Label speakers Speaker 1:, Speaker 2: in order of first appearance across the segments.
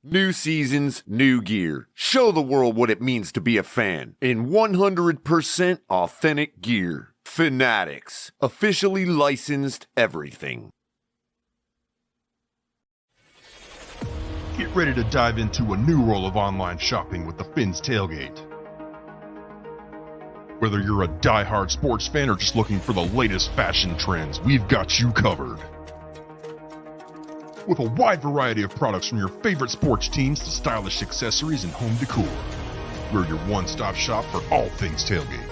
Speaker 1: New seasons, new gear. Show the world what it means to be a fan in 100% authentic gear. Fanatics, officially licensed everything.
Speaker 2: Get ready to dive into a new world of online shopping with the Fins Tailgate. Whether you're a die-hard sports fan or just looking for the latest fashion trends, we've got you covered. With a wide variety of products from your favorite sports teams to stylish accessories and home decor, we're your one-stop shop for all things tailgate.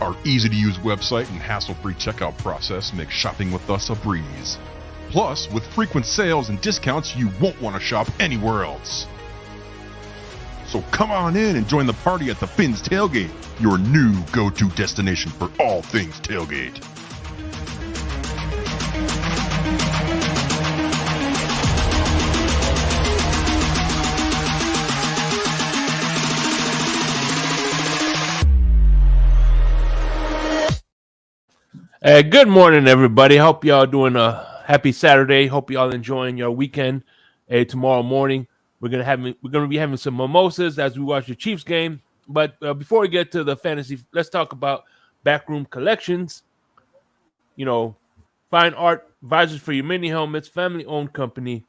Speaker 2: Our easy-to-use website and hassle-free checkout process make shopping with us a breeze. Plus, with frequent sales and discounts, you won't want to shop anywhere else. So come on in and join the party at the Fins Tailgate, your new go-to destination for all things tailgate.
Speaker 3: Good morning, everybody. Hope y'all doing a happy Saturday. Hope y'all enjoying your weekend. Tomorrow morning we're gonna be having some mimosas as we watch the Chiefs game. But before we get to the fantasy, let's talk about Backroom Collections. You know, fine art, visors for your mini helmets, family-owned company,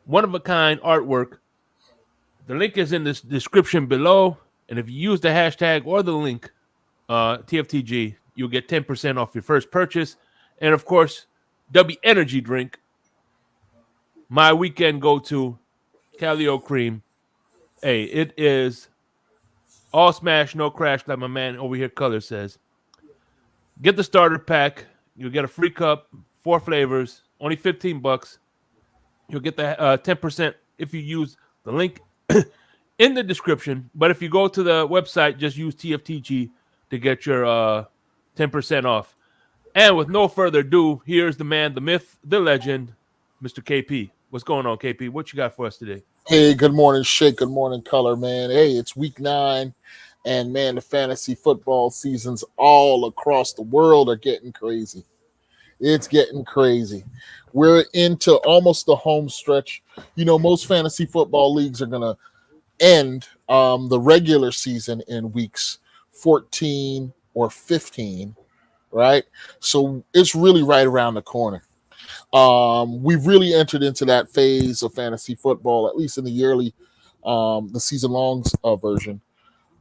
Speaker 3: one-of-a-kind artwork. The link is in the description below, and if you use the hashtag or the link, TFTG, you'll get 10% off your first purchase. And, of course, Dubby Energy Drink, my weekend go-to, Calio Cream. Hey, it is all smash, no crash, like my man over here, Color, says. Get the starter pack. You'll get a free cup, 4 flavors, only $15. You'll get the 10% if you use the link in the description. But if you go to the website, just use TFTG to get your 10% off. And with no further ado, here's the man, the myth, the legend, Mr. KP. What's going on, KP? What you got for us today?
Speaker 4: Hey, good morning, Shake. Good morning, Color, man. Hey, it's week 9, and man, the fantasy football seasons all across the world are getting crazy. It's getting crazy. We're into almost the home stretch. You know, most fantasy football leagues are going to end the regular season in weeks 14 or 15, right? So it's really right around the corner. We've really entered into that phase of fantasy football, at least in the yearly, the season-long version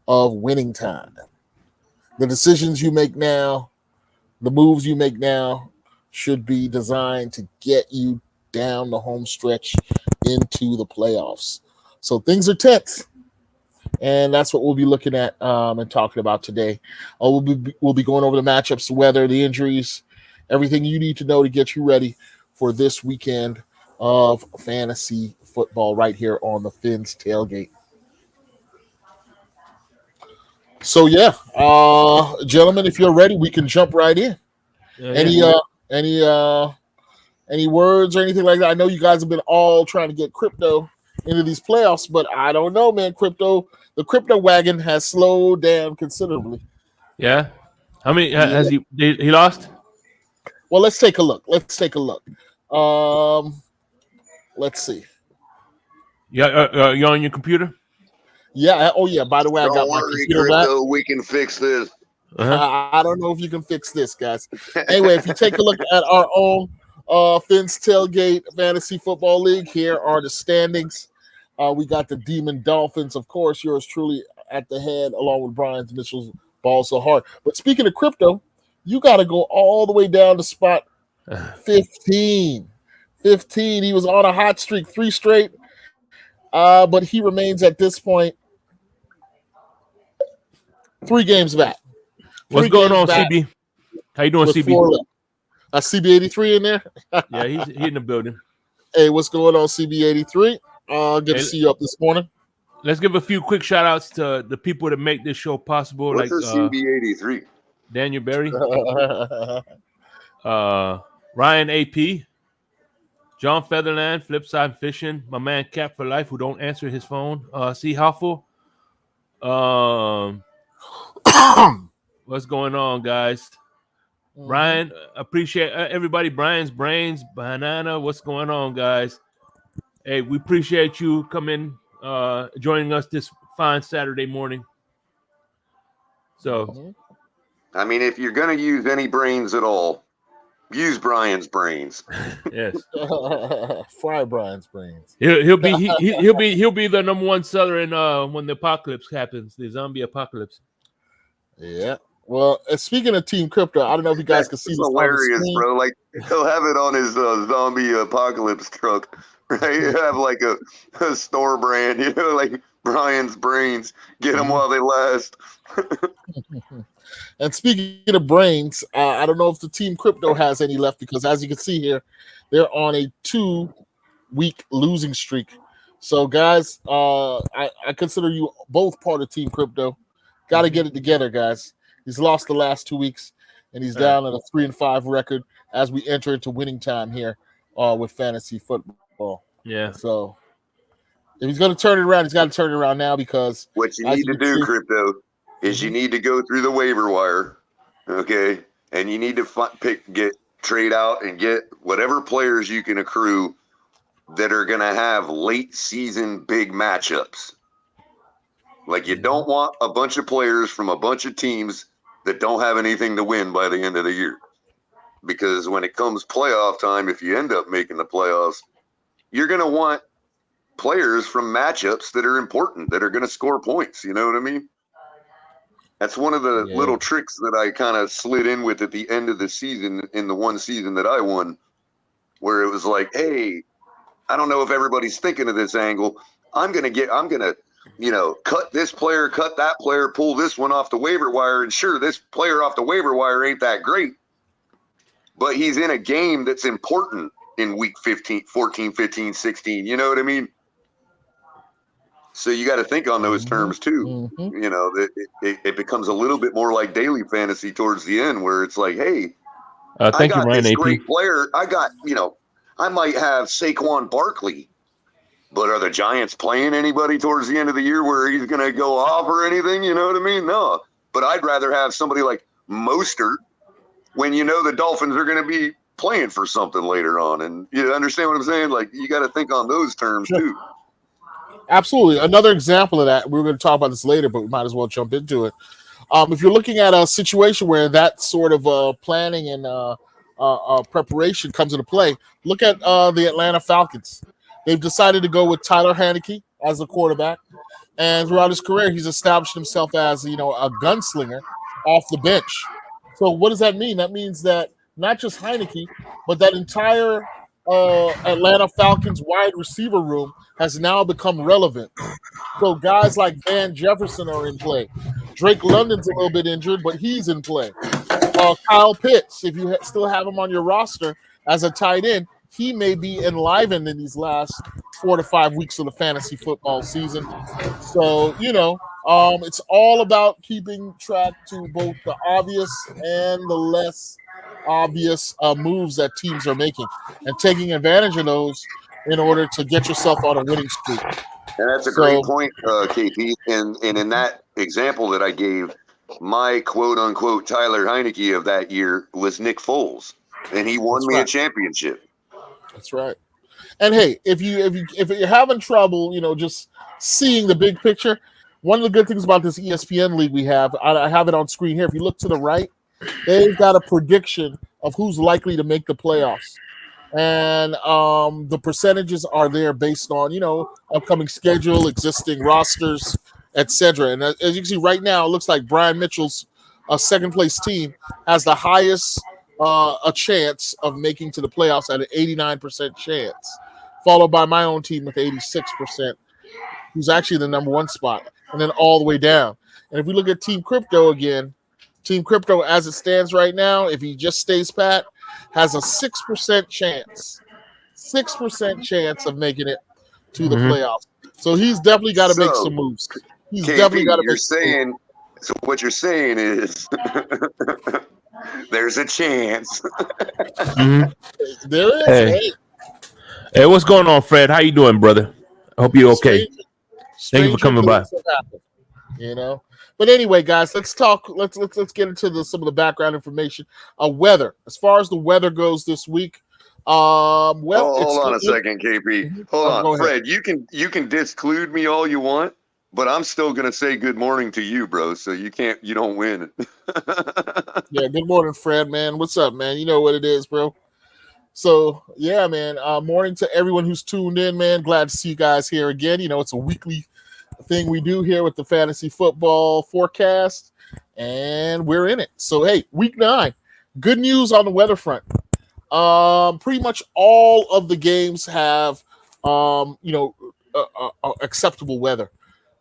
Speaker 4: of winning time. The decisions you make now, the moves you make now should be designed to get you down the home stretch into the playoffs. So things are tense. And that's what we'll be looking at and talking about today. We'll be going over the matchups, the weather, the injuries, everything you need to know to get you ready for this weekend of fantasy football right here on the Fins Tailgate. So yeah, gentlemen, if you're ready, we can jump right in. Any words or anything like that? I know you guys have been all trying to get crypto into these playoffs, but I don't know, man. The crypto wagon has slowed down considerably.
Speaker 3: Yeah. How many has he lost?
Speaker 4: Well, let's take a look. Let's see.
Speaker 3: Yeah, you on your computer?
Speaker 4: Yeah. Oh, yeah. By the way, I got my computer back.
Speaker 5: We can fix this.
Speaker 4: I don't know if you can fix this, guys. Anyway, if you take a look at our own Fins Tailgate Fantasy Football League, here are the standings. We got the Demon Dolphins, of course, yours truly at the head, along with Brian's initials, Ball So Hard. But speaking of crypto, you got to go all the way down to spot 15. 15. He was on a hot streak, 3 straight, but he remains at this point 3 games back.
Speaker 3: What's going on, CB? How you doing, CB?
Speaker 4: CB83 in there?
Speaker 3: Yeah, he's in the building.
Speaker 4: Hey, what's going on, CB83? Good to see you up this morning.
Speaker 3: Let's give a few quick shout outs to the people that make this show possible.
Speaker 5: What's
Speaker 3: like
Speaker 5: a CB83?
Speaker 3: Daniel Berry, Ryan AP, John Featherland, Flipside Fishing, my man Cap for Life, who don't answer his phone. C. Huffle. What's going on, guys? Brian, appreciate everybody. Brian's Brains, Banana. What's going on, guys? Hey, we appreciate you coming, joining us this fine Saturday morning. So,
Speaker 5: I mean, if you're gonna use any brains at all, use Brian's brains.
Speaker 3: yes,
Speaker 4: Fry Brian's brains.
Speaker 3: he'll be the number one seller in when the apocalypse happens, the zombie apocalypse.
Speaker 4: Yeah. Well, speaking of Team Crypto, I don't know if you guys can see
Speaker 5: That's
Speaker 4: this on the
Speaker 5: hilarious,
Speaker 4: screen.
Speaker 5: bro. Like he'll have it on his zombie apocalypse truck, right? He'll have like a store brand, like Brian's brains. Get them while they last.
Speaker 4: And speaking of brains, I don't know if the Team Crypto has any left because, as you can see here, they're on a 2-week losing streak. So, guys, I consider you both part of Team Crypto. Got to get it together, guys. He's lost the last 2 weeks, and he's down at a 3-5 record as we enter into winning time here with fantasy football.
Speaker 3: Yeah.
Speaker 4: So, if he's going to turn it around, he's got to turn it around now because
Speaker 5: What you need to do, Crypto, is you need to go through the waiver wire, okay? And you need to trade out and get whatever players you can accrue that are going to have late season big matchups. Like you don't want a bunch of players from a bunch of teams that don't have anything to win by the end of the year. Because when it comes playoff time, if you end up making the playoffs, you're going to want players from matchups that are important, that are going to score points. You know what I mean? That's one of the little tricks that I kind of slid in with at the end of the season, in the one season that I won, where it was like, hey, I don't know if everybody's thinking of this angle. I'm going to, cut this player, cut that player, pull this one off the waiver wire. And sure, this player off the waiver wire ain't that great, but he's in a game that's important in week 15, 14, 15, 16. You know what I mean? So you got to think on those terms too. It becomes a little bit more like daily fantasy towards the end, where it's like, hey, I got this great player. I got, I might have Saquon Barkley, but are the Giants playing anybody towards the end of the year where he's going to go off or anything? You know what I mean? No, but I'd rather have somebody like Mostert when the Dolphins are going to be playing for something later on. And you understand what I'm saying? Like, you got to think on those terms too.
Speaker 4: Absolutely. Another example of that, we were going to talk about this later, but we might as well jump into it. If you're looking at a situation where that sort of planning and preparation comes into play, look at the Atlanta Falcons. They've decided to go with Tyler Heineke as the quarterback, and throughout his career, he's established himself as a gunslinger off the bench. So what does that mean? That means that not just Heineke, but that entire Atlanta Falcons wide receiver room has now become relevant. So guys like Van Jefferson are in play. Drake London's a little bit injured, but he's in play. Kyle Pitts, if you still have him on your roster as a tight end, he may be enlivened in these last 4 to 5 weeks of the fantasy football season. So, it's all about keeping track to both the obvious and the less obvious moves that teams are making and taking advantage of those in order to get yourself on a winning streak.
Speaker 5: And that's a great point, KP. And in that example that I gave, my quote-unquote Tyler Heineke of that year was Nick Foles, and he won a championship.
Speaker 4: That's right. And hey, if you're having trouble, just seeing the big picture, one of the good things about this ESPN league we have, I have it on screen here. If you look to the right, they've got a prediction of who's likely to make the playoffs. And the percentages are there based on, upcoming schedule, existing rosters, etc. And as you can see right now, it looks like Brian Mitchell's second place team has the highest a chance of making to the playoffs at an 89% chance, followed by my own team with 86%, who's actually the number one spot, and then all the way down. And if we look at Team Crypto again, Team Crypto as it stands right now, if he just stays pat, has a 6% chance. 6% chance of making it to the playoffs. So he's definitely got to make some moves. He's
Speaker 5: KP,
Speaker 4: definitely got to make some moves.
Speaker 5: So what you're saying is there's a chance.
Speaker 4: There is.
Speaker 3: Hey, what's going on, Fred? How you doing, brother? I hope you're okay. Thank you for coming by.
Speaker 4: But anyway, guys, let's talk. Let's get into some of the background information. Weather. As far as the weather goes this week, Well, it's
Speaker 5: hold on
Speaker 4: still
Speaker 5: a second, KP. Hold on,
Speaker 4: go ahead.
Speaker 5: Fred. You can disclude me all you want, but I'm still gonna say good morning to you, bro. So you don't win.
Speaker 4: Yeah, good morning, Fred, man. What's up, man? You know what it is, bro. So yeah, man. Morning to everyone who's tuned in, man. Glad to see you guys here again. You know, it's a weekly thing we do here with the fantasy football forecast, and we're in it. So hey, week 9. Good news on the weather front. Pretty much all of the games have acceptable weather.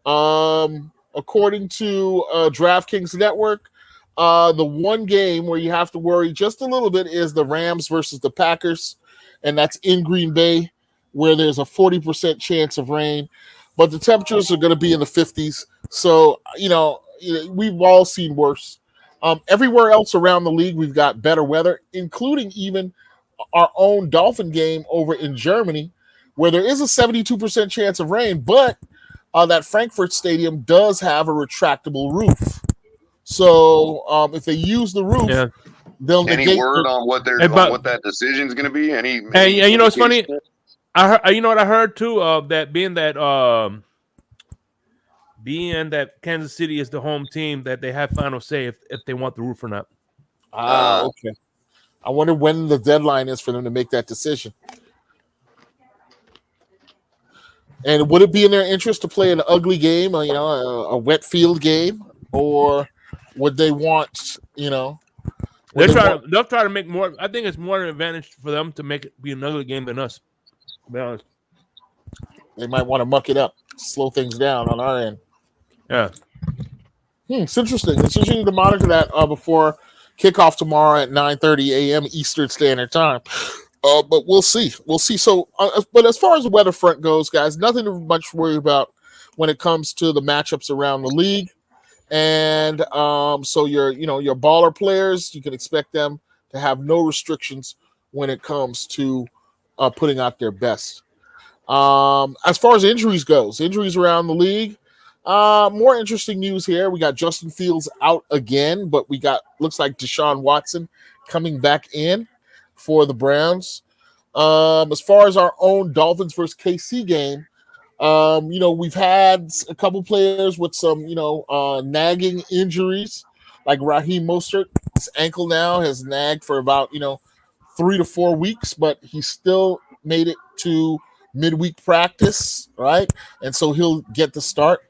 Speaker 4: According to DraftKings Network, the one game where you have to worry just a little bit is the Rams versus the Packers, and that's in Green Bay, where there's a 40% chance of rain, but the temperatures are going to be in the 50s. So, we've all seen worse. Everywhere else around the league, we've got better weather, including even our own Dolphin game over in Germany, where there is a 72% chance of rain, but that Frankfurt Stadium does have a retractable roof. So if they use the roof, they'll
Speaker 5: Any
Speaker 4: negate.
Speaker 5: word on what what that decision's going to be? Any
Speaker 3: you know, it's funny. I heard, you know what I heard too? That being that Kansas City is the home team, that they have final say if they want the roof or not.
Speaker 4: Okay. I wonder when the deadline is for them to make that decision. And would it be in their interest to play an ugly game, or, a wet field game, or would they want,
Speaker 3: they'll try to make more. I think it's more an advantage for them to make it be an ugly game than us, to be honest.
Speaker 4: They might want to muck it up, slow things down on our end.
Speaker 3: Yeah.
Speaker 4: It's interesting. It's interesting to monitor that before kickoff tomorrow at 9:30 a.m. Eastern Standard Time. But we'll see. We'll see. So, but as far as the weather front goes, guys, nothing to much worry about when it comes to the matchups around the league. And so your baller players, you can expect them to have no restrictions when it comes to putting out their best. As far as injuries around the league, more interesting news here. We got Justin Fields out again, but looks like Deshaun Watson coming back in for the Browns. As far as our own Dolphins versus KC game, we've had a couple players with some, nagging injuries, like Raheem Mostert. His ankle now has nagged for about, 3 to 4 weeks, but he still made it to midweek practice, right? And so he'll get the start.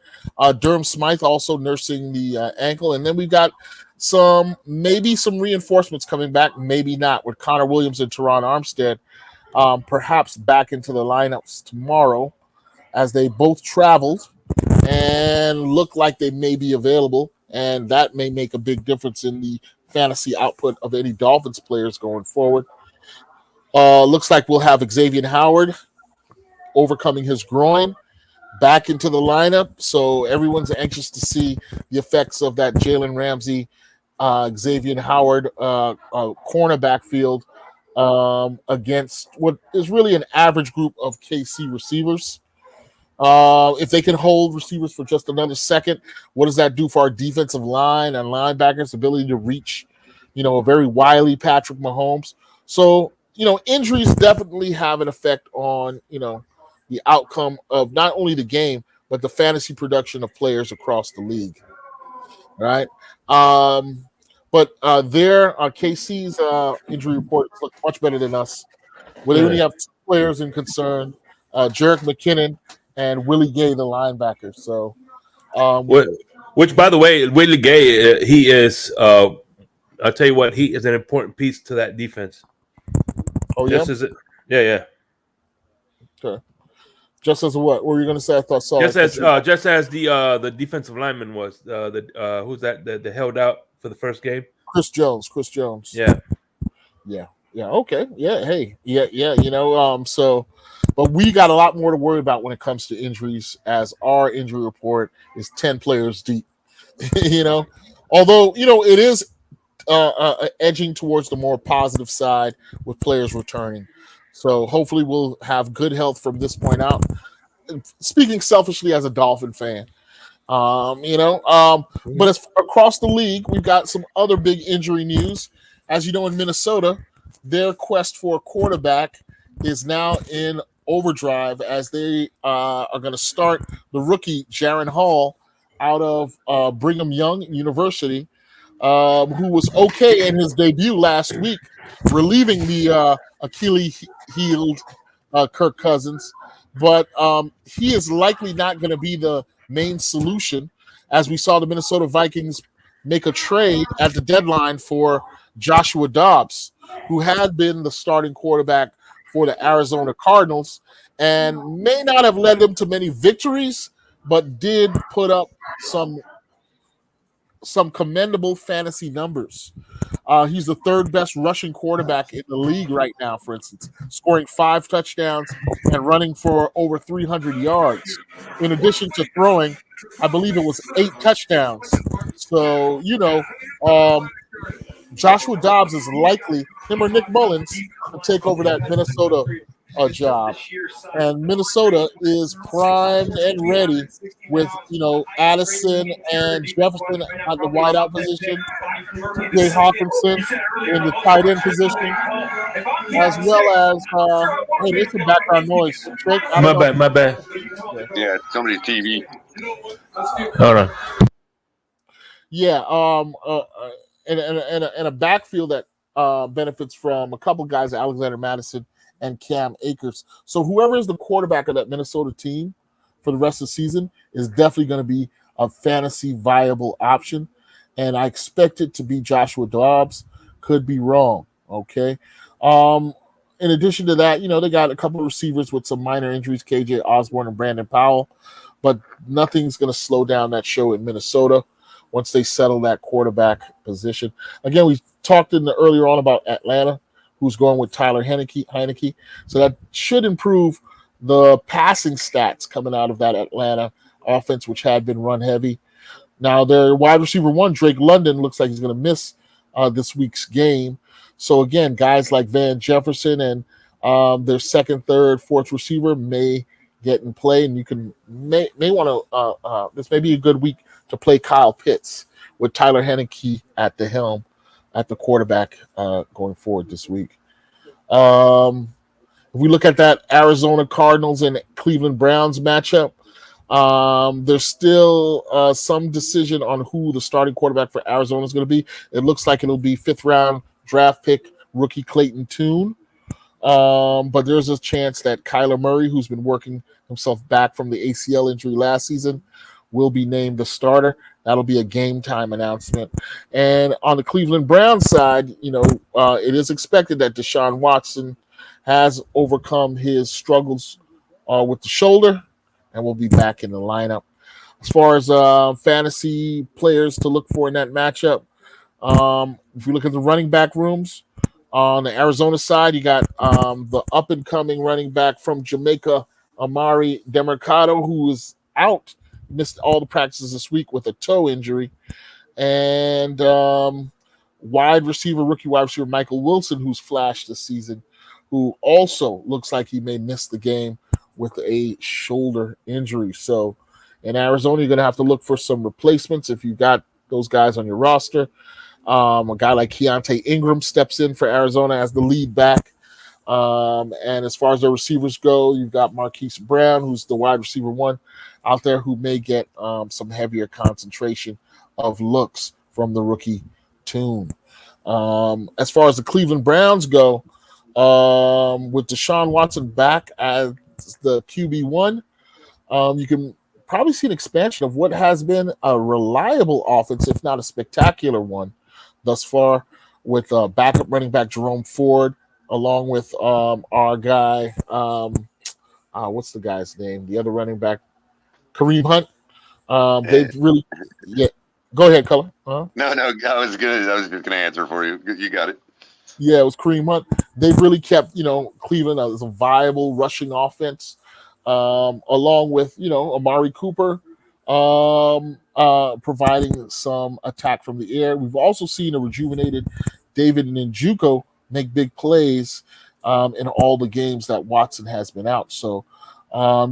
Speaker 4: Durham Smythe also nursing the ankle. And then we've got maybe some reinforcements coming back, maybe not, with Connor Williams and Teron Armstead perhaps back into the lineups tomorrow, as they both traveled and look like they may be available. And that may make a big difference in the fantasy output of any Dolphins players going forward. Looks like we'll have Xavier Howard overcoming his groin back into the lineup. So everyone's anxious to see the effects of that Jalen Ramsey, Xavier Howard cornerback field against what is really an average group of KC receivers. If they can hold receivers for just another second, what does that do for our defensive line and linebackers' ability to reach, a very wily Patrick Mahomes? So, injuries definitely have an effect on, the outcome of not only the game, but the fantasy production of players across the league. Right? But KC's injury report look much better than us. Where they only have 2 players in concern, Jerick McKinnon and Willie Gay, the linebacker. So,
Speaker 3: which, by the way, Willie Gay, he is. I'll tell you what, he is an important piece to that defense.
Speaker 4: Oh yeah,
Speaker 3: yeah.
Speaker 4: Okay. Just as what? What were you going to say? I thought so.
Speaker 3: Just as the defensive lineman was who's that held out for the first game?
Speaker 4: Chris Jones. Yeah. Okay. Yeah. Hey. Yeah. So, but we got a lot more to worry about when it comes to injuries, as our injury report is 10 players deep. Although it is edging towards the more positive side with players returning. So hopefully we'll have good health from this point out. Speaking selfishly as a Dolphin fan, but as across the league, we've got some other big injury news. As you know, in Minnesota, their quest for a quarterback is now in overdrive as they are going to start the rookie Jaron Hall out of Brigham Young University, who was okay in his debut last week, relieving the Achilles-heeled Kirk Cousins. But he is likely not going to be the main solution, as we saw the Minnesota Vikings make a trade at the deadline for Joshua Dobbs, who had been the starting quarterback for the Arizona Cardinals and may not have led them to many victories, but did put up some commendable fantasy numbers. He's the third best rushing quarterback in the league right now, for instance, scoring 5 touchdowns and running for over 300 yards. In addition to throwing, I believe it was 8 touchdowns. So, Joshua Dobbs is likely, him or Nick Mullins, to take over that Minnesota job. And Minnesota is primed and ready with, Addison and Jefferson at the wideout position, Jay Hawkinson in the tight end position, as well as, hey, there's some background noise. Trick,
Speaker 3: My bad.
Speaker 5: Yeah, somebody's TV.
Speaker 3: Hold on.
Speaker 4: Yeah, and a backfield that benefits from a couple guys, Alexander Madison and Cam Akers. So whoever is the quarterback of that Minnesota team for the rest of the season is definitely going to be a fantasy viable option. And I expect it to be Joshua Dobbs. Could be wrong. Okay. In addition to that, they got a couple of receivers with some minor injuries, KJ Osborne and Brandon Powell, but nothing's going to slow down that show in Minnesota once they settle that quarterback position. Again, we talked earlier on about Atlanta, who's going with Tyler Heineke. So that should improve the passing stats coming out of that Atlanta offense, which had been run heavy. Now, their wide receiver one, Drake London, looks like he's going to miss this week's game. So, again, guys like Van Jefferson and their second, third, fourth receiver may get in play, and you may want to this may be a good week to play Kyle Pitts with Tyler Heineke at the helm at the quarterback going forward this week. If we look at that Arizona Cardinals and Cleveland Browns matchup, there's still some decision on who the starting quarterback for Arizona is going to be. It looks like it'll be 5th round draft pick rookie Clayton Tune. But there's a chance that Kyler Murray, who's been working himself back from the ACL injury last season, will be named the starter. That'll be a game time announcement. And on the Cleveland Browns side, it is expected that Deshaun Watson has overcome his struggles with the shoulder and will be back in the lineup. As far as fantasy players to look for in that matchup, if you look at the running back rooms, on the Arizona side, you got the up-and-coming running back from Jamaica, Amari Demercado, who is out, missed all the practices this week with a toe injury. And rookie wide receiver Michael Wilson, who's flashed this season, who also looks like he may miss the game with a shoulder injury. So in Arizona, you're going to have to look for some replacements if you've got those guys on your roster. A guy like Keontae Ingram steps in for Arizona as the lead back. And as far as the receivers go, you've got Marquise Brown, who's the wide receiver one out there, who may get some heavier concentration of looks from the rookie Tune. As far as the Cleveland Browns go, with Deshaun Watson back as the QB1, you can probably see an expansion of what has been a reliable offense, if not a spectacular one, thus far, with backup running back Jerome Ford, along with our guy, what's the guy's name? The other running back, Kareem Hunt. They've really, yeah. Go ahead, Color.
Speaker 5: No, I was just gonna answer for you. You got it.
Speaker 4: Yeah, it was Kareem Hunt. They've really kept, Cleveland as a viable rushing offense, along with, Amari Cooper, providing some attack from the air. We've also seen a rejuvenated David Njoku make big plays in all the games that Watson has been out. So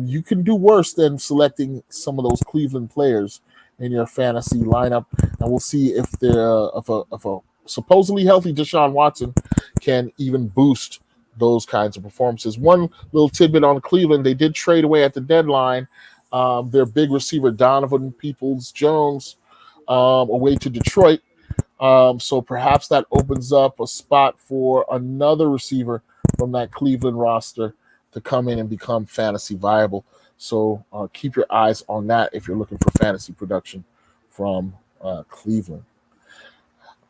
Speaker 4: you can do worse than selecting some of those Cleveland players in your fantasy lineup, and we'll see if a supposedly healthy Deshaun Watson can even boost those kinds of performances. One little tidbit on Cleveland, they did trade away at the deadline their big receiver Donovan Peoples-Jones away to Detroit. So perhaps that opens up a spot for another receiver from that Cleveland roster to come in and become fantasy viable. So keep your eyes on that if you're looking for fantasy production from Cleveland.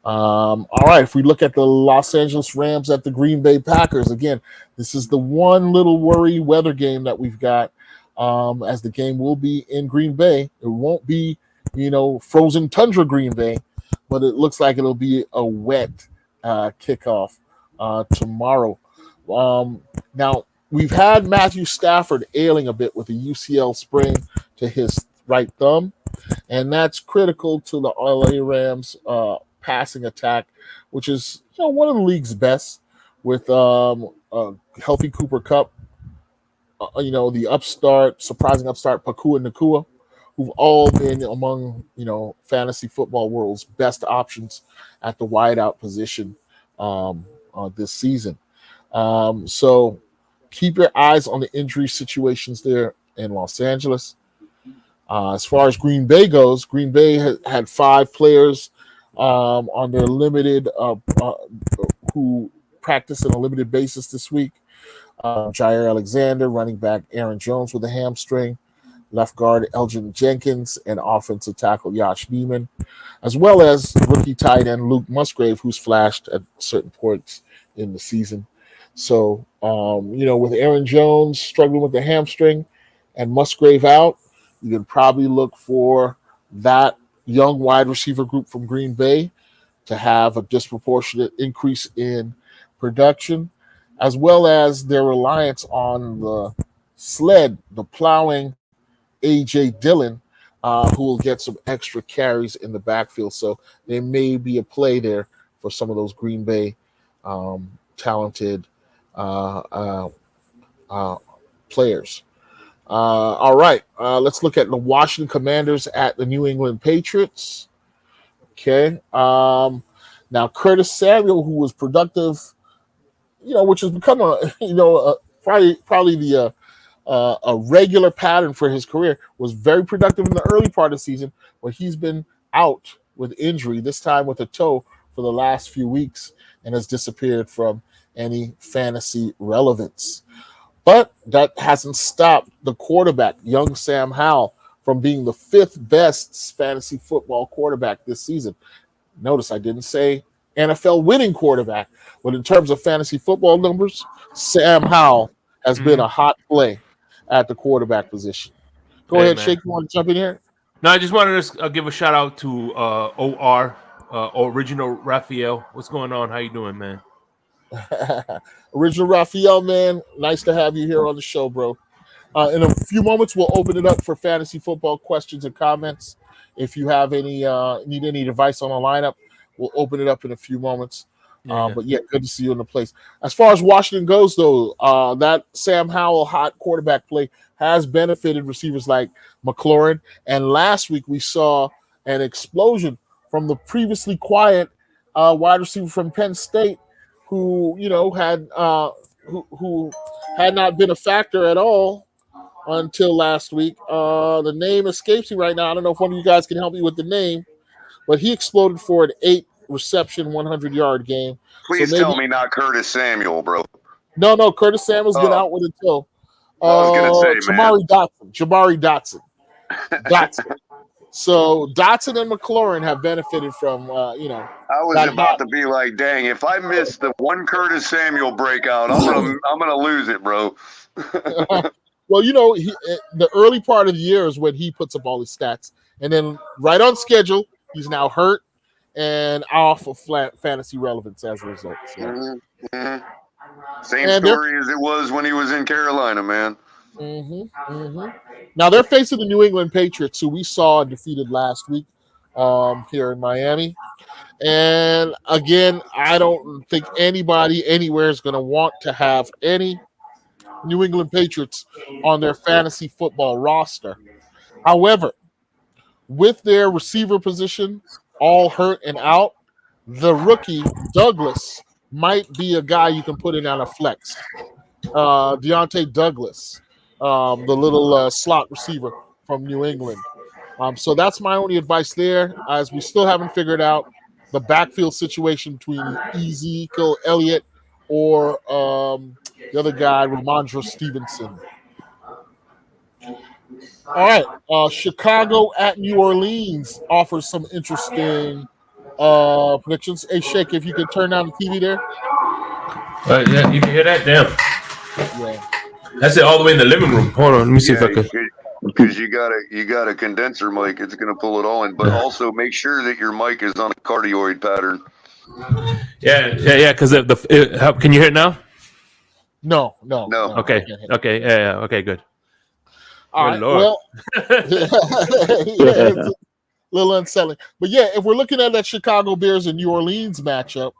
Speaker 4: All right, if we look at the Los Angeles Rams at the Green Bay Packers, again, this is the one little worry weather game that we've got, as the game will be in Green Bay. It won't be, frozen tundra Green Bay, but it looks like it'll be a wet kickoff tomorrow. Now, we've had Matthew Stafford ailing a bit with a UCL sprain to his right thumb, and that's critical to the LA Rams passing attack, which is one of the league's best, with healthy Cooper Kupp, the surprising upstart Pakua Nacua, who've all been among fantasy football world's best options at the wideout position this season. So keep your eyes on the injury situations there in Los Angeles. As far as Green Bay goes, Green Bay had 5 players on their limited who practice on a limited basis this week. Jair Alexander, running back Aaron Jones with a hamstring, left guard Elgin Jenkins, and offensive tackle Josh Neiman, as well as rookie tight end Luke Musgrave, who's flashed at certain points in the season. So, with Aaron Jones struggling with the hamstring and Musgrave out, you can probably look for that young wide receiver group from Green Bay to have a disproportionate increase in production, as well as their reliance on the plowing A.J. Dillon, who will get some extra carries in the backfield. So there may be a play there for some of those Green Bay talented players. All right, let's look at the Washington Commanders at the New England Patriots. Okay. Now Curtis Samuel, who was productive, which has become probably a regular pattern for his career, was very productive in the early part of the season, but he's been out with injury, this time with a toe, for the last few weeks, and has disappeared from any fantasy relevance. But that hasn't stopped the quarterback, young Sam Howell, from being the 5th best fantasy football quarterback this season. Notice I didn't say NFL winning quarterback, but in terms of fantasy football numbers, Sam Howell has been a hot play at the quarterback position. Go ahead,
Speaker 3: man.
Speaker 4: Shake. You want to jump in here?
Speaker 3: No, I just wanted to give a shout out to OR, Original Raphael. What's going on? How you doing, man?
Speaker 4: Original Raphael, man. Nice to have you here on the show, bro. In a few moments, we'll open it up for fantasy football questions and comments. If you have need any advice on the lineup, we'll open it up in a few moments. But yeah, good to see you in the place. As far as Washington goes, though, that Sam Howell hot quarterback play has benefited receivers like McLaurin. And last week we saw an explosion from the previously quiet wide receiver from Penn State, who had who had not been a factor at all until last week. The name escapes me right now. I don't know if one of you guys can help me with the name, but he exploded for an 8-reception, 100-yard game.
Speaker 5: Please tell me not Curtis Samuel, bro.
Speaker 4: No, Curtis Samuel's been out with it too.
Speaker 5: I was gonna say,
Speaker 4: Jamari Dotson. So Dotson and McLaurin have benefited from
Speaker 5: I was about to be like, dang, if I miss the one Curtis Samuel breakout, I'm gonna lose it, bro.
Speaker 4: Well, the early part of the year is when he puts up all his stats, and then right on schedule, he's now hurt and off of fantasy relevance as a result. So.
Speaker 5: Same story as it was when he was in Carolina, man.
Speaker 4: Now they're facing the New England Patriots, who we saw defeated last week here in Miami. And again, I don't think anybody anywhere is going to want to have any New England Patriots on their fantasy football roster. However, with their receiver position all hurt and out, the rookie Douglas might be a guy you can put in on a flex. Deontay Douglas, the little slot receiver from New England. So that's my only advice there, as we still haven't figured out the backfield situation between Ezekiel Elliott or the other guy, Ramondre Stevenson. All right. Chicago at New Orleans offers some interesting predictions. Hey, Shake, if you could turn down the TV there.
Speaker 3: Yeah, you can hear that? Damn.
Speaker 4: Yeah.
Speaker 3: That's it all the way in the living room. Hold on, let me see if I can.
Speaker 5: Because you got a condenser mic, it's going to pull it all in. But also make sure that your mic is on a cardioid pattern.
Speaker 3: Yeah. Because can you hear it now?
Speaker 4: No.
Speaker 3: Okay. Yeah. Okay. Good.
Speaker 4: All right. Well, it's a little unsettling. But yeah, if we're looking at that Chicago Bears and New Orleans matchup,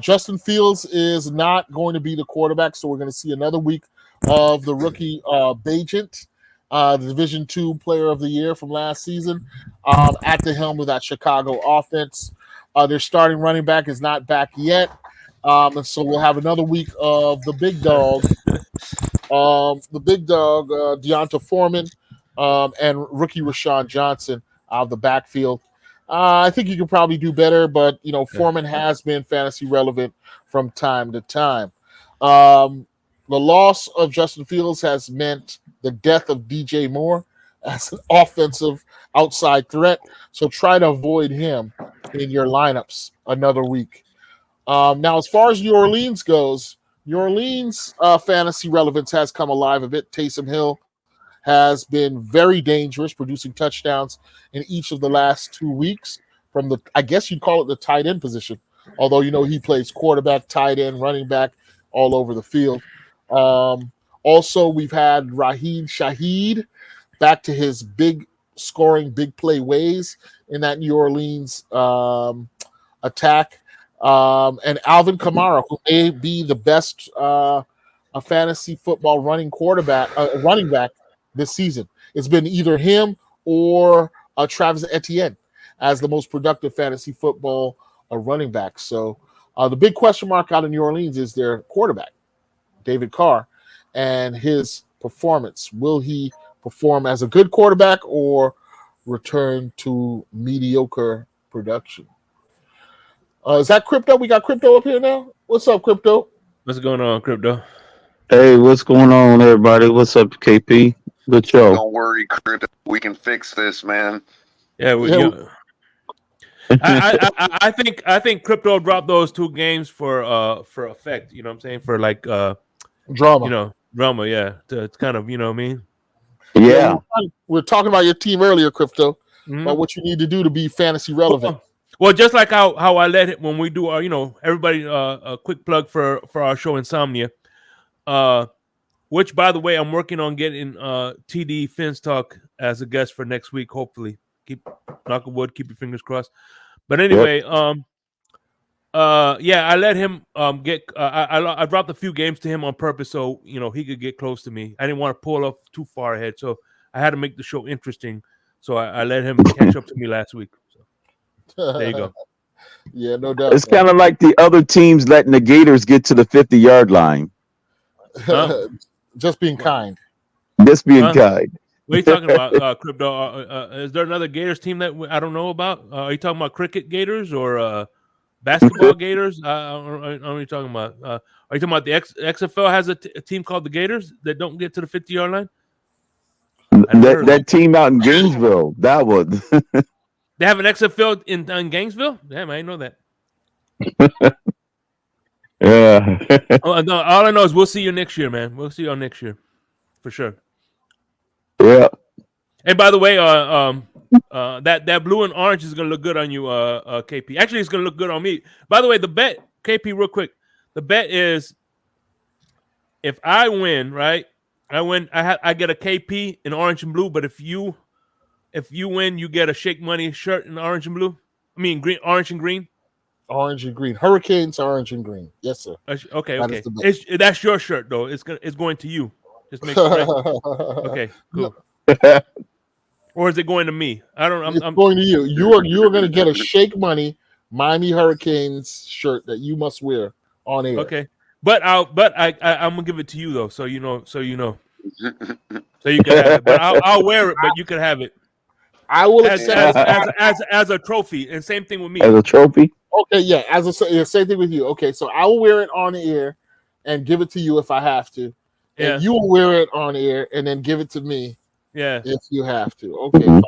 Speaker 4: Justin Fields is not going to be the quarterback, so we're going to see another week of the rookie Bajent, the Division II Player of the Year from last season, at the helm of that Chicago offense. Their starting running back is not back yet, and so we'll have another week of the big dog. Deonta Foreman, and rookie Rashawn Johnson out of the backfield. I think you can probably do better, but Foreman has been fantasy relevant from time to time. The loss of Justin Fields has meant the death of DJ Moore as an offensive outside threat. So try to avoid him in your lineups another week. Now, as far as New Orleans goes, New Orleans fantasy relevance has come alive a bit. Taysom Hill has been very dangerous, producing touchdowns in each of the last 2 weeks from the, I guess you'd call it the tight end position. Although, he plays quarterback, tight end, running back all over the field. Also, we've had Raheem Shaheed back to his big scoring, big play ways in that New Orleans attack. And Alvin Kamara, who may be the best fantasy football running back this season. It's been either him or Travis Etienne as the most productive fantasy football running back. So the big question mark out of New Orleans is their quarterback, David Carr, and his performance. Will he perform as a good quarterback or return to mediocre production? Is that Crypto? We got Crypto up here now. What's up, Crypto?
Speaker 3: What's going on, Crypto?
Speaker 6: Hey, what's going on, everybody? What's up, KP? Good show.
Speaker 5: Don't worry, Crypto. We can fix this, man.
Speaker 3: Yeah. I think Crypto dropped those 2 games for effect. You know what I'm saying? For like
Speaker 4: drama.
Speaker 3: Drama. Yeah. It's kind of, you know what I mean?
Speaker 6: Yeah.
Speaker 4: We were talking about your team earlier, Crypto, about what you need to do to be fantasy relevant.
Speaker 3: Well, just like how I let it when we do our, everybody a quick plug for our show Insomnia, which, by the way, I'm working on getting TD Finstalk as a guest for next week. Hopefully, knock on wood, keep your fingers crossed. But anyway, I let him get. I dropped a few games to him on purpose so he could get close to me. I didn't want to pull up too far ahead, so I had to make the show interesting. So I let him catch up to me last week. So there you go.
Speaker 4: Yeah, no doubt.
Speaker 6: It's kind of like the other teams letting the Gators get to the 50-yard line.
Speaker 4: Just being kind.
Speaker 6: Just being kind.
Speaker 3: What are you talking about, Crypto? Is there another Gators team that I don't know about? Are you talking about cricket Gators or basketball Gators? I don't know what you're talking about. Are you talking about the XFL has a team called the Gators that don't get to the 50-yard line?
Speaker 6: That team out in Gainesville, that one.
Speaker 3: They have an XFL in Gainesville? Damn, I didn't know that.
Speaker 6: Yeah.
Speaker 3: No, all I know is we'll see you next year, man. We'll see you next year, for sure.
Speaker 6: Yeah.
Speaker 3: And by the way, that blue and orange is gonna look good on you, KP. Actually, it's gonna look good on me. By the way, the bet, KP, real quick. The bet is if I win, right? I get a KP in orange and blue. But if you win, you get a Shake Money shirt in orange and blue. I mean, green, orange and green.
Speaker 4: Orange and green. Hurricanes, orange and green. Yes, sir.
Speaker 3: Okay. That's your shirt, though. It's going to you. Just make sure. Right? Okay, cool. Or is it going to me? I don't know.
Speaker 4: I'm going to you. You are going to get a Shake Money Miami Hurricanes shirt that you must wear on air.
Speaker 3: Okay, but I'm gonna give it to you though, so you know, so you can have it. But I'll wear it, but you can have it
Speaker 4: I will
Speaker 3: as
Speaker 4: accept
Speaker 3: as a trophy, and same thing with me.
Speaker 6: As a trophy.
Speaker 4: Okay, yeah, same thing with you. Okay, so I will wear it on the air and give it to you if I have to,
Speaker 3: Yeah.
Speaker 4: and you will wear it on air and then give it to me
Speaker 3: Yeah,
Speaker 4: if you have to. Okay,
Speaker 6: Mhm.
Speaker 4: fine.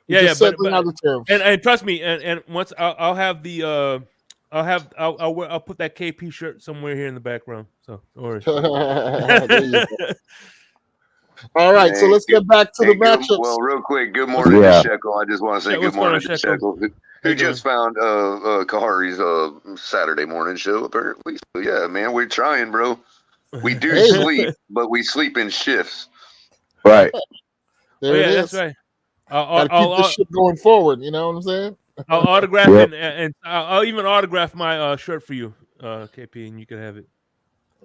Speaker 4: But the terms.
Speaker 3: and trust me, and once I'll have the I'll put that KP shirt somewhere here in the background. So don't worry.
Speaker 4: There you go. All right, so let's get back to the matchups.
Speaker 5: Well, real quick, good morning
Speaker 6: Yeah.
Speaker 5: to Shekel. I just want to say good
Speaker 3: What's going
Speaker 5: morning
Speaker 3: on,
Speaker 5: to Shekel, who just found Kahari's Saturday morning show, apparently. So, yeah, man, we're trying, bro. We do
Speaker 4: Hey.
Speaker 5: sleep, but we sleep in shifts.
Speaker 6: Right.
Speaker 4: There it is.
Speaker 3: That's right.
Speaker 4: Gotta keep this shit going forward. You know what I'm saying?
Speaker 3: I'll autograph
Speaker 6: Yep.
Speaker 3: and I'll even autograph my shirt for you, KP, and you can have it.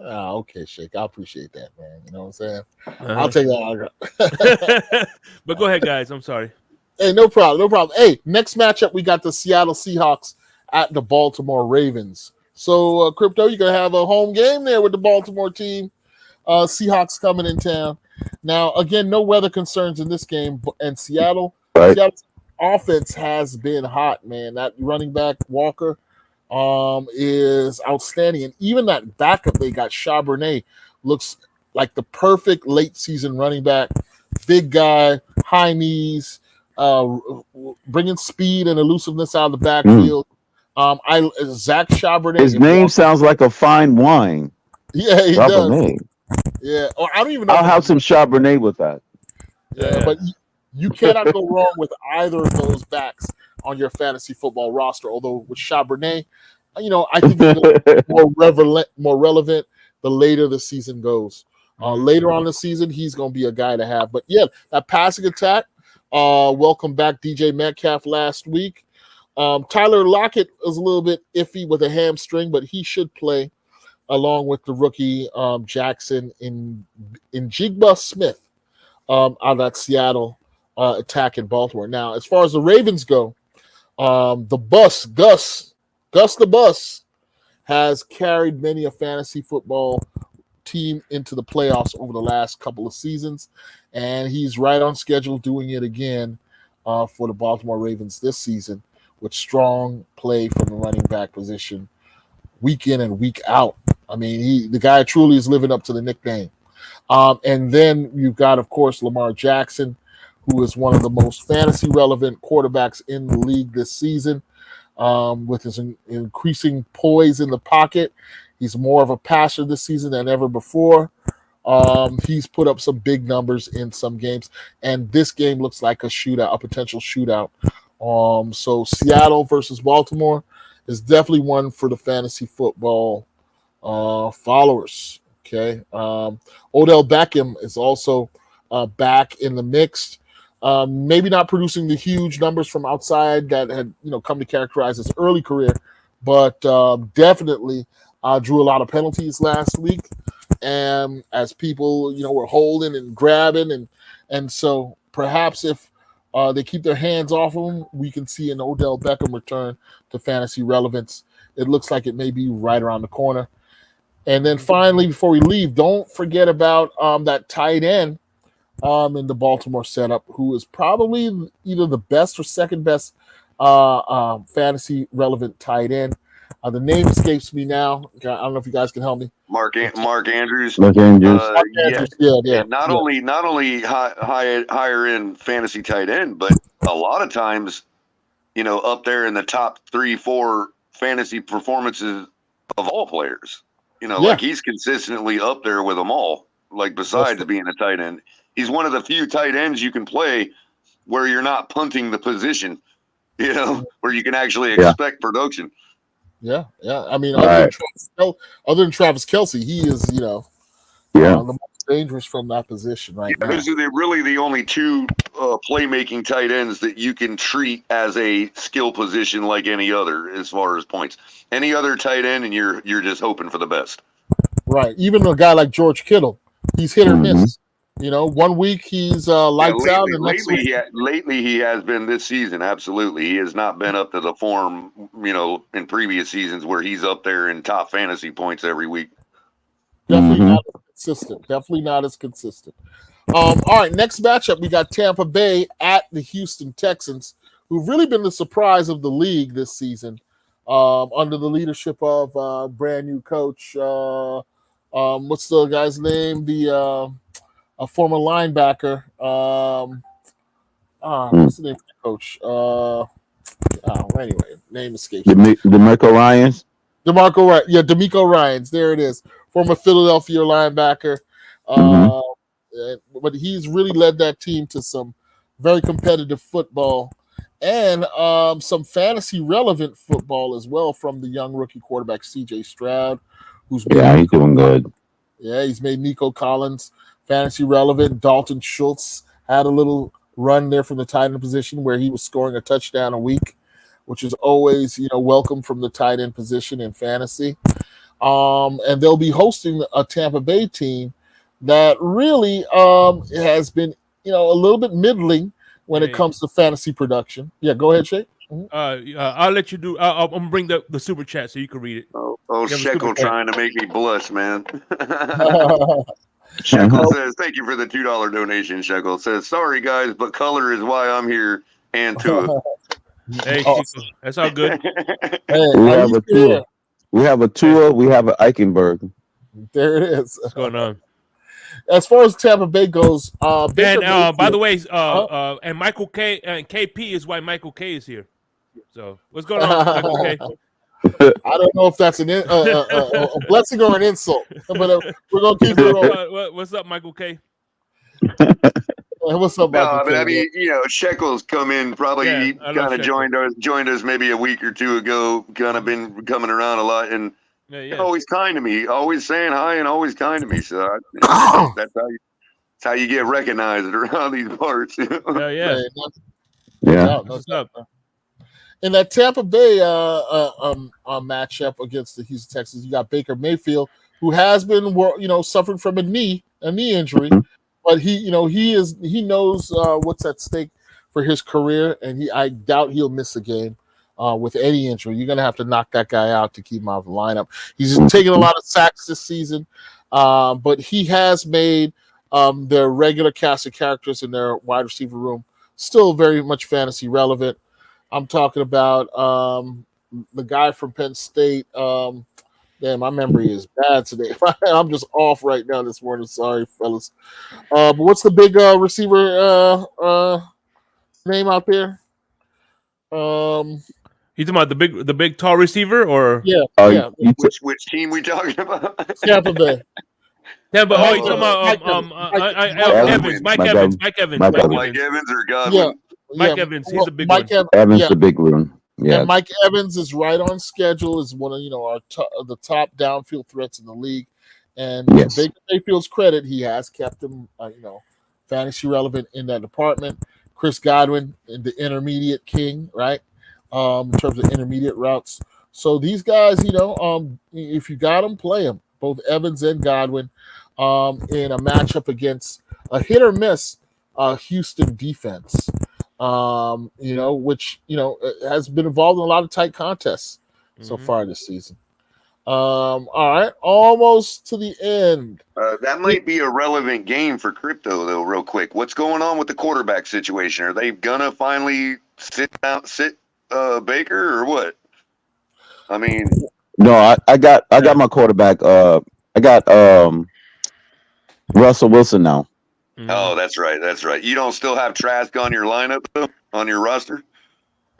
Speaker 4: Okay, Shake. I appreciate that, man. You know what I'm saying? I'll take that autograph.
Speaker 3: But go ahead, guys. I'm sorry.
Speaker 4: Hey, no problem. No problem. Hey, next matchup, we got the Seattle Seahawks at the Baltimore Ravens. So, Crypto, you're going to have a home game there with the Baltimore team. Seahawks coming in town. Now, again, no weather concerns in this game. And Seattle's offense has been hot, man. That running back, Walker, is outstanding. And even that backup they got, Charbonnet, looks like the perfect late season running back. Big guy, high knees, bringing speed and elusiveness out of the backfield. Zach Charbonnet.
Speaker 6: His name sounds like a fine wine.
Speaker 4: Yeah, he
Speaker 6: Charbonnet.
Speaker 4: does. Yeah, or I don't even know.
Speaker 6: I'll have some Charbonnet with that.
Speaker 4: Yeah, but you cannot go wrong with either of those backs on your fantasy football roster. Although with Charbonnet, I think he's more relevant the later the season goes. Later on in the season, he's going to be a guy to have. But yeah, that passing attack. Welcome back, DJ Metcalf last week. Tyler Lockett was a little bit iffy with a hamstring, but he should play along with the rookie Jackson in Jigba Smith out of that Seattle attack in Baltimore. Now, as far as the Ravens go, the bus, Gus the Bus, has carried many a fantasy football team into the playoffs over the last couple of seasons, and he's right on schedule doing it again for the Baltimore Ravens this season with strong play from the running back position week in and week out. I mean, the guy truly is living up to the nickname. And then you've got, of course, Lamar Jackson, who is one of the most fantasy relevant quarterbacks in the league this season, with his increasing poise in the pocket. He's more of a passer this season than ever before. He's put up some big numbers in some games, and this game looks like a shootout, a potential shootout. So Seattle versus Baltimore is definitely one for the fantasy football followers. Okay. Odell Beckham is also back in the mix. Maybe not producing the huge numbers from outside that had come to characterize his early career, but definitely drew a lot of penalties last week, and as people were holding and grabbing, and so perhaps if they keep their hands off him, we can see an Odell Beckham return to fantasy relevance. It looks like it may be right around the corner. And then finally, before we leave, don't forget about that tight end in the Baltimore setup, who is probably either the best or second best fantasy relevant tight end. The name escapes me now. I don't know if you guys can help me.
Speaker 5: Mark Andrews.
Speaker 6: Mark Andrews.
Speaker 5: Yeah. Not only higher end fantasy tight end, but a lot of times, up there in the top 3-4 fantasy performances of all players. Like he's consistently up there with them all. Like besides being a tight end, he's one of the few tight ends you can play where you're not punting the position. Where you can actually expect production.
Speaker 4: Yeah. I mean, other than Travis Kelce, he is, the most dangerous from that position right now.
Speaker 5: Those are really the only two playmaking tight ends that you can treat as a skill position like any other as far as points. Any other tight end, and you're just hoping for the best.
Speaker 4: Right. Even a guy like George Kittle, he's hit or miss. 1 week he's lights out, and next week
Speaker 5: lately he has been this season. Absolutely, he has not been up to the form in previous seasons where he's up there in top fantasy points every week.
Speaker 4: Definitely not as consistent. Definitely not as consistent. All right, next matchup we got Tampa Bay at the Houston Texans, who've really been the surprise of the league this season, under the leadership of brand new coach. What's the guy's name? A former linebacker. What's the name of the coach? Anyway, name escapes.
Speaker 6: DeMarco Ryans.
Speaker 4: DeMeco Ryans. There it is. Former Philadelphia linebacker. But he's really led that team to some very competitive football and some fantasy relevant football as well from the young rookie quarterback C.J. Stroud, who's
Speaker 6: he's doing good.
Speaker 4: Yeah, he's made Nico Collins fantasy relevant. Dalton Schultz had a little run there from the tight end position where he was scoring a touchdown a week, which is always welcome from the tight end position in fantasy. And they'll be hosting a Tampa Bay team that really has been a little bit middling when it comes to fantasy production. Yeah, go ahead, Shay.
Speaker 3: I'll let you do. I'm gonna bring the super chat so you can read it.
Speaker 5: Shekel trying to make me blush, man. Shekel says, "Thank you for the $2 donation." Shekel says, "Sorry guys, but color is why I'm here." And Tua.
Speaker 3: Hey, that's all good.
Speaker 6: We have a Tua. We have a Tua. We have an Eichenberg.
Speaker 4: There it is.
Speaker 3: What's going on?
Speaker 4: As far as Tampa Bay goes,
Speaker 3: by the way, and Michael K and KP is why Michael K is here. So what's going on, Michael K?
Speaker 4: I don't know if that's a blessing or an insult, but we're gonna keep it rolling.
Speaker 3: What's up, Michael K?
Speaker 4: What's up, Michael
Speaker 5: No, but
Speaker 4: K?
Speaker 5: I mean, Shekel's come in probably kind of joined us maybe a week or two ago. Kind of been coming around a lot and. Always kind to me, always saying hi, and always kind to me. So that's how you get recognized around these parts.
Speaker 3: Yeah.
Speaker 4: What's up? In that Tampa Bay matchup against the Houston Texans, you got Baker Mayfield, who has been suffering from a knee injury, but he knows what's at stake for his career, and I doubt he'll miss a game. With any injury, you're going to have to knock that guy out to keep him out of the lineup. He's taken a lot of sacks this season, but he has made their regular cast of characters in their wide receiver room still very much fantasy relevant. I'm talking about the guy from Penn State. Man, my memory is bad today. I'm just off right now this morning. Sorry, fellas. But what's the big receiver name out there?
Speaker 3: You talking about the big tall receiver or
Speaker 5: Which team we talking about?
Speaker 4: Tampa Bay.
Speaker 3: Tampa. Oh, you talking about Mike Evans
Speaker 5: or Godwin?
Speaker 3: Mike Evans. He's a big one.
Speaker 6: Evans the big one. Yeah.
Speaker 4: And Mike Evans is right on schedule. Is one of the top downfield threats in the league. And to Baker Mayfield's credit, he has kept him fantasy relevant in that department. Chris Godwin, the intermediate king, right? In terms of intermediate routes. So these guys, if you got them, play them. Both Evans and Godwin in a matchup against a hit or miss Houston defense, which, has been involved in a lot of tight contests so far this season. All right, almost to the end.
Speaker 5: That might be a relevant game for crypto, though, real quick. What's going on with the quarterback situation? Are they going to finally sit Baker or what? I mean,
Speaker 6: no, I got my quarterback. I got Russell Wilson now.
Speaker 5: Oh, that's right. You don't still have Trask on your lineup though, on your roster?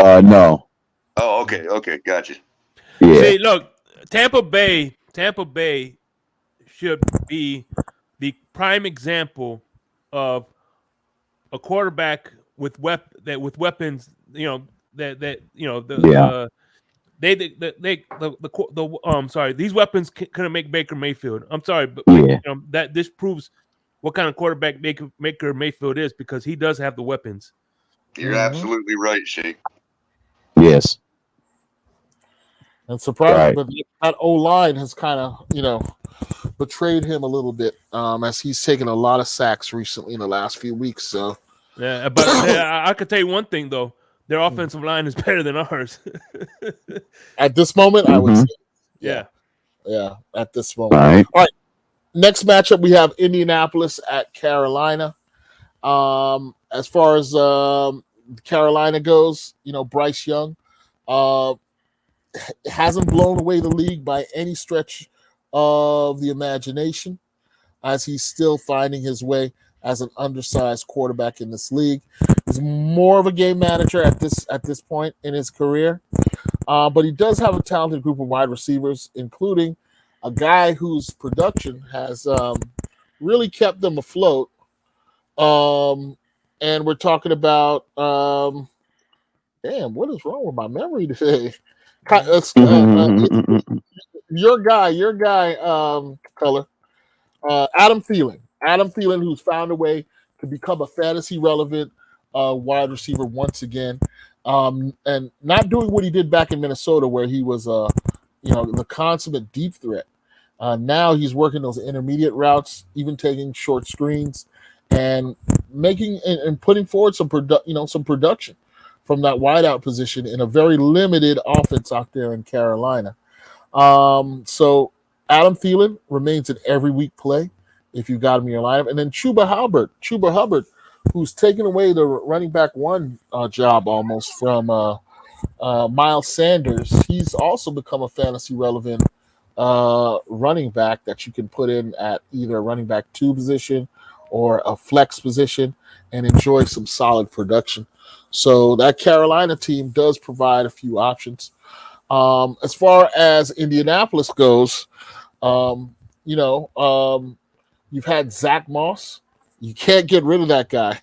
Speaker 6: No.
Speaker 5: Oh, okay, gotcha.
Speaker 6: Yeah.
Speaker 3: See, look, Tampa Bay should be the prime example of a quarterback with weapons. These weapons couldn't make Baker Mayfield. I'm sorry, but that this proves what kind of quarterback Baker Mayfield is because he does have the weapons.
Speaker 5: You're absolutely right, Shake.
Speaker 6: Yes.
Speaker 4: And surprising, but that O-line has kind of, betrayed him a little bit, as he's taken a lot of sacks recently in the last few weeks. So
Speaker 3: Yeah, but I could tell you one thing though: their offensive line is better than ours.
Speaker 4: at this moment, I would say,
Speaker 3: Yeah.
Speaker 4: at this moment.
Speaker 6: Right.
Speaker 4: All right. Next matchup, we have Indianapolis at Carolina. As far as Carolina goes, Bryce Young hasn't blown away the league by any stretch of the imagination, as he's still finding his way as an undersized quarterback in this league. He's more of a game manager at this point in his career, but he does have a talented group of wide receivers, including a guy whose production has really kept them afloat. And we're talking about damn, what is wrong with my memory today? Your guy, Color. Adam Thielen, who's found a way to become a fantasy relevant wide receiver once again, and not doing what he did back in Minnesota, where he was the consummate deep threat. Now he's working those intermediate routes, even taking short screens, and making and putting forward some production from that wideout position in a very limited offense out there in Carolina. So Adam Thielen remains an every week play if you got him in your lineup. And then Chuba Hubbard, who's taken away the running back one job almost from Miles Sanders. He's also become a fantasy relevant running back that you can put in at either a running back 2 position or a flex position and enjoy some solid production. So that Carolina team does provide a few options. As far as Indianapolis goes, you've had Zach Moss. You can't get rid of that guy.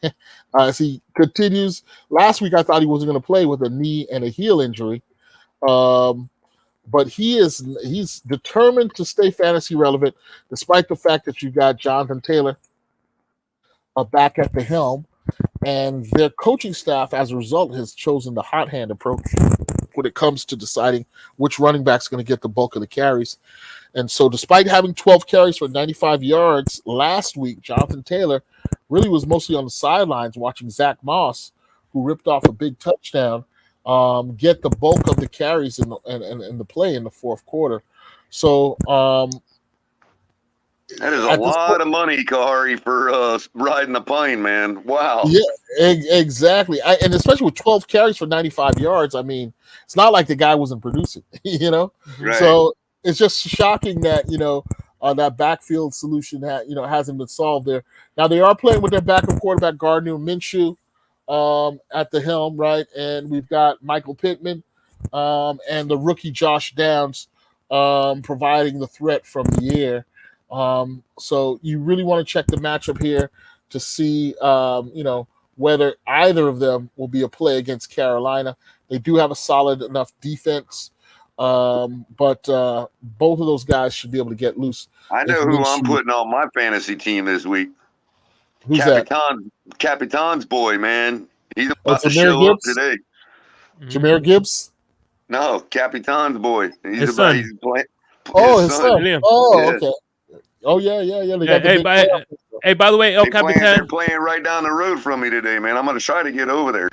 Speaker 4: As he continues. Last week, I thought he wasn't going to play with a knee and a heel injury. But he's determined to stay fantasy relevant, despite the fact that you got Jonathan Taylor back at the helm. And their coaching staff, as a result, has chosen the hot hand approach when it comes to deciding which running back's going to get the bulk of the carries. And so despite having 12 carries for 95 yards last week, Jonathan Taylor really was mostly on the sidelines watching Zach Moss, who ripped off a big touchdown, get the bulk of the carries in the play in the fourth quarter. So
Speaker 5: that is a lot of money, Kahari, for riding the plane, man. Wow.
Speaker 4: Yeah, exactly. And especially with 12 carries for 95 yards, I mean, it's not like the guy wasn't producing,
Speaker 5: Right.
Speaker 4: So it's just shocking that, that backfield solution hasn't been solved there. Now they are playing with their backup quarterback Gardner Minshew at the helm, right? And we've got Michael Pittman and the rookie Josh Downs providing the threat from the air. So you really want to check the matchup here to see, whether either of them will be a play against Carolina. They do have a solid enough defense, but both of those guys should be able to get loose.
Speaker 5: I know who I'm putting on my fantasy team this week.
Speaker 4: Who's
Speaker 5: Capitan's boy, man. He's about to show up today.
Speaker 4: Jahmyr Gibbs?
Speaker 5: No, Capitan's boy.
Speaker 3: He's playing.
Speaker 4: His son. Oh,
Speaker 5: yeah.
Speaker 4: Okay. Oh, yeah. They got
Speaker 3: Hey, by the way, El Capitan.
Speaker 5: They're playing right down the road from me today, man. I'm going to try to get over there.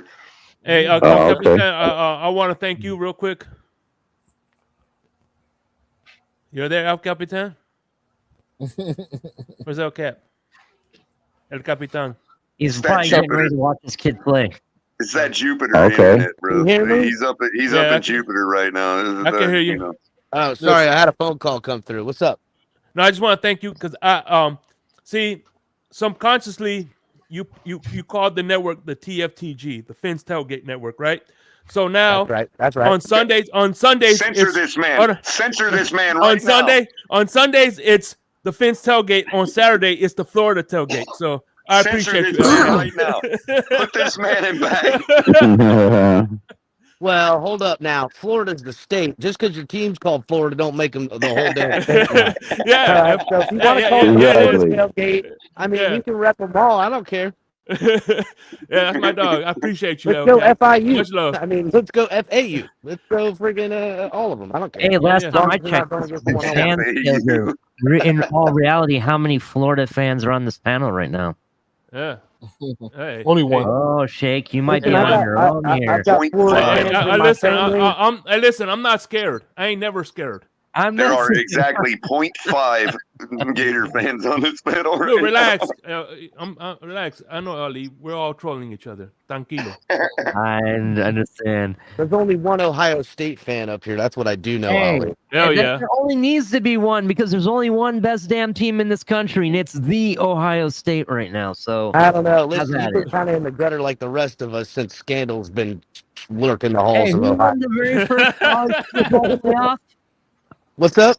Speaker 3: Hey, El Capitan, I want to thank you real quick. You're there, El Capitan? Where's El Cap? El Capitan.
Speaker 7: He's probably getting ready to watch his kid play.
Speaker 5: It's that Jupiter internet, bro.
Speaker 7: You hear me?
Speaker 5: He's up in Jupiter right now.
Speaker 3: I can hear you.
Speaker 8: Oh, sorry, I had a phone call come through. What's up?
Speaker 3: No, I just want to thank you because I see subconsciously you called the network the TFTG, the Fins Tailgate Network, right? So now
Speaker 8: that's right.
Speaker 3: On Sundays
Speaker 5: censor this man. Censor this man right now.
Speaker 3: On Sundays it's the Fins Tailgate. On Saturday it's the Florida Tailgate. So I appreciate you
Speaker 5: right now. Put this man in bag.
Speaker 8: Well, hold up now. Florida's the state. Just because your team's called Florida don't make them the whole damn state.
Speaker 3: Yeah.
Speaker 8: So if you want to call it tailgate, I mean, you can rep them all. I don't care.
Speaker 3: Yeah, that's my dog. I appreciate you,
Speaker 8: Let's go
Speaker 3: LCAP.
Speaker 8: FIU.
Speaker 3: Much love.
Speaker 8: I mean, let's go FAU. Let's go friggin' all of them. I don't care.
Speaker 7: Hey, last
Speaker 3: yeah.
Speaker 8: As
Speaker 7: time
Speaker 8: long
Speaker 7: I
Speaker 8: as we're not
Speaker 7: checked,
Speaker 8: going against
Speaker 7: the
Speaker 8: one on
Speaker 7: fan
Speaker 8: one.
Speaker 7: schedule. In all reality, how many Florida fans are on this panel right now?
Speaker 3: Yeah. Hey,
Speaker 4: Only one.
Speaker 7: Oh, Shake, you might be
Speaker 8: Listen,
Speaker 7: on your own here.
Speaker 8: I've got Florida
Speaker 5: Hey,
Speaker 8: fans in my family.
Speaker 3: Listen, I'm not scared. I ain't never scared.
Speaker 7: I'm
Speaker 5: There
Speaker 7: not
Speaker 5: are
Speaker 7: saying-
Speaker 5: exactly 0.5 Gator fans on this panel.
Speaker 3: Look,
Speaker 5: Right
Speaker 3: relax. Relax. I know, Ali. We're all trolling each other. Tranquilo.
Speaker 7: I understand.
Speaker 8: There's only one Ohio State fan up here. That's what I do know,
Speaker 7: Hey,
Speaker 8: Ollie.
Speaker 3: Hell
Speaker 7: and
Speaker 3: yeah.
Speaker 7: there only needs to be one because there's only one best damn team in this country, and it's the Ohio State right now. So
Speaker 8: I don't know.
Speaker 7: How's
Speaker 8: Listen,
Speaker 7: that
Speaker 8: you've been
Speaker 7: it?
Speaker 8: kind of in the gutter like the rest of us since scandal's been lurking the
Speaker 7: Hey,
Speaker 8: halls of
Speaker 7: who
Speaker 8: Ohio.
Speaker 7: won the very first college football playoff?
Speaker 8: What's up?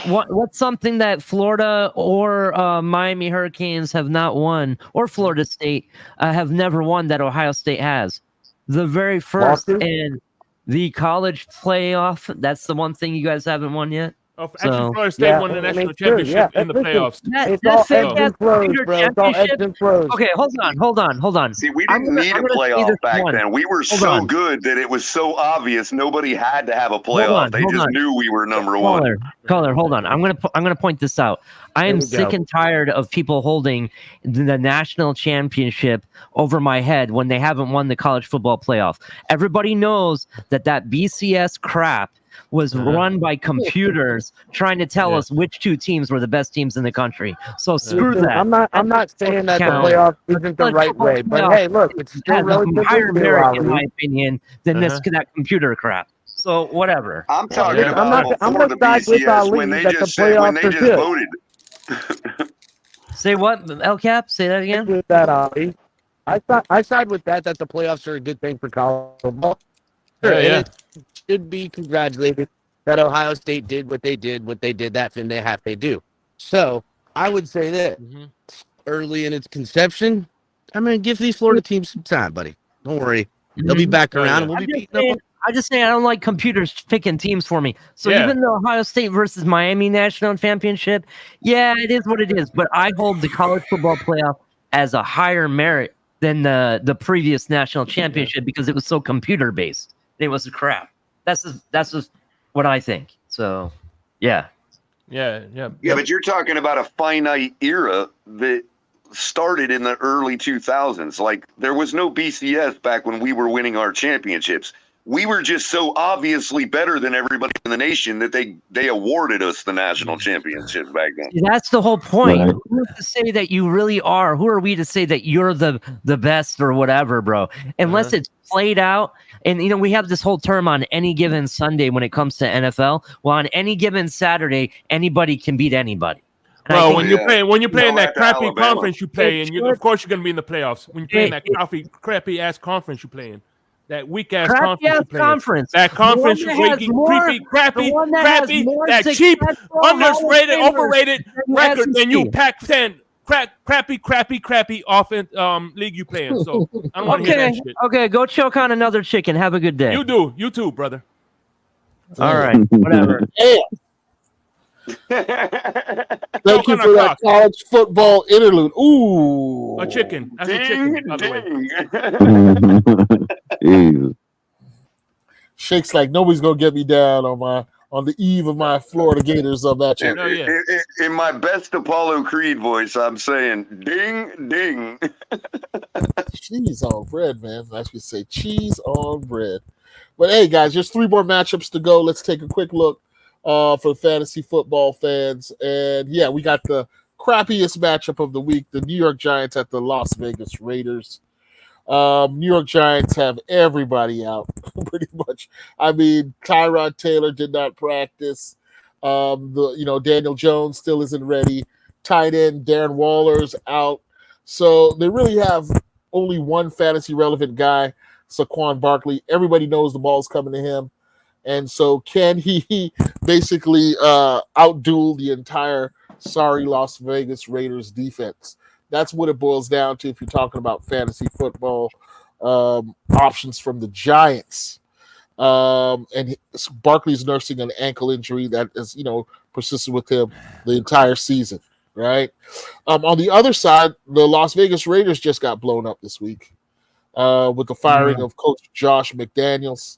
Speaker 7: What's something that Florida or Miami Hurricanes have not won, or Florida State have never won that Ohio State has? The very first
Speaker 8: Lawsuit?
Speaker 7: in the college playoff. That's the one thing you guys haven't won yet.
Speaker 3: Actually,
Speaker 7: So-
Speaker 3: Florida State won the national
Speaker 8: sure,
Speaker 3: championship in the
Speaker 8: Listen,
Speaker 3: playoffs.
Speaker 8: It's
Speaker 7: That
Speaker 8: all
Speaker 7: fake
Speaker 8: ebbs
Speaker 7: ass
Speaker 8: and flows,
Speaker 7: computer
Speaker 8: bro. It's all ebbs
Speaker 7: championship.
Speaker 8: and flows.
Speaker 7: Okay, hold on.
Speaker 5: See, we
Speaker 7: I'm
Speaker 5: didn't
Speaker 7: gonna-
Speaker 5: need
Speaker 7: I'm
Speaker 5: a
Speaker 7: gonna say
Speaker 5: playoff
Speaker 7: this
Speaker 5: back
Speaker 7: one.
Speaker 5: then. We were
Speaker 7: Hold
Speaker 5: so
Speaker 7: on.
Speaker 5: good that it was so obvious nobody had to have a playoff. They
Speaker 7: hold
Speaker 5: just
Speaker 7: on.
Speaker 5: knew we were number one.
Speaker 7: Caller, hold on. I'm gonna point this out. I
Speaker 8: Here
Speaker 7: am
Speaker 8: we
Speaker 7: sick
Speaker 8: go.
Speaker 7: and tired of people holding the national championship over my head when they haven't won the college football playoff. Everybody knows that BCS crap was run by computers trying to tell us which two teams were the best teams in the country. So screw
Speaker 8: Listen,
Speaker 7: that.
Speaker 8: I'm not saying that the
Speaker 7: count.
Speaker 8: playoff isn't the right way, but hey, look, it's still
Speaker 7: has a
Speaker 8: relatively
Speaker 7: higher
Speaker 8: new,
Speaker 7: merit, in my
Speaker 8: Ali.
Speaker 7: opinion, than that computer crap. So whatever.
Speaker 5: I'm talking
Speaker 8: I'm
Speaker 5: about
Speaker 8: not- I'm
Speaker 5: before
Speaker 8: gonna
Speaker 5: the
Speaker 8: side with
Speaker 5: BCS when
Speaker 8: Ali
Speaker 5: they
Speaker 8: that the
Speaker 5: just said when
Speaker 8: playoffs
Speaker 5: they
Speaker 8: are
Speaker 5: just
Speaker 8: good.
Speaker 5: voted.
Speaker 7: Say what, LCAP? Say that again.
Speaker 8: With that, Ali, I side with that the playoffs are a good thing for college football. Sure,
Speaker 3: Yeah,
Speaker 8: and
Speaker 3: yeah.
Speaker 8: it should be congratulated that Ohio State did what they did that thing they have to do. So I would say that early in its conception, I'm gonna give these Florida teams some time, buddy. Don't worry, they'll be back
Speaker 3: Oh,
Speaker 8: around,
Speaker 3: yeah.
Speaker 8: and we'll be
Speaker 7: I'm just
Speaker 8: beating up.
Speaker 7: saying, I just say I don't like computers picking teams for me. So
Speaker 3: Yeah.
Speaker 7: even the Ohio State versus Miami national championship, yeah, it is what it is. But I hold the college football playoff as a higher merit than the previous national championship because it was so computer based. It was crap. That's just what I think. So, yeah.
Speaker 3: Yeah.
Speaker 5: Yeah, but you're talking about a finite era that started in the early 2000s. Like, there was no BCS back when we were winning our championships. We were just so obviously better than everybody in the nation that they awarded us the national championship back then.
Speaker 7: See, that's the whole point.
Speaker 6: Right.
Speaker 7: Who's to say that you really are? Who are we to say that you're the best or whatever, bro? Unless it's played out. And we have this whole term on any given Sunday when it comes to NFL. Well, on any given Saturday, anybody can beat anybody. And I
Speaker 3: Well,
Speaker 7: think
Speaker 3: when you're playing
Speaker 5: Go
Speaker 3: that
Speaker 5: back to
Speaker 3: crappy
Speaker 5: Alabama.
Speaker 3: conference you play in, of course you're gonna be in the playoffs. When you're playing that crappy ass conference you play in, that weak ass conference you play in.
Speaker 7: conference.
Speaker 3: That conference
Speaker 7: The one
Speaker 3: you
Speaker 7: that has
Speaker 3: creepy,
Speaker 7: more-
Speaker 3: creepy, crappy,
Speaker 7: the one that has
Speaker 3: crappy,
Speaker 7: more
Speaker 3: that cheap,
Speaker 7: successful Hall of
Speaker 3: underrated,
Speaker 7: Famers
Speaker 3: overrated
Speaker 7: than the
Speaker 3: record than you
Speaker 7: SEC.
Speaker 3: Pac-10 crappy offense league you play in. So I don't want to hear that shit.
Speaker 7: Okay, go choke on another chicken. Have a good day.
Speaker 3: You too, brother.
Speaker 7: All right, whatever.
Speaker 4: Thank you for that college football interlude. Ooh,
Speaker 3: A chicken. That's a chicken, by the way.
Speaker 6: Jesus.
Speaker 4: Shake's like nobody's gonna get me down on the eve of my Florida Gators matchup.
Speaker 3: Oh, yeah.
Speaker 5: In my best Apollo Creed voice, I'm saying ding, ding.
Speaker 4: Cheese on bread, man. I should say cheese on bread. But hey, guys, there's 3 more matchups to go. Let's take a quick look for fantasy football fans. And yeah, we got the crappiest matchup of the week: the New York Giants at the Las Vegas Raiders. New York Giants have everybody out pretty much. I mean, Tyrod Taylor did not practice. Daniel Jones still isn't ready. Tight end Darren Waller's out. So they really have only one fantasy relevant guy, Saquon Barkley. Everybody knows the ball's coming to him. And so can he basically outduel the entire sorry Las Vegas Raiders defense? That's what it boils down to if you're talking about fantasy football options from the Giants. And Barkley's nursing an ankle injury that is, persisted with him the entire season. right? On the other side, the Las Vegas Raiders just got blown up this week with the firing of Coach Josh McDaniels.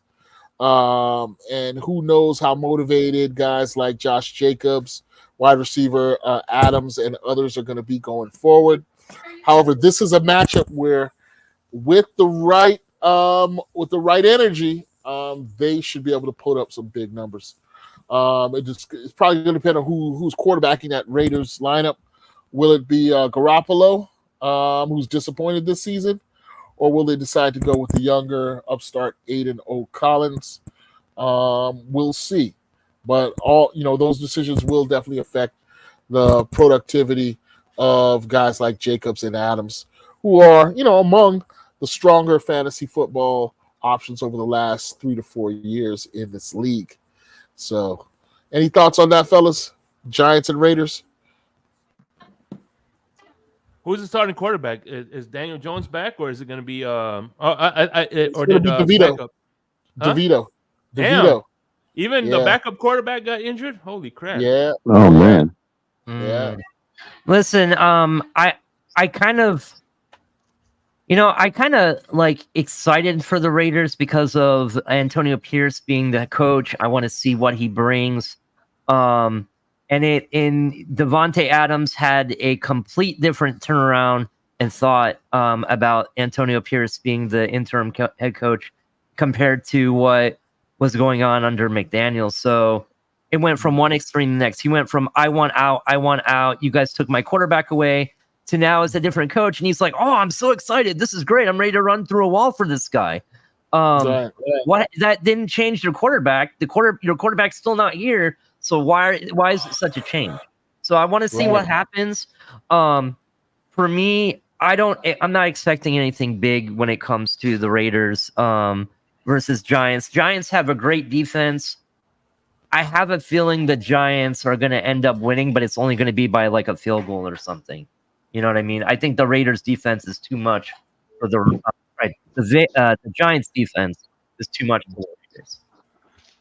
Speaker 4: And who knows how motivated guys like Josh Jacobs, wide receiver Adams, and others are going to be going forward. However, this is a matchup where, with the right energy, they should be able to put up some big numbers. It's probably going to depend on who's quarterbacking that Raiders lineup. Will it be Garoppolo, who's disappointed this season, or will they decide to go with the younger upstart Aiden O'Collins? We'll see. But those decisions will definitely affect the productivity of guys like Jacobs and Adams, who are, among the stronger fantasy football options over the last 3 to 4 years in this league. So, any thoughts on that, fellas? Giants and Raiders?
Speaker 3: Who's the starting quarterback? Is Daniel Jones back, or is it going to be
Speaker 4: DeVito?
Speaker 3: backup? Huh?
Speaker 4: DeVito.
Speaker 3: Damn. Even the backup quarterback got injured? Holy crap.
Speaker 4: Yeah.
Speaker 6: Oh man.
Speaker 4: Yeah.
Speaker 7: Listen, I kind of like excited for the Raiders because of Antonio Pierce being the coach. I want to see what he brings. And Devontae Adams had a complete different turnaround and thought about Antonio Pierce being the interim head coach compared to what was going on under McDaniels. So it went from one extreme to the next. He went from I want out. You guys took my quarterback away, to now as a different coach, and he's like, "Oh, I'm so excited! This is great! I'm ready to run through a wall for this guy." What that didn't change your quarterback. Your quarterback's still not here. So why is it such a change? So I want to see what happens. For me, I'm not expecting anything big when it comes to the Raiders versus Giants. Giants have a great defense. I have a feeling the Giants are going to end up winning, but it's only going to be by like a field goal or something. You know what I mean? I think the Raiders defense is too much for the Giants defense is too much for the Raiders.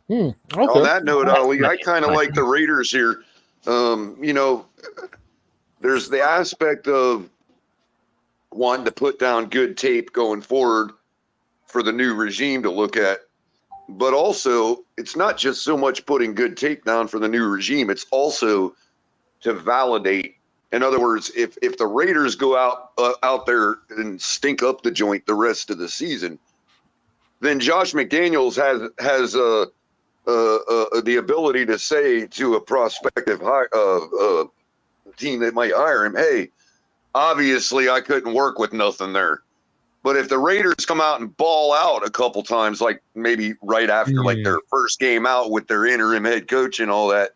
Speaker 4: Okay.
Speaker 5: On that note, Ali, I kind of like the Raiders here. There's the aspect of wanting to put down good tape going forward for the new regime to look at. But also, it's not just so much putting good tape down for the new regime. It's also to validate. In other words, if the Raiders go out there and stink up the joint the rest of the season, then Josh McDaniels has the ability to say to a prospective team that might hire him, "Hey, obviously I couldn't work with nothing there." But if the Raiders come out and ball out a couple times, like maybe right after like their first game out with their interim head coach and all that,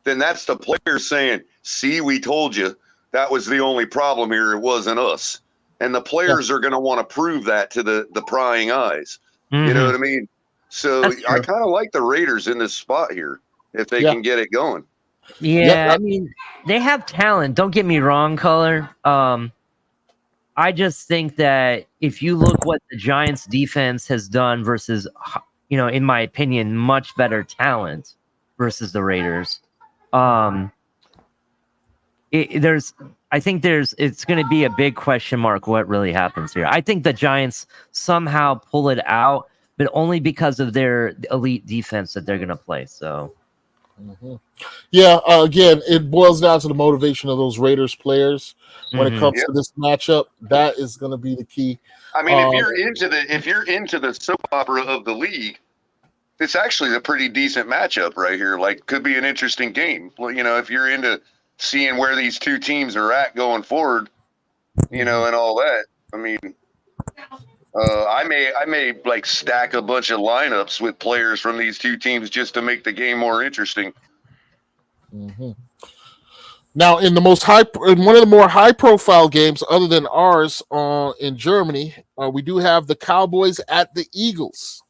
Speaker 5: then that's the players saying, "See, we told you that was the only problem here. It wasn't us." And the players are going to want to prove that to the prying eyes. You know what I mean? So I kind of like the Raiders in this spot here if they can get it going.
Speaker 7: Yeah, I mean, they have talent. Don't get me wrong, Color. I just think that if you look what the Giants defense has done versus, in my opinion, much better talent versus the Raiders, it's going to be a big question mark what really happens here. I think the Giants somehow pull it out, but only because of their elite defense that they're going to play. So,
Speaker 4: again, it boils down to the motivation of those Raiders players when it comes to this matchup. That is going to be the key.
Speaker 5: I mean, if you're into the soap opera of the league, it's actually a pretty decent matchup right here. Like, could be an interesting game. If you're into seeing where these two teams are at going forward, and all that. I mean, I may like stack a bunch of lineups with players from these two teams just to make the game more interesting.
Speaker 4: Now, in one of the more high-profile games, other than ours, in Germany, we do have the Cowboys at the Eagles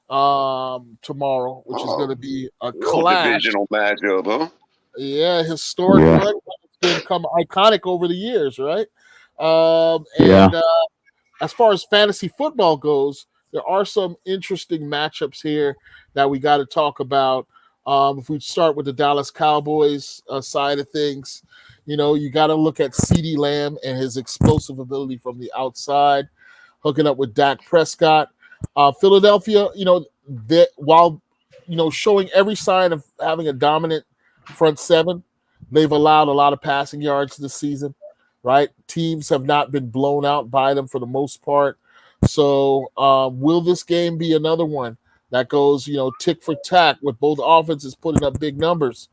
Speaker 4: tomorrow, which is going to be a clash.
Speaker 5: Divisional matchup, huh?
Speaker 4: Yeah, historic. Right? It's become iconic over the years, right? As far as fantasy football goes, there are some interesting matchups here that we got to talk about. If we start with the Dallas Cowboys side of things, You got to look at CeeDee Lamb and his explosive ability from the outside, hooking up with Dak Prescott. Philadelphia, while showing every sign of having a dominant front seven, they've allowed a lot of passing yards this season. Right, teams have not been blown out by them for the most part. So, will this game be another one that goes, tick for tack with both offenses putting up big numbers?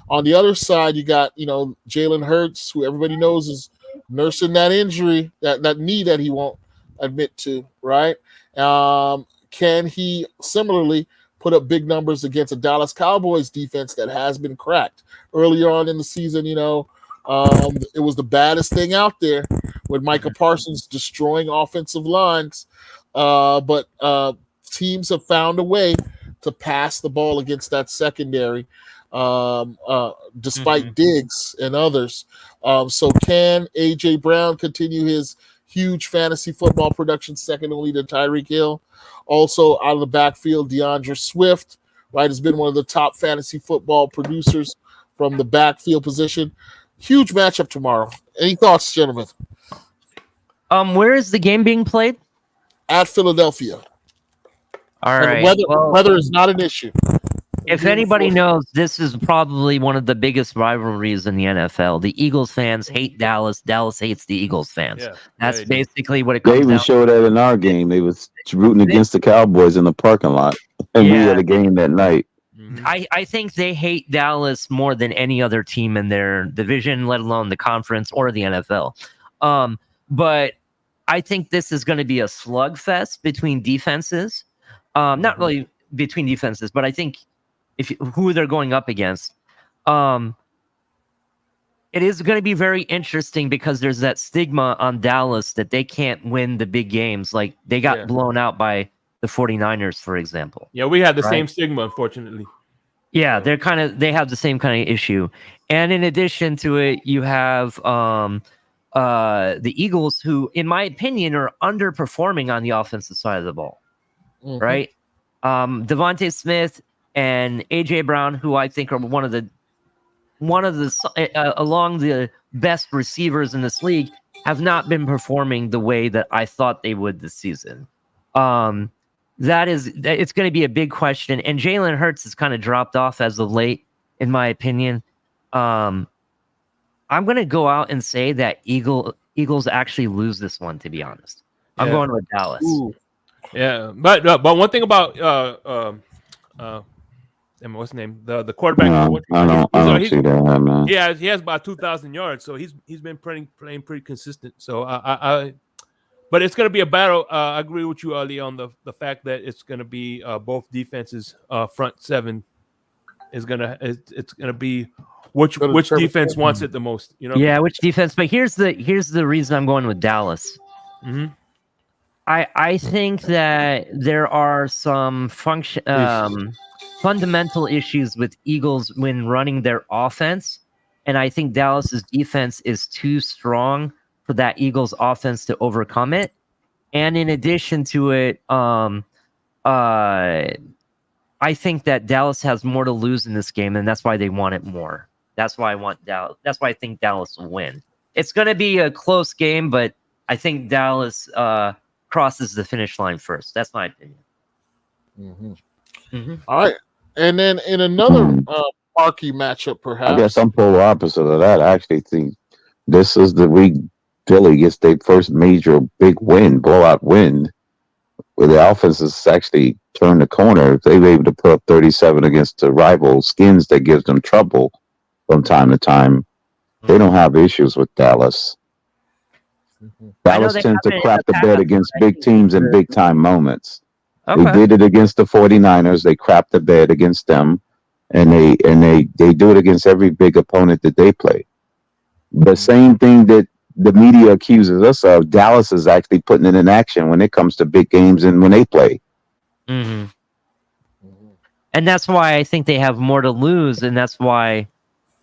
Speaker 4: On the other side, you got, Jalen Hurts, who everybody knows is nursing that injury, that knee that he won't admit to, right? Can he similarly put up big numbers against a Dallas Cowboys defense that has been cracked? Earlier on in the season, it was the baddest thing out there with Micah Parsons destroying offensive lines. But teams have found a way to pass the ball against that secondary, despite Diggs and others. So can A.J. Brown continue his huge fantasy football production, second only to Tyreek Hill? Also out of the backfield, DeAndre Swift, right, has been one of the top fantasy football producers from the backfield position. Huge matchup tomorrow. Any thoughts, gentlemen?
Speaker 7: Where is the game being played?
Speaker 4: At Philadelphia.
Speaker 7: All right.
Speaker 4: Weather is not an issue.
Speaker 7: If anybody knows, this is probably one of the biggest rivalries in the NFL. The Eagles fans hate Dallas. Dallas hates the Eagles fans.
Speaker 3: Yeah,
Speaker 7: That's basically what it
Speaker 6: They
Speaker 7: comes
Speaker 6: even
Speaker 7: down
Speaker 6: showed that in our game. They was rooting against the Cowboys in the parking lot, and we had a game that night.
Speaker 7: I think they hate Dallas more than any other team in their division, let alone the conference or the NFL. But I think this is going to be a slugfest between defenses. Not really between defenses, but I think who they're going up against. It is going to be very interesting because there's that stigma on Dallas that they can't win the big games. Like they got blown out by the 49ers, for example.
Speaker 3: Yeah, we had the same stigma, unfortunately.
Speaker 7: Yeah, they have the same kind of issue. And in addition to it, you have the Eagles, who, in my opinion, are underperforming on the offensive side of the ball. Right? Devontae Smith and AJ Brown, who I think are one of the along the best receivers in this league, have not been performing the way that I thought they would this season. It's going to be a big question. And Jalen Hurts has kind of dropped off as of late, in my opinion. I'm going to go out and say that Eagles actually lose this one, to be honest. I'm going with Dallas.
Speaker 3: Ooh. Yeah, but one thing about what's his name? The quarterback.
Speaker 6: I don't see that, man.
Speaker 3: Yeah, he has about 2,000 yards, so he's been playing pretty consistent. So but it's going to be a battle. I agree with you, Ali, on the fact that it's going to be both defenses. Front seven it's going to be which defense wants it the most.
Speaker 7: Yeah, which defense? But here's the reason I'm going with Dallas. I think that there are some fundamental issues with Eagles when running their offense, and I think Dallas's defense is too strong for that Eagles offense to overcome it. And in addition to it, I think that Dallas has more to lose in this game, and that's why they want it more. That's why I want Dallas. That's why I think Dallas will win. It's going to be a close game, but I think Dallas crosses the finish line first. That's my opinion.
Speaker 4: All right. And then in another marquee matchup, perhaps.
Speaker 6: I guess I'm polar opposite of that. I actually think this is the week Philly gets their first major big win, blowout win, where the offense has actually turned the corner. If they were able to put up 37 against the rival Skins that gives them trouble from time to time, they don't have issues with Dallas. Dallas tends to crap the bed against big teams in big time moments. They did it against the 49ers. They crapped the bed against them, and they do it against every big opponent that they play. The same thing that the media accuses us of, Dallas is actually putting it in action when it comes to big games and when they play.
Speaker 7: And that's why I think they have more to lose, and that's why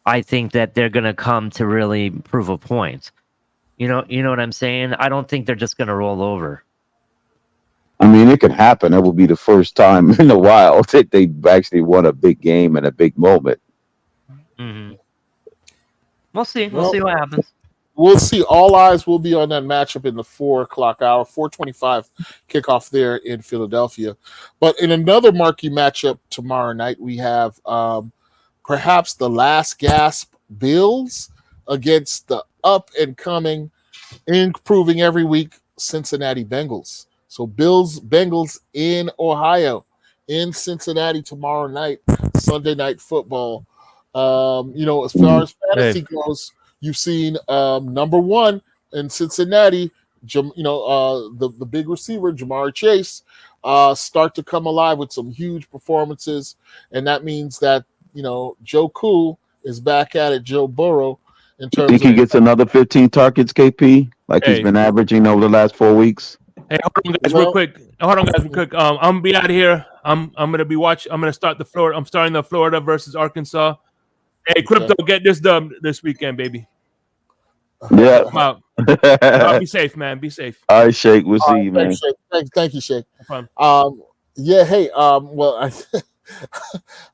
Speaker 7: I think that they're going to come to really prove a point. You know what I'm saying? I don't think they're just going to roll over.
Speaker 6: I mean, it could happen. It will be the first time in a while that they actually won a big game and a big moment.
Speaker 7: We'll see. We'll
Speaker 4: Well,
Speaker 7: see what happens.
Speaker 4: We'll see. All eyes will be on that matchup in the 4:00 hour, 4:25 kickoff there in Philadelphia. But in another marquee matchup tomorrow night, we have perhaps the last gasp Bills against the up and coming, improving every week Cincinnati Bengals. So Bengals in Ohio, in Cincinnati tomorrow night, Sunday Night Football. As far as fantasy goes, you've seen number one in Cincinnati, the big receiver, Jamar Chase, start to come alive with some huge performances. And that means that, Joe Cool is back at it, Joe Burrow, in terms
Speaker 6: Think
Speaker 4: of.
Speaker 6: he gets another 15 targets, KP, like he's been averaging over the last 4 weeks?
Speaker 3: Hey, hold on, guys, real quick. I'm gonna be out of here. I'm gonna be watching. I'm gonna start the Florida. I'm starting the Florida versus Arkansas. Hey, Crypto, get this dub this weekend, baby.
Speaker 6: Yeah.
Speaker 3: Be safe, man. Be safe.
Speaker 6: All right, Shake. We'll see you, man.
Speaker 4: Thank you, Shake.
Speaker 3: No problem.
Speaker 4: Hey, well,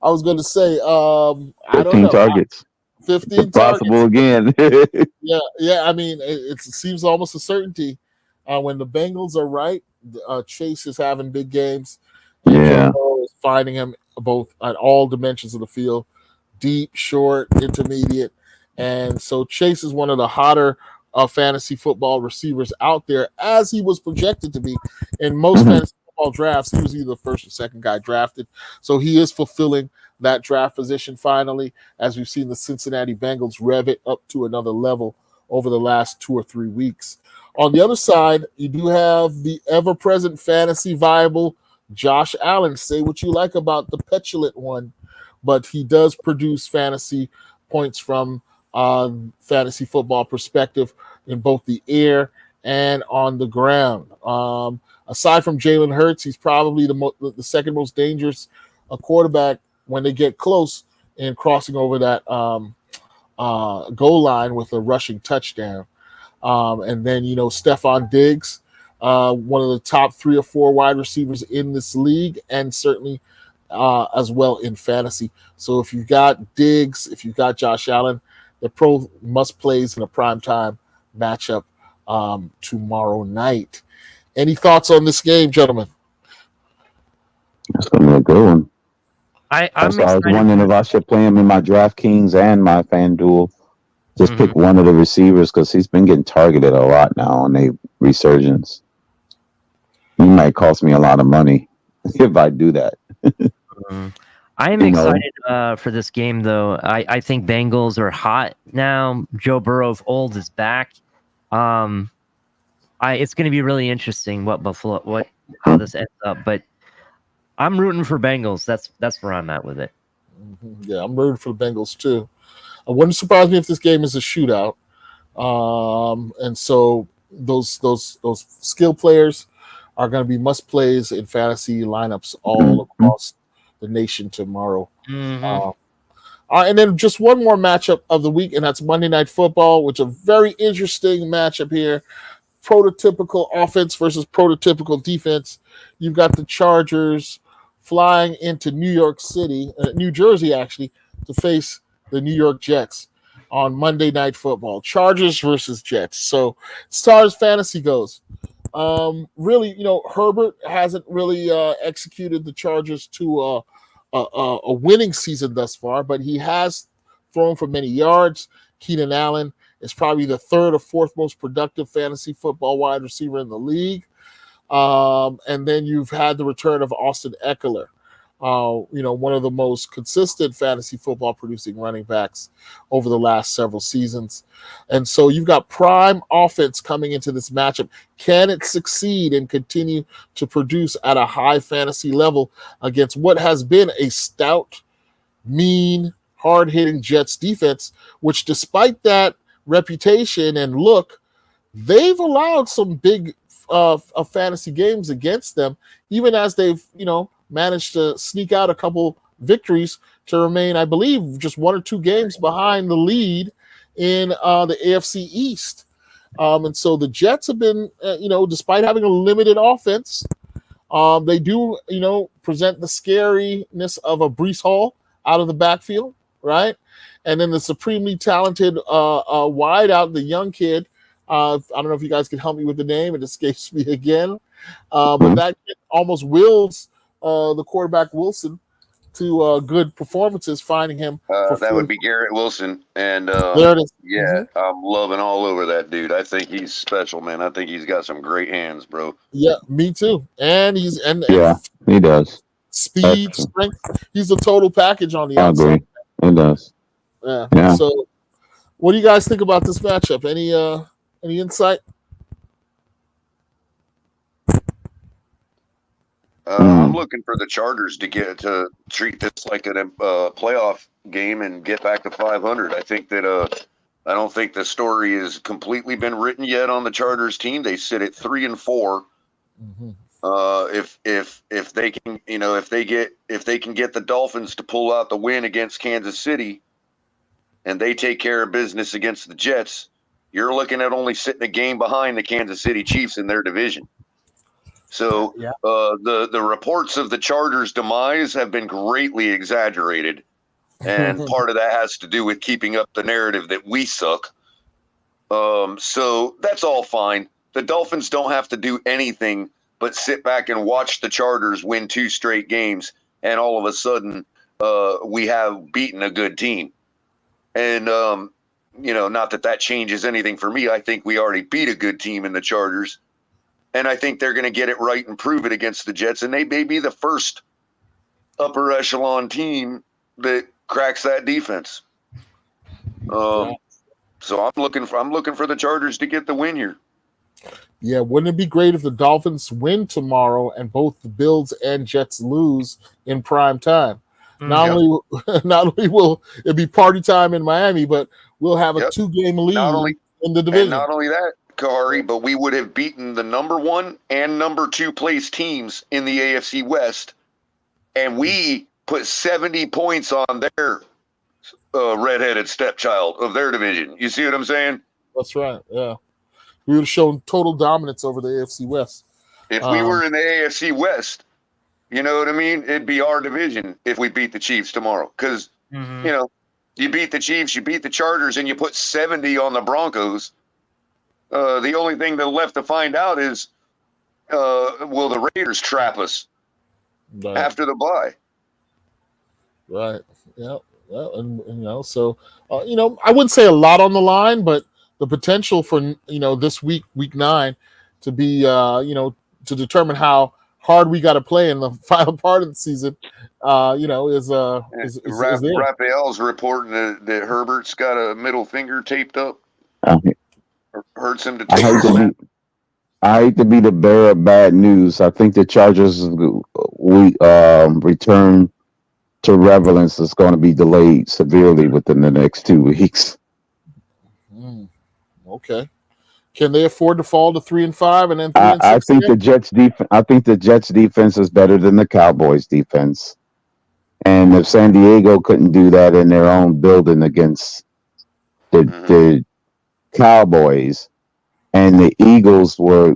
Speaker 4: I was going to say, I don't
Speaker 6: 15
Speaker 4: know.
Speaker 6: targets.
Speaker 4: 15
Speaker 6: possible
Speaker 4: targets.
Speaker 6: again.
Speaker 4: Yeah. I mean, it seems almost a certainty. When the Bengals are right, Chase is having big games. And
Speaker 6: Yeah.
Speaker 4: Joe is finding him both at all dimensions of the field, deep, short, intermediate. And so Chase is one of the hotter fantasy football receivers out there, as he was projected to be in most fantasy football drafts. He was either the first or second guy drafted. So he is fulfilling that draft position finally, as we've seen the Cincinnati Bengals rev it up to another level over the last 2 or 3 weeks. On the other side, you do have the ever-present fantasy viable Josh Allen. Say what you like about the petulant one, but he does produce fantasy points from fantasy football perspective in both the air and on the ground. Aside from Jalen Hurts, he's probably the second most dangerous quarterback when they get close and crossing over that goal line with a rushing touchdown. And then, Stephon Diggs, one of the top 3 or 4 wide receivers in this league, and certainly as well in fantasy. So if you've got Diggs, if you've got Josh Allen, the pro must plays in a primetime matchup tomorrow night. Any thoughts on this game, gentlemen?
Speaker 6: That's going to be a good one.
Speaker 7: I
Speaker 6: was wondering if I should play him in my DraftKings and my FanDuel. Just pick one of the receivers because he's been getting targeted a lot now on a resurgence. He might cost me a lot of money if I do that.
Speaker 7: I am excited for this game, though. I think Bengals are hot now. Joe Burrow's old is back. It's going to be really interesting how this ends up. But I'm rooting for Bengals. That's where I'm at with it.
Speaker 4: Yeah, I'm rooting for the Bengals too. It wouldn't surprise me if this game is a shootout. And so those skill players are going to be must plays in fantasy lineups all across the nation tomorrow. And then just one more matchup of the week, and that's Monday Night Football, which is a very interesting matchup here. Prototypical offense versus prototypical defense. You've got the Chargers flying into New Jersey, actually, to face the New York Jets on Monday Night Football. Chargers versus Jets. So, as far as fantasy goes, really, Herbert hasn't really executed the Chargers to a winning season thus far, but he has thrown for many yards. Keenan Allen is probably the 3rd or 4th most productive fantasy football wide receiver in the league. And then you've had the return of Austin Eckler, one of the most consistent fantasy football producing running backs over the last several seasons. And so you've got prime offense coming into this matchup. Can it succeed and continue to produce at a high fantasy level against what has been a stout, mean, hard-hitting Jets defense, which despite that reputation and look, they've allowed some big fantasy games against them, even as they've, managed to sneak out a couple victories to remain, I believe, just 1 or 2 games behind the lead in the AFC East. And so the Jets have been, despite having a limited offense, they do, present the scariness of a Breece Hall out of the backfield, right? And then the supremely talented wideout, the young kid. I don't know if you guys can help me with the name. It escapes me again. But that kid almost wills the quarterback Wilson to good performances, finding him for
Speaker 5: That would be Garrett Wilson, and
Speaker 4: there it is.
Speaker 5: yeah, I'm loving all over that dude. I think he's special, man. I think he's got some great hands, bro.
Speaker 4: Yeah, me too. And he's and
Speaker 6: he does.
Speaker 4: speed, strength. He's a total package on the
Speaker 6: I
Speaker 4: outside.
Speaker 6: agree. He does.
Speaker 4: Yeah. So, what do you guys think about this matchup? Any insight?
Speaker 5: I'm looking for the Chargers to treat this like a playoff game and get back to 500. I think that I don't think the story has completely been written yet on the Chargers team. They sit at 3-4. If they can, if they can get the Dolphins to pull out the win against Kansas City, and they take care of business against the Jets, you're looking at only sitting a game behind the Kansas City Chiefs in their division. So the reports of the Chargers' demise have been greatly exaggerated, and part of that has to do with keeping up the narrative that we suck. So that's all fine. The Dolphins don't have to do anything but sit back and watch the Chargers win 2 straight games, and all of a sudden we have beaten a good team. And, not that changes anything for me. I think we already beat a good team in the Chargers. And I think they're going to get it right and prove it against the Jets. And they may be the first upper echelon team that cracks that defense. So I'm looking for the Chargers to get the win here.
Speaker 4: Yeah, wouldn't it be great if the Dolphins win tomorrow and both the Bills and Jets lose in prime time? Not only will it be party time in Miami, but we'll have a 2-game lead in the division.
Speaker 5: And not only that, Kahari, but we would have beaten the number 1 and number 2 place teams in the AFC West, and we put 70 points on their redheaded stepchild of their division. You see what I'm saying?
Speaker 4: That's right. Yeah, we would have shown total dominance over the AFC West.
Speaker 5: If we were in the AFC West, you know what I mean? It'd be our division if we beat the Chiefs tomorrow. Because, you beat the Chiefs, you beat the Chargers, and you put 70 on the Broncos. The only thing that's left to find out is, will the Raiders trap us after the bye?
Speaker 4: Right. Yeah. Well, and so, I wouldn't say a lot on the line, but the potential for, this week 9, to be, to determine how hard we got to play in the final part of the season, is there.
Speaker 5: Raphael's reporting that Herbert's got a middle finger taped up. Hurts him to take
Speaker 6: I hate to be the bearer of bad news. I think the Chargers return to relevance is going to be delayed severely within the next 2 weeks.
Speaker 4: Okay. Can they afford to fall to 3-5 and then 3-6?
Speaker 6: I think the Jets defense. I think the Jets defense is better than the Cowboys defense. And if San Diego couldn't do that in their own building against the Cowboys, and the Eagles were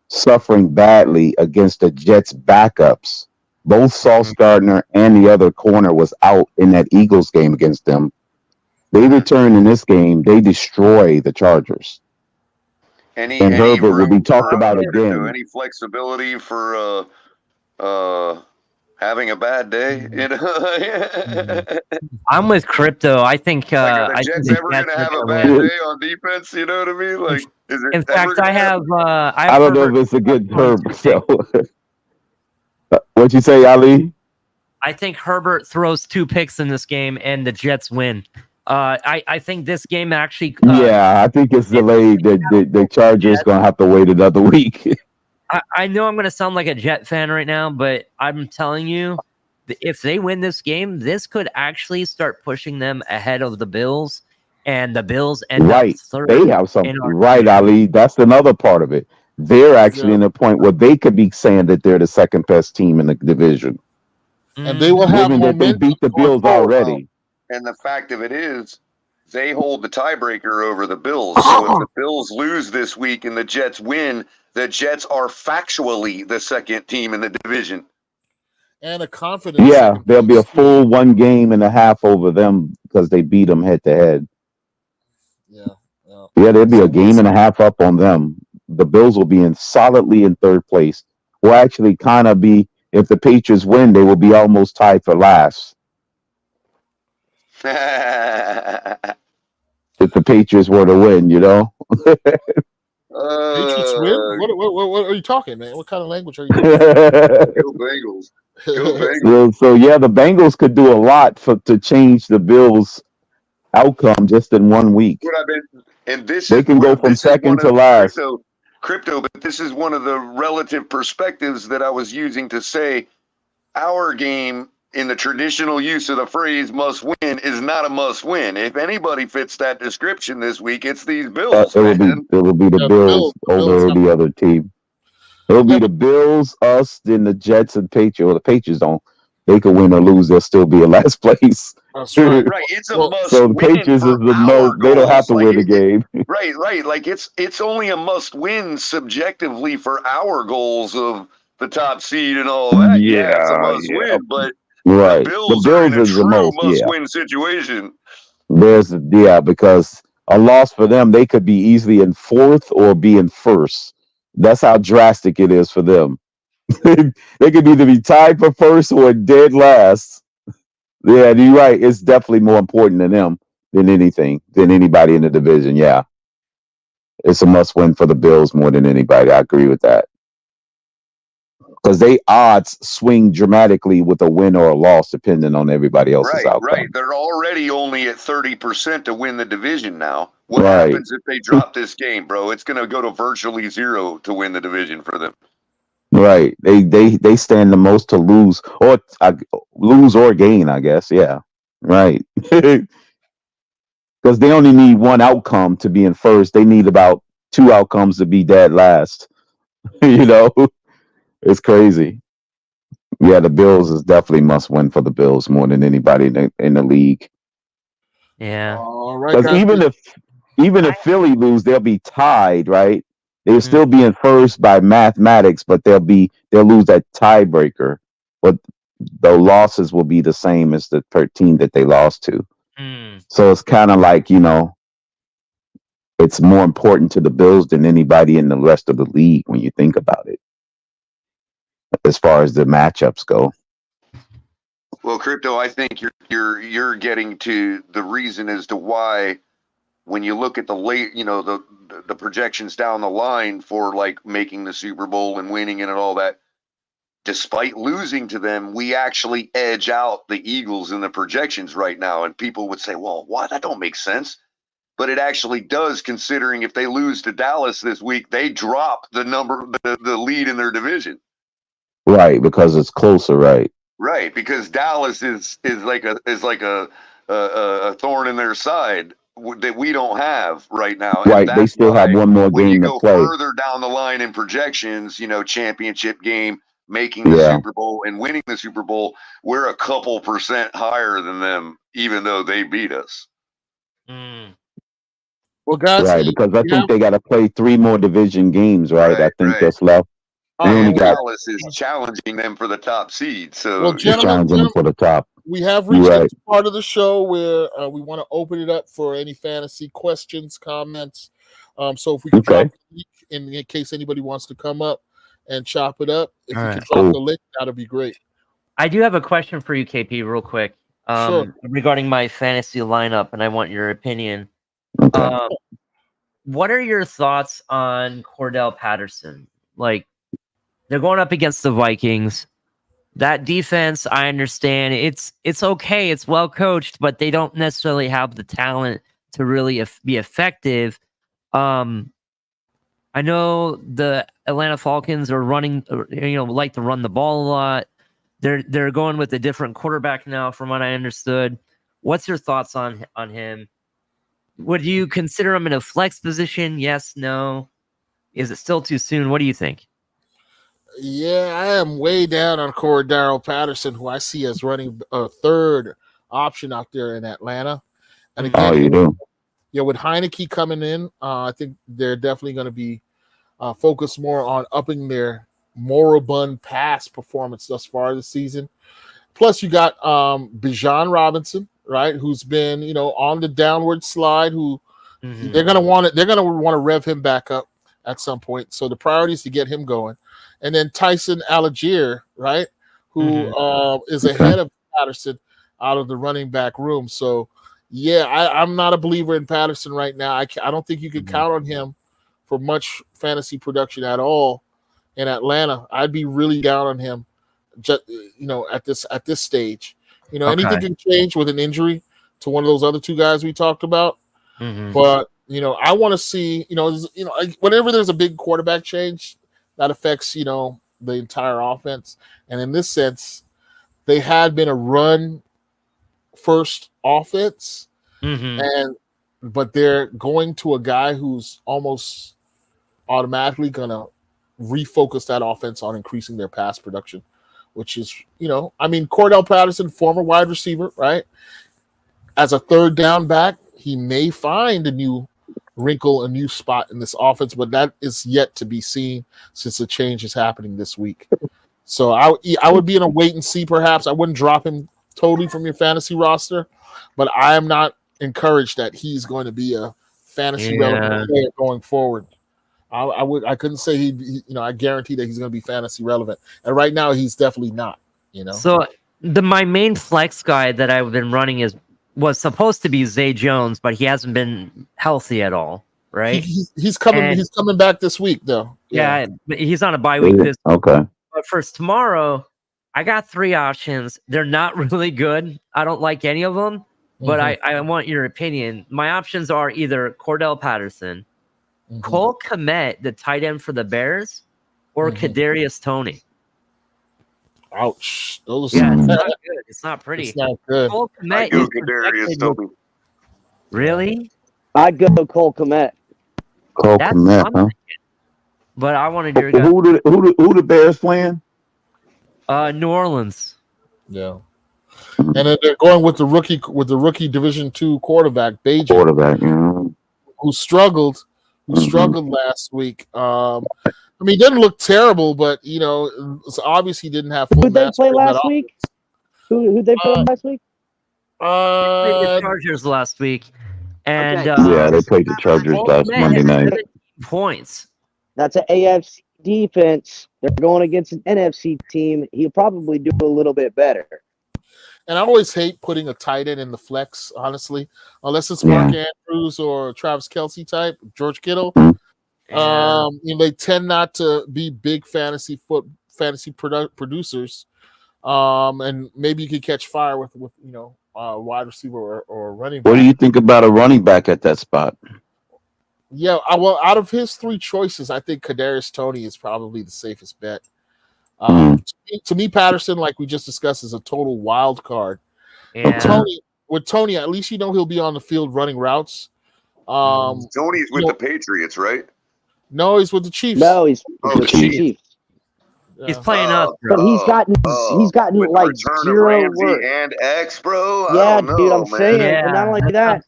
Speaker 6: suffering badly against the Jets backups, both Sauce Gardner and the other corner was out in that Eagles game against them. They return in this game, they destroy the Chargers. And Herbert will be talked about again.
Speaker 5: Any flexibility for having a bad day?
Speaker 7: I'm with Crypto. I think
Speaker 5: are the Jets ever going to have a bad day on defense? You know what I mean? Like, is it?
Speaker 7: In fact, I have.
Speaker 6: I don't know if it's a good Herbert. So, what'd you say, Ali?
Speaker 7: I think Herbert throws 2 picks in this game, and the Jets win. I think this game actually.
Speaker 6: I think it's delayed. The Chargers going to have to wait another week.
Speaker 7: I know I'm going to sound like a Jet fan right now, but I'm telling you, if they win this game, this could actually start pushing them ahead of the Bills, and the Bills end up third.
Speaker 6: They have something. Right, Ali. That's another part of it. They're actually in a point where they could be saying that they're the second best team in the division.
Speaker 4: And they will have
Speaker 6: that they beat the Bills already.
Speaker 5: And the fact of it is, they hold the tiebreaker over the Bills. So if the Bills lose this week and the Jets win, the Jets are factually the second team in the division.
Speaker 4: and a confidence.
Speaker 6: Yeah,
Speaker 4: second
Speaker 6: there'll be a
Speaker 4: place, too.
Speaker 6: full 1 game and a half over them because they beat them head to head.
Speaker 4: Yeah.
Speaker 6: Yeah, there'll be
Speaker 4: So
Speaker 6: a game and a half up on them. The Bills will be in solidly in third place. Will actually kind of be, if the Patriots win, they will be almost tied for last. If the Patriots were to win,
Speaker 4: Patriots win? What are you talking, man? What kind of language are you talking?
Speaker 5: Go Bengals. Go Bengals.
Speaker 6: So yeah, the Bengals could do a lot to change the Bills' outcome just in 1 week.
Speaker 5: What I've been, and
Speaker 6: They can go from second to last.
Speaker 5: Crypto, but this is one of the relative perspectives that I was using to say our game in the traditional use of the phrase must win is not a must win. If anybody fits that description this week, it's these Bills,
Speaker 6: It will be the
Speaker 4: Yeah,
Speaker 6: Bills
Speaker 4: the Bills
Speaker 6: over
Speaker 4: have
Speaker 6: the
Speaker 4: to
Speaker 6: other
Speaker 4: win.
Speaker 6: team. It'll be
Speaker 4: Yeah,
Speaker 6: the
Speaker 4: but
Speaker 6: Bills, us, then the Jets and Patriots. Well, the Patriots don't. They could win or lose. They'll still be in last place.
Speaker 4: that's right.
Speaker 5: Right. It's a
Speaker 4: Well,
Speaker 5: must
Speaker 6: So the
Speaker 5: win
Speaker 6: Patriots is
Speaker 5: for
Speaker 6: the
Speaker 5: our
Speaker 6: most. They don't have
Speaker 5: goals.
Speaker 6: to
Speaker 5: Like
Speaker 6: win the game.
Speaker 5: right. Like it's only a must win subjectively for our goals of the top seed and all that. Yeah, it's a
Speaker 6: Yeah,
Speaker 5: must
Speaker 6: yeah.
Speaker 5: win, but the
Speaker 6: Right. The
Speaker 5: Bills are in
Speaker 6: Bills
Speaker 5: a
Speaker 6: is the
Speaker 5: true
Speaker 6: most.
Speaker 5: must
Speaker 6: Yeah.
Speaker 5: win situation.
Speaker 6: Because a loss for them, they could be easily in fourth or be in first. That's how drastic it is for them. They could either be tied for first or dead last. Yeah, you're right. It's definitely more important to them than anybody in the division. Yeah, it's a must win for the Bills more than anybody. I agree with that because they odds swing dramatically with a win or a loss depending on everybody else's
Speaker 5: Right.
Speaker 6: outcome.
Speaker 5: They're already only at 30% to win the division now. What
Speaker 6: Right.
Speaker 5: happens if they drop this game, bro? It's going to go to virtually zero to win the division for them.
Speaker 6: Right. They stand the most to lose or gain, I guess. Yeah. Right. Because they only need one outcome to be in first. They need about 2 outcomes to be dead last. you know, it's crazy. Yeah, the Bills is definitely must win for the Bills more than anybody in the league.
Speaker 7: Yeah.
Speaker 4: all right,
Speaker 6: Because
Speaker 4: guys.
Speaker 6: even if Philly lose, they'll be tied, right? They'll
Speaker 7: Mm.
Speaker 6: still be in first by mathematics, but they'll lose that tiebreaker. But the losses will be the same as the team that they lost to.
Speaker 7: Mm.
Speaker 6: So it's kind of like, it's more important to the Bills than anybody in the rest of the league when you think about it, as far as the matchups go.
Speaker 5: Well, Crypto, I think you're getting to the reason as to why when you look at the late, the projections down the line for like making the Super Bowl and winning and all that, despite losing to them, we actually edge out the Eagles in the projections right now. And people would say, well, why? That don't make sense. But it actually does, considering if they lose to Dallas this week, they drop the lead in their division.
Speaker 6: Right, because it's closer, right?
Speaker 5: Right, because Dallas is like a thorn in their side that we don't have right now, and
Speaker 6: Right, they
Speaker 5: that's
Speaker 6: still have
Speaker 5: why
Speaker 6: one more
Speaker 5: when you
Speaker 6: game to
Speaker 5: go
Speaker 6: play.
Speaker 5: further down the line in projections, championship game, making the
Speaker 6: Yeah.
Speaker 5: Super Bowl and winning the Super Bowl, we're a couple percent higher than them, even though they beat us.
Speaker 7: Mm.
Speaker 4: Well, guys,
Speaker 6: Right, because I think they got to play 3 more division games, right? I think that's left. They only
Speaker 5: And
Speaker 6: got
Speaker 5: Dallas is challenging them for the top seed, so
Speaker 4: well,
Speaker 6: challenging them for the top.
Speaker 4: we have
Speaker 6: You're
Speaker 4: reached
Speaker 6: right.
Speaker 4: that part of the show where we want to open it up for any fantasy questions, comments. So if we could drop the link in case anybody wants to come up and chop it up, if
Speaker 7: All
Speaker 4: you
Speaker 7: right.
Speaker 4: could drop the link, that'd be great.
Speaker 7: I do have a question for you, KP, real quick.
Speaker 4: Sure.
Speaker 7: Regarding my fantasy lineup, and I want your opinion.
Speaker 6: Okay.
Speaker 7: What are your thoughts on Cordell Patterson? Like, they're going up against the Vikings. That defense, I understand. It's okay. It's well coached, but they don't necessarily have the talent to really be effective. I know the Atlanta Falcons are running, like to run the ball a lot. They're going with a different quarterback now, from what I understood. What's your thoughts on him? Would you consider him in a flex position? Yes, no. Is it still too soon? What do you think?
Speaker 4: Yeah, I am way down on Cordell Patterson, who I see as running a third option out there in Atlanta. And again,
Speaker 6: you do.
Speaker 4: with Heineke coming in, I think they're definitely going to be focused more on upping their moribund pass performance thus far this season. Plus, you got Bijan Robinson, right, who's been on the downward slide. Who they're gonna want to rev him back up at some point. So the priority is to get him going, and then Tyson Algier, right, who is ahead of Patterson out of the running back room. So yeah, I'm not a believer in Patterson right now. I don't think you can count on him for much fantasy production at all in Atlanta. I'd be really down on him. Just at this stage, anything can change with an injury to one of those other two guys we talked about. But I want to see whenever there's a big quarterback change that affects the entire offense, and in this sense, they had been a run first offense, but they're going to a guy who's almost automatically gonna refocus that offense on increasing their pass production. Which is, Cordell Patterson, former wide receiver, right? As a third down back, he may find a new wrinkle, a new spot in this offense, but that is yet to be seen since the change is happening this week. So I would be in a wait and see, perhaps. I wouldn't drop him totally from your fantasy roster, but I am not encouraged that he's going to be a fantasy relevant player going forward. I couldn't say I guarantee that he's going to be fantasy relevant, and right now he's definitely not.
Speaker 7: So my main flex guy that I've been running was supposed to be Zay Jones, but he hasn't been healthy at all. Right?
Speaker 4: He's coming. He's coming back this week, though.
Speaker 7: Yeah, he's on a bye week this.
Speaker 6: Okay.
Speaker 7: But for tomorrow, I got 3 options. They're not really good. I don't like any of them, but I want your opinion. My options are either Cordell Patterson, Cole Kmet, the tight end for the Bears, or Kadarius Toney.
Speaker 4: Ouch!
Speaker 7: It's not good. It's not pretty.
Speaker 4: It's not good.
Speaker 7: Cole Kmet
Speaker 5: I go Kadarius Toney.
Speaker 7: Really?
Speaker 9: I'd go Cole Kmet.
Speaker 6: Cole Kmet, huh?
Speaker 7: But I wanted your guy.
Speaker 6: Who the Bears playing?
Speaker 7: New Orleans.
Speaker 4: Yeah. And then they're going with the rookie Division II quarterback, Bajan, who struggled last week. He didn't look terrible, but it's obvious he didn't have full.
Speaker 9: Who'd they play last week? Who'd they play last week?
Speaker 7: They played the Chargers last week, and
Speaker 6: they played the Chargers last Monday night.
Speaker 7: Points.
Speaker 9: That's an AFC defense. They're going against an NFC team. He'll probably do a little bit better.
Speaker 4: And I always hate putting a tight end in the flex, honestly, unless it's Mark Andrews or Travis Kelce type, George Kittle. They tend not to be big fantasy producers, and maybe you could catch fire with wide receiver or running back.
Speaker 6: What do you think about a running back at that spot?
Speaker 4: Yeah, out of his 3 choices, I think Kadarius Toney is probably the safest bet. To me, Patterson, like we just discussed, is a total wild card.
Speaker 7: Yeah.
Speaker 4: With Toney, at least he'll be on the field running routes.
Speaker 5: Tony's with the Patriots, right?
Speaker 4: No, he's with the Chiefs.
Speaker 9: No, he's with the Chiefs.
Speaker 7: He's playing us, bro.
Speaker 9: But he's gotten
Speaker 5: with
Speaker 9: like
Speaker 5: return
Speaker 9: 0
Speaker 5: of
Speaker 9: work.
Speaker 5: Ramsey and X, bro.
Speaker 9: Yeah, dude, I'm saying.
Speaker 7: Yeah,
Speaker 9: and not only that,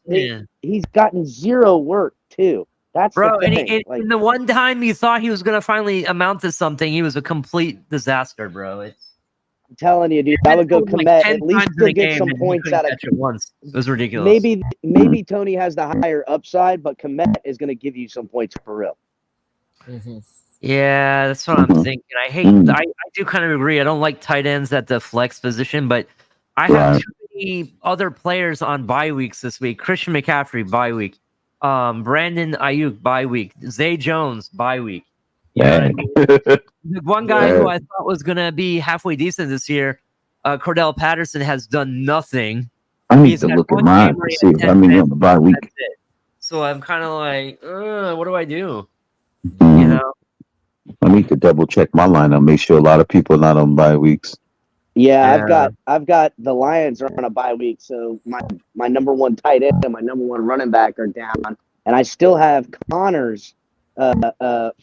Speaker 9: he's gotten 0 work too. That's
Speaker 7: bro.
Speaker 9: the
Speaker 7: And,
Speaker 9: thing.
Speaker 7: and the one time you thought he was gonna finally amount to something, he was a complete disaster, bro.
Speaker 9: I'm telling you, dude, I would go Kmet. At least to get some points out of
Speaker 7: it once. It was ridiculous.
Speaker 9: Maybe Toney has the higher upside, but Kmet is going to give you some points for real.
Speaker 7: Yeah, that's what I'm thinking. I do kind of agree. I don't like tight ends at the flex position, but I have too many other players on bye weeks this week. Christian McCaffrey, bye week. Brandon Ayuk, bye week. Zay Jones, bye week. You know what I mean? The one guy who I thought was going to be halfway decent this year, Cordell Patterson, has done nothing.
Speaker 6: I need to look at mine to see if I'm in on the bye week.
Speaker 7: So I'm kind of like, what do I do?
Speaker 6: I need to double check my lineup, make sure a lot of people are not on bye weeks.
Speaker 9: Yeah, I've got the Lions are on a bye week, so my number 1 tight end and my number 1 running back are down, and I still have Connors from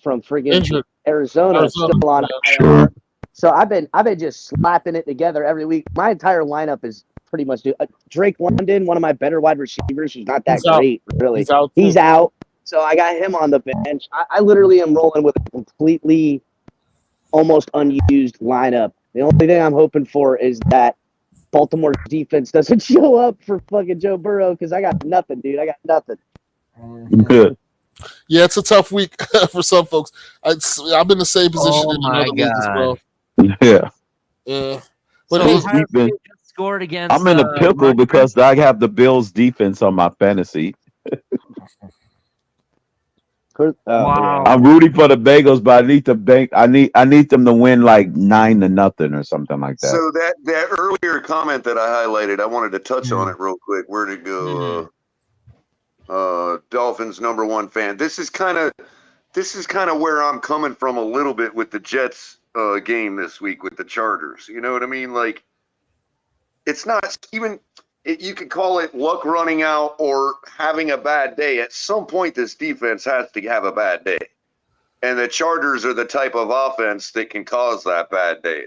Speaker 9: friggin' Arizona still on IR. So I've been just slapping it together every week. My entire lineup is pretty much Drake London, one of my better wide receivers, who's not that great, really. He's out. So I got him on the bench. I literally am rolling with a completely almost unused lineup. The only thing I'm hoping for is that Baltimore's defense doesn't show up for fucking Joe Burrow because I got nothing, dude. I got nothing.
Speaker 6: Good.
Speaker 4: Yeah, it's a tough week for some folks. I'm in the same position
Speaker 7: Oh
Speaker 4: in
Speaker 7: my
Speaker 4: another league as well.
Speaker 6: Yeah.
Speaker 4: But
Speaker 7: So
Speaker 4: hey,
Speaker 6: Bills
Speaker 7: Ohio
Speaker 6: defense.
Speaker 7: State just scored against.
Speaker 6: I'm in a pickle
Speaker 7: Rutgers.
Speaker 6: because I have the Bills defense on my fantasy.
Speaker 7: Wow.
Speaker 6: I'm rooting for the Bengals, but I need the I need them to win like 9-0 or something like that.
Speaker 5: So that earlier comment that I highlighted, I wanted to touch on it real quick. Where'd it go? Dolphins #1 fan. This is kind of where I'm coming from a little bit with the Jets game this week with the Chargers. You know what I mean? Like, it's not even. You could call it luck running out or having a bad day. At some point, this defense has to have a bad day. And the Chargers are the type of offense that can cause that bad day.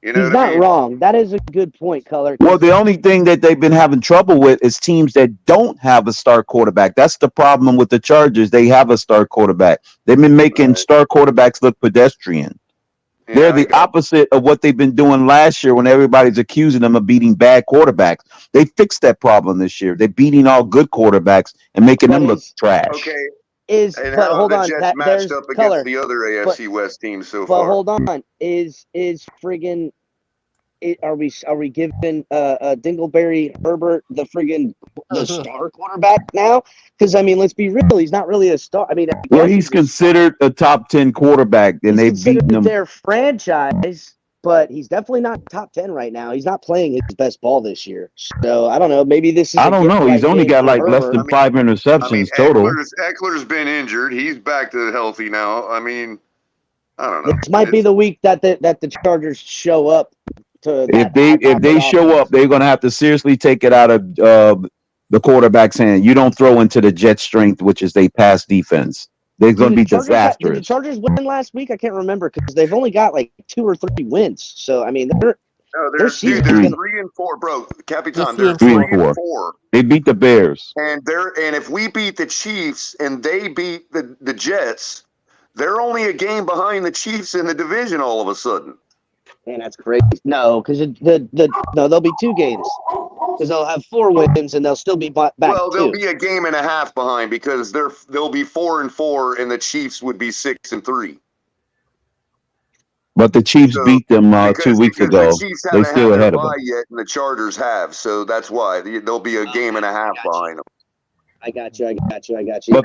Speaker 5: You know
Speaker 9: He's
Speaker 5: what I
Speaker 9: not
Speaker 5: mean?
Speaker 9: wrong. That is a good point, Color.
Speaker 6: Well, the only thing that they've been having trouble with is teams that don't have a star quarterback. That's the problem with the Chargers. They have a star quarterback. They've been making star quarterbacks look pedestrian.
Speaker 5: Yeah,
Speaker 6: They're the opposite of what they've been doing last year when everybody's accusing them of beating bad quarterbacks. They fixed that problem this year. They're beating all good quarterbacks and making them look trash.
Speaker 5: Okay.
Speaker 9: But
Speaker 5: how
Speaker 9: hold
Speaker 5: the
Speaker 9: on,
Speaker 5: Jets matched up against
Speaker 9: Color.
Speaker 5: the other AFC West teams so
Speaker 9: But
Speaker 5: far.
Speaker 9: hold on, is friggin' are we giving Dingleberry Herbert the star quarterback now? Because I mean, let's be real, he's not really a star. I mean,
Speaker 6: Well, he's considered a top 10 quarterback, and they've beaten him.
Speaker 9: Their franchise, but he's definitely not top 10 right now. He's not playing his best ball this year. So I don't know. Maybe this is.
Speaker 6: I don't know. He's only got like less than 5 interceptions total.
Speaker 5: Eckler's been injured. He's back to healthy now. I mean, I don't know.
Speaker 9: This might be the week that the Chargers show up.
Speaker 6: If they show up, they're going to have to seriously take it out of the quarterback's hand. You don't throw into the Jet strength, which is they pass defense. They're going to be disastrous.
Speaker 9: Did the Chargers win last week? I can't remember because they've only got like 2 or 3 wins. So I mean, they're
Speaker 5: 3-4, bro. Capitan, they're 3-4.
Speaker 6: They beat the Bears,
Speaker 5: and if we beat the Chiefs and they beat the Jets, they're only a game behind the Chiefs in the division all of a sudden.
Speaker 9: Man, that's crazy. No, because they'll be 2 games because they'll have 4 wins and they'll still be back.
Speaker 5: Well, they'll be a game and a half behind because they'll be 4-4 and the Chiefs would be 6-3.
Speaker 6: but the Chiefs beat them 2 weeks ago.
Speaker 5: The Chiefs
Speaker 6: They still ahead of them.
Speaker 5: yet, and the Chargers have, so that's why they'll be a game and a half behind them.
Speaker 9: I got you.
Speaker 6: But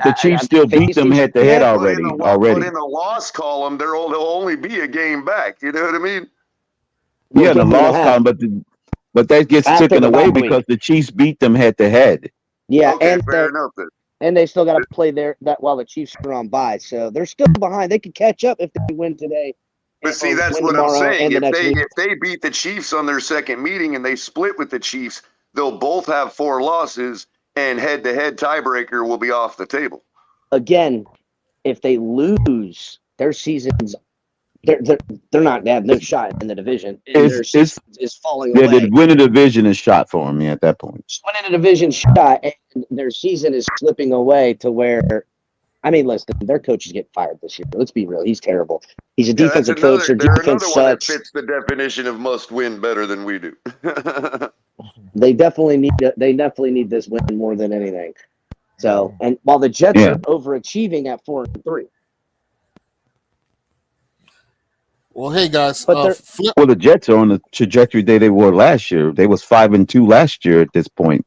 Speaker 6: the Chiefs still beat them head to head already.
Speaker 5: But in the loss column, they'll only be a game back. You know what I mean?
Speaker 6: Yeah, the loss column, but that gets taken away because the Chiefs beat them head to head.
Speaker 9: Yeah,
Speaker 5: okay, fair enough.
Speaker 9: And they still got to play while the Chiefs are on bye, so they're still behind. They could catch up if they win today.
Speaker 5: But see, that's what I'm saying. If they beat the Chiefs on their second meeting and they split with the Chiefs, they'll both have 4 losses, and head-to-head tiebreaker will be off the table.
Speaker 9: Again, if they lose, their season's they're not they have no shot in the division. Their season is falling away.
Speaker 6: The winning division is shot for them at that point.
Speaker 9: Winning a division shot, and their season is slipping away to where. I mean, listen, their coaches get fired this year. Let's be real. He's terrible. He's a defensive coach. Their defense sucks.
Speaker 5: One that fits the definition of must win better than we do.
Speaker 9: They definitely need this win more than anything. So, and while the Jets are overachieving at 4-3.
Speaker 4: Well, hey guys.
Speaker 6: The Jets are on the trajectory they were last year. They was 5-2 last year at this point.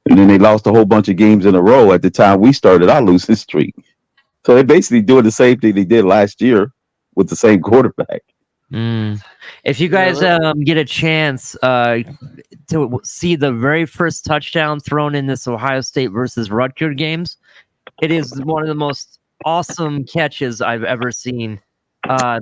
Speaker 6: And then they lost a whole bunch of games in a row at the time we started our losing streak. So they're basically doing the same thing they did last year with the same quarterback.
Speaker 7: If you guys get a chance to see the very first touchdown thrown in this Ohio State versus Rutgers games, it is one of the most awesome catches I've ever seen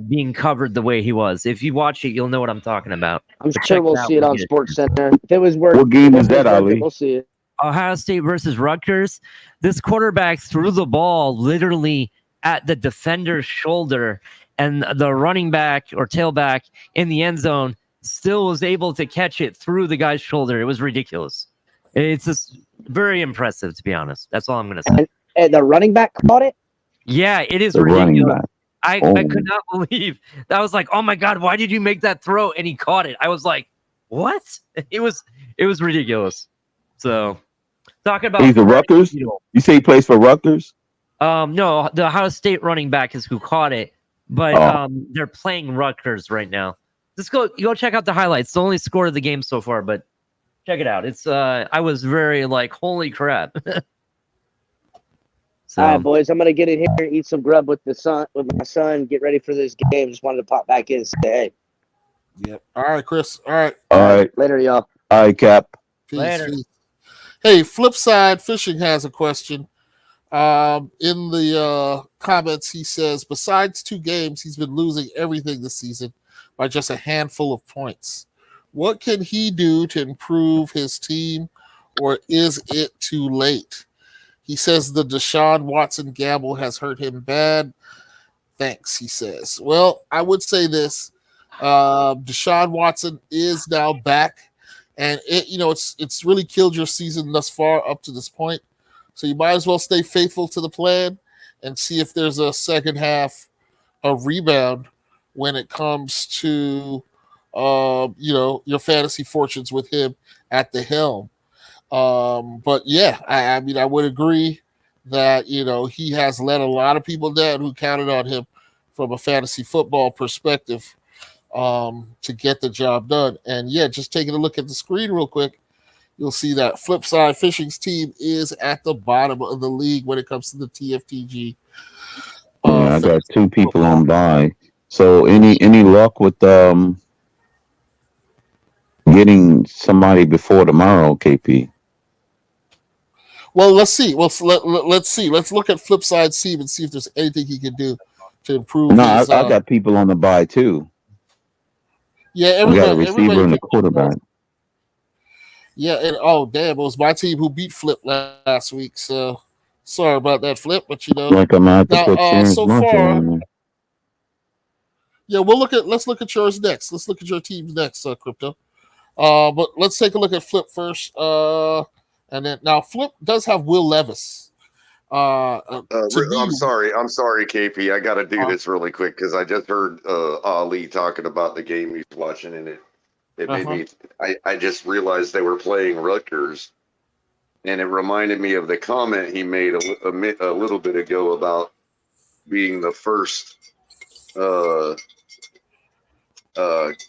Speaker 7: being covered the way he was. If you watch it, you'll know what I'm talking about.
Speaker 9: I'm sure we'll see it on SportsCenter. If it was
Speaker 6: what game is that, Ali?
Speaker 9: We'll see it.
Speaker 7: Ohio State versus Rutgers. This quarterback threw the ball literally at the defender's shoulder, and the running back or tailback in the end zone still was able to catch it through the guy's shoulder. It was ridiculous. It's just very impressive, to be honest. That's all I'm going to say.
Speaker 9: And the running back caught it?
Speaker 7: Yeah, it is
Speaker 6: the
Speaker 7: ridiculous. I could not believe that. I was like, oh my God, why did you make that throw? And he caught it. I was like, what? It was ridiculous. So talking about
Speaker 6: he's a Rutgers. You say he plays for Rutgers?
Speaker 7: No, the Ohio State running back is who caught it, but they're playing Rutgers right now. Just go check out the highlights. It's the only score of the game so far, but check it out. It's I was very like, holy crap. So,
Speaker 9: all right, boys, I'm gonna get in here, eat some grub with my son, get ready for this game. Just wanted to pop back in and say, hey.
Speaker 4: Yep. All right, Chris. All right.
Speaker 6: All right.
Speaker 9: Later, y'all.
Speaker 6: All right, Cap.
Speaker 4: Peace.
Speaker 7: Later.
Speaker 4: Peace. Hey, Flipside Fishing has a question. In the comments, he says, besides 2 games, he's been losing everything this season by just a handful of points. What can he do to improve his team, or is it too late? He says the Deshaun Watson gamble has hurt him bad. Thanks, he says. Well, I would say this. Deshaun Watson is now back, and it's really killed your season thus far up to this point. So you might as well stay faithful to the plan and see if there's a second half of rebound when it comes to your fantasy fortunes with him at the helm. But yeah, I mean, I would agree that he has let a lot of people down who counted on him from a fantasy football perspective to get the job done. And yeah, just taking a look at the screen real quick, you'll see that Flipside Fishing's team is at the bottom of the league when it comes to the TFTG.
Speaker 6: I got 2 people on bye. So any luck with getting somebody before tomorrow, KP?
Speaker 4: Well, let's see. Let's see. Let's look at Flipside's team and see if there's anything he can do to improve.
Speaker 6: No, I got people on the bye too.
Speaker 4: Yeah,
Speaker 6: we got a receiver and a quarterback.
Speaker 4: Yeah, and oh damn, it was my team who beat Flip last week. So sorry about that, Flip. But
Speaker 6: like I'm out to put
Speaker 4: so far. Yeah, let's look at yours next. Let's look at your teams next, Crypto. But let's take a look at Flip first. And then now Flip does have Will Levis.
Speaker 5: I'm sorry, KP. I got to do this really quick because I just heard Ali talking about the game he's watching, and it made me. I just realized they were playing Rutgers, and it reminded me of the comment he made a little bit ago about being the first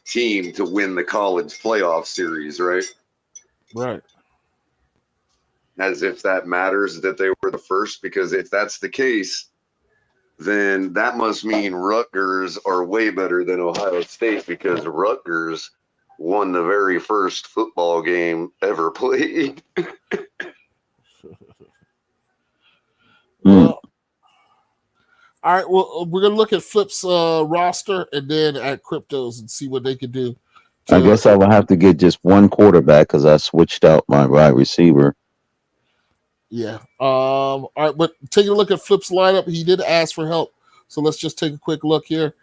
Speaker 5: team to win the college playoff series, right?
Speaker 4: Right.
Speaker 5: As if that matters that they were the first, because if that's the case, then that must mean Rutgers are way better than Ohio State, because Rutgers won the very first football game ever played.
Speaker 4: Well, all right. Well, we're gonna look at Flip's roster and then at Crypto's and see what they can do.
Speaker 6: I guess I will have to get just one quarterback because I switched out my wide receiver.
Speaker 4: Yeah. All right, but taking a look at Flip's lineup, he did ask for help. So let's just take a quick look here.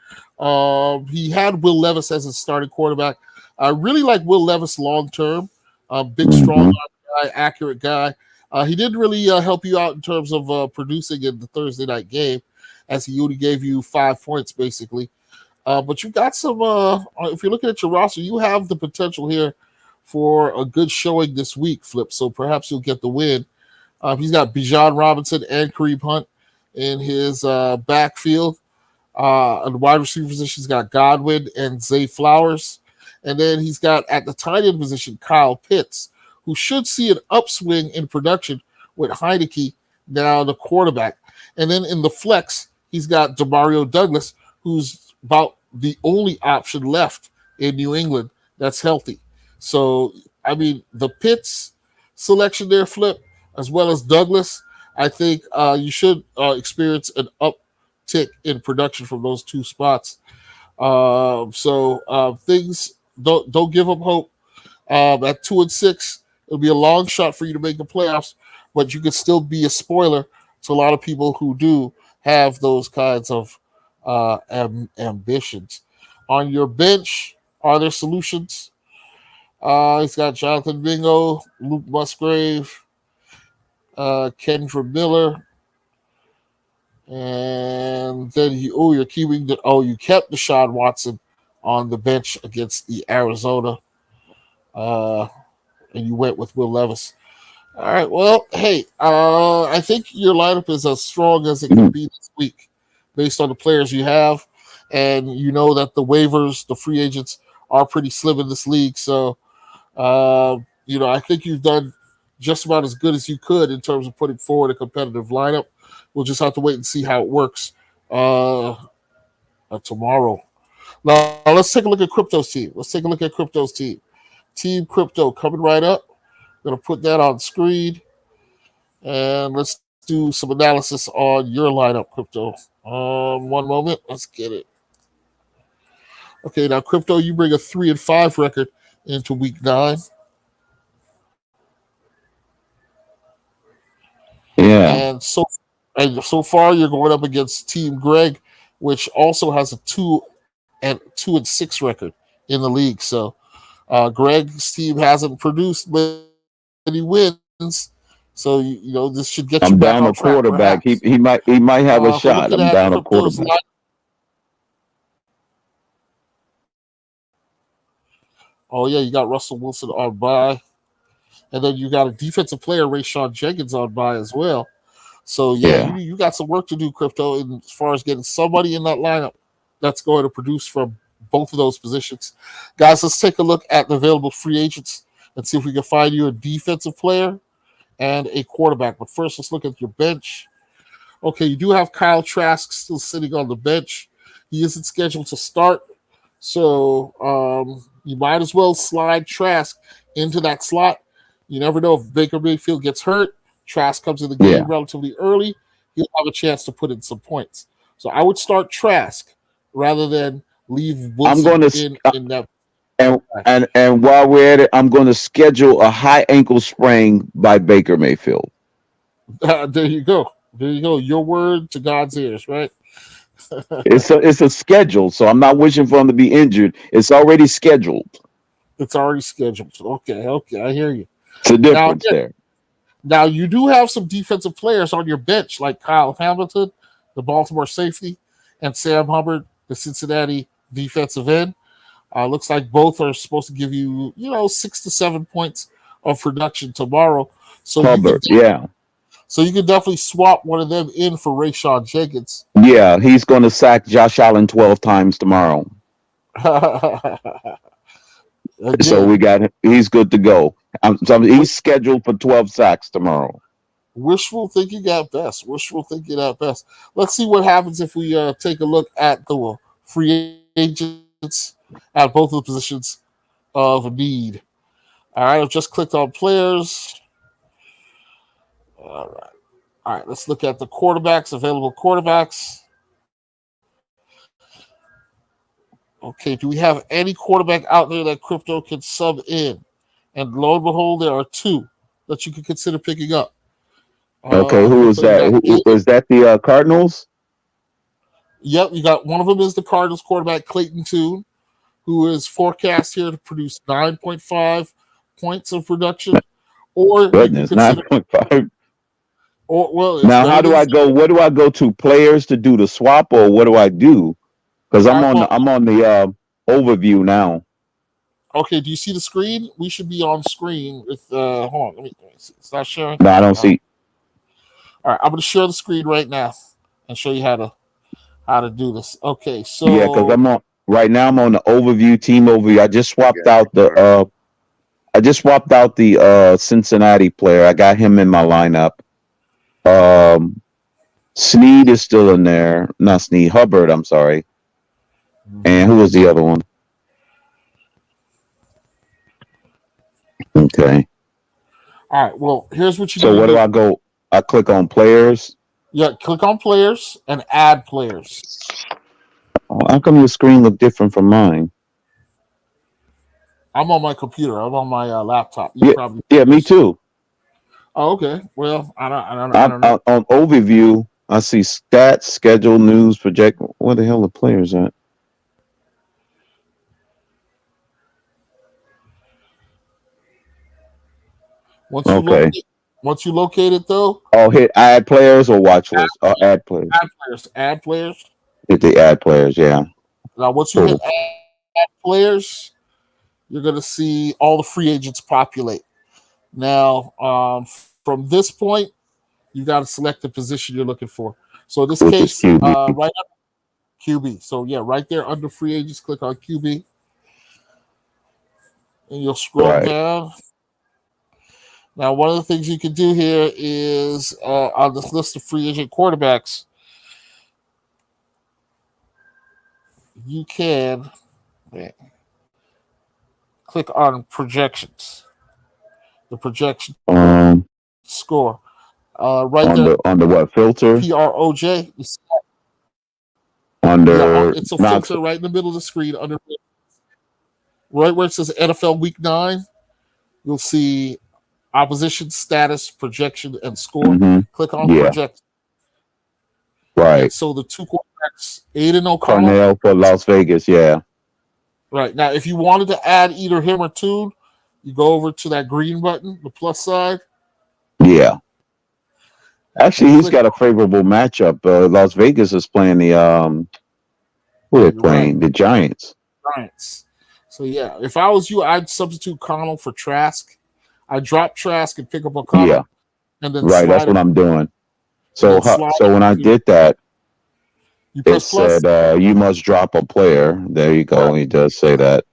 Speaker 4: He had Will Levis as his starting quarterback. I really like Will Levis long term. Big, strong guy, accurate guy. He didn't really help you out in terms of producing in the Thursday night game, as he only gave you 5 points basically. But you got some. If you're looking at your roster, you have the potential here for a good showing this week, Flip. So perhaps you'll get the win. He's got Bijan Robinson and Kareem Hunt in his backfield. On the wide receiver position, he's got Godwin and Zay Flowers. And then he's got at the tight end position, Kyle Pitts, who should see an upswing in production with Heineke now the quarterback. And then in the flex, he's got Demario Douglas, who's about the only option left in New England that's healthy. So, I mean, the Pitts selection there, Flip, as well as Douglas, I think you should experience an uptick in production from those 2 spots. So things don't give up hope. At 2-6, it'll be a long shot for you to make the playoffs, but you could still be a spoiler to a lot of people who do have those kinds of ambitions. On your bench, are there solutions? He's got Jonathan Mingo, Luke Musgrave, Kendra Miller, And then you kept Deshaun Watson on the bench against the Arizona, and you went with Will Levis. All right. Well, hey, I think your lineup is as strong as it can be this week, based on the players you have, and you know that the waivers, the free agents, are pretty slim in this league. So, I think you've done just about as good as you could in terms of putting forward a competitive lineup. We'll just have to wait and see how it works tomorrow. Now, let's take a look at Crypto's team. Team Crypto coming right up. Going to put that on screen. And let's do some analysis on your lineup, Crypto. One moment. Let's get it. Okay, now, Crypto, you bring a 3-5 record into week 9.
Speaker 6: Yeah.
Speaker 4: And so far, you're going up against Team Greg, which also has a 2-6 record in the league. So Greg's team hasn't produced many wins. So this should get you
Speaker 6: I'm
Speaker 4: back
Speaker 6: down
Speaker 4: on
Speaker 6: a
Speaker 4: track.
Speaker 6: quarterback.
Speaker 4: Perhaps.
Speaker 6: He might have a shot.
Speaker 4: Looking
Speaker 6: I'm
Speaker 4: at
Speaker 6: down a
Speaker 4: Crypto's
Speaker 6: quarterback.
Speaker 4: Oh yeah, you got Russell Wilson on bye, and then you got a defensive player, Rayshon Jenkins, on bye as well. So yeah,
Speaker 6: Yeah.
Speaker 4: you got some work to do, Crypto, as far as getting somebody in that lineup that's going to produce from both of those positions. Guys, let's take a look at the available free agents and see if we can find you a defensive player and a quarterback. But first, let's look at your bench. Okay, you do have Kyle Trask still sitting on the bench. He isn't scheduled to start, so you might as well slide Trask into that slot. You never know if Baker Mayfield gets hurt. Trask comes in the game relatively early. He'll have a chance to put in some points. So I would start Trask rather than leave Wilson in that.
Speaker 6: And while we're at it, I'm going to schedule a high ankle sprain by Baker Mayfield.
Speaker 4: There you go. Your word to God's ears, right?
Speaker 6: It's a schedule, so I'm not wishing for him to be injured. It's already scheduled.
Speaker 4: It's already scheduled. Okay, I hear you.
Speaker 6: It's a difference there.
Speaker 4: Now you do have some defensive players on your bench, like Kyle Hamilton, the Baltimore safety, and Sam Hubbard, the Cincinnati defensive end. Looks like both are supposed to give you, 6 to 7 points of production tomorrow. So
Speaker 6: Hubbard,
Speaker 4: So you can definitely swap one of them in for Rayshon Jenkins.
Speaker 6: Yeah, he's going to sack Josh Allen 12 times tomorrow. So we got him. He's good to go. He's scheduled for 12 sacks tomorrow.
Speaker 4: Wishful thinking at best. Let's see what happens if we take a look at the free agents at both of the positions of need. All right, I've just clicked on players. All right, let's look at the available quarterbacks. Okay, do we have any quarterback out there that Crypto can sub in? And lo and behold, there are 2 that you can consider picking up.
Speaker 6: Okay, who is that? Is that the Cardinals?
Speaker 4: Yep, you got one of them is the Cardinals quarterback Clayton Tune, who is forecast here to produce 9.5 points of production. Or
Speaker 6: goodness, 9.5.
Speaker 4: Now
Speaker 6: how do I go? Where do I go to? Players to do the swap, or what do I do? Because I'm on the overview now.
Speaker 4: Okay, do you see the screen? We should be on screen with. Hold on, let me see. It's not sharing.
Speaker 6: No, I don't see.
Speaker 4: All right, I'm going to share the screen right now and show you how to do this. Okay, so
Speaker 6: yeah, because I'm on the overview, team overview. I just swapped out the Cincinnati player. I got him in my lineup. Snead is still in there. Not Snead, Hubbard, I'm sorry. And who was the other one? Okay.
Speaker 4: All right, well, here's what you
Speaker 6: do. So where do I go? I click on players.
Speaker 4: Yeah, click on players and add players.
Speaker 6: Oh, how come your screen look different from mine?
Speaker 4: I'm on my computer. I'm on my laptop.
Speaker 6: Yeah, me too.
Speaker 4: Oh, okay. Well, I don't know.
Speaker 6: On overview, I see stats, schedule, news, project. Where the hell are the players at?
Speaker 4: Once you Once you locate it, though,
Speaker 6: hit add players or watch list. Add players.
Speaker 4: Add players.
Speaker 6: Hit the add players. Yeah.
Speaker 4: Now, once you hit add players, you're going to see all the free agents populate. Now, from this point, you got to select the position you're looking for. So in this
Speaker 6: Which
Speaker 4: case,
Speaker 6: is QB.
Speaker 4: right up QB. So yeah, right there under free agents, click on QB, and you'll scroll down. Now, one of the things you can do here is on this list of free agent quarterbacks, you can click on projections. The projection score. Right
Speaker 6: on
Speaker 4: there.
Speaker 6: Under what filter?
Speaker 4: PROJ.
Speaker 6: Under
Speaker 4: it's a filter right in the middle of the screen. Under right where it says NFL Week 9, you'll see opposition status, projection, and score.
Speaker 6: Mm-hmm.
Speaker 4: Click on project.
Speaker 6: Right.
Speaker 4: And so the two quarterbacks, Aiden O'Connell.
Speaker 6: Cornell for Las Vegas, yeah.
Speaker 4: Right. Now, if you wanted to add either him or Toon, you go over to that green button, the plus side.
Speaker 6: Yeah. Actually, he's got a favorable matchup. Las Vegas is playing the who are they playing? Right. The Giants.
Speaker 4: So yeah, if I was you, I'd substitute Connell for Trask. I drop Trask and pick up O'Connell.
Speaker 6: Yeah.
Speaker 4: And then
Speaker 6: that's what I'm doing. So when I did that, it said you must drop a player. There you go. Right. He does say that.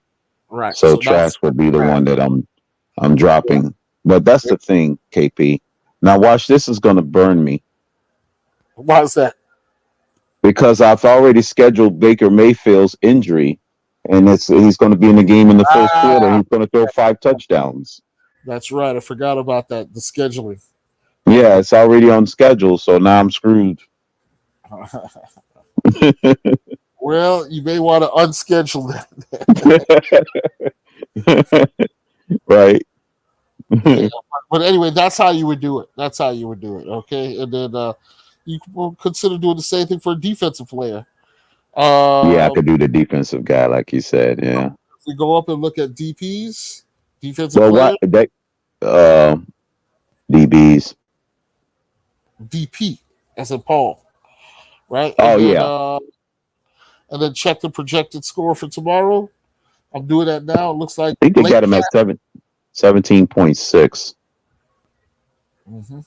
Speaker 4: Right.
Speaker 6: So Trask would be the one that I'm dropping. Yeah. But that's the thing, KP. Now watch, this is going to burn me.
Speaker 4: Why is that?
Speaker 6: Because I've already scheduled Baker Mayfield's injury, and he's going to be in the game in the first quarter. He's going to throw 5 touchdowns.
Speaker 4: That's right. I forgot about that. The scheduling.
Speaker 6: Yeah, it's already on schedule, so now I'm screwed.
Speaker 4: Well, you may want to unschedule
Speaker 6: that. Right.
Speaker 4: Yeah, but anyway, that's how you would do it. Okay, and then you will consider doing the same thing for a defensive player.
Speaker 6: Yeah, I could do the defensive guy, like you said. Yeah.
Speaker 4: If we go up and look at DPs, defensive players.
Speaker 6: DBs.
Speaker 4: DP, as in Paul, right? And then check the projected score for tomorrow. I'm doing that now. It looks like
Speaker 6: I think they got him at 17.6.
Speaker 4: Mm-hmm.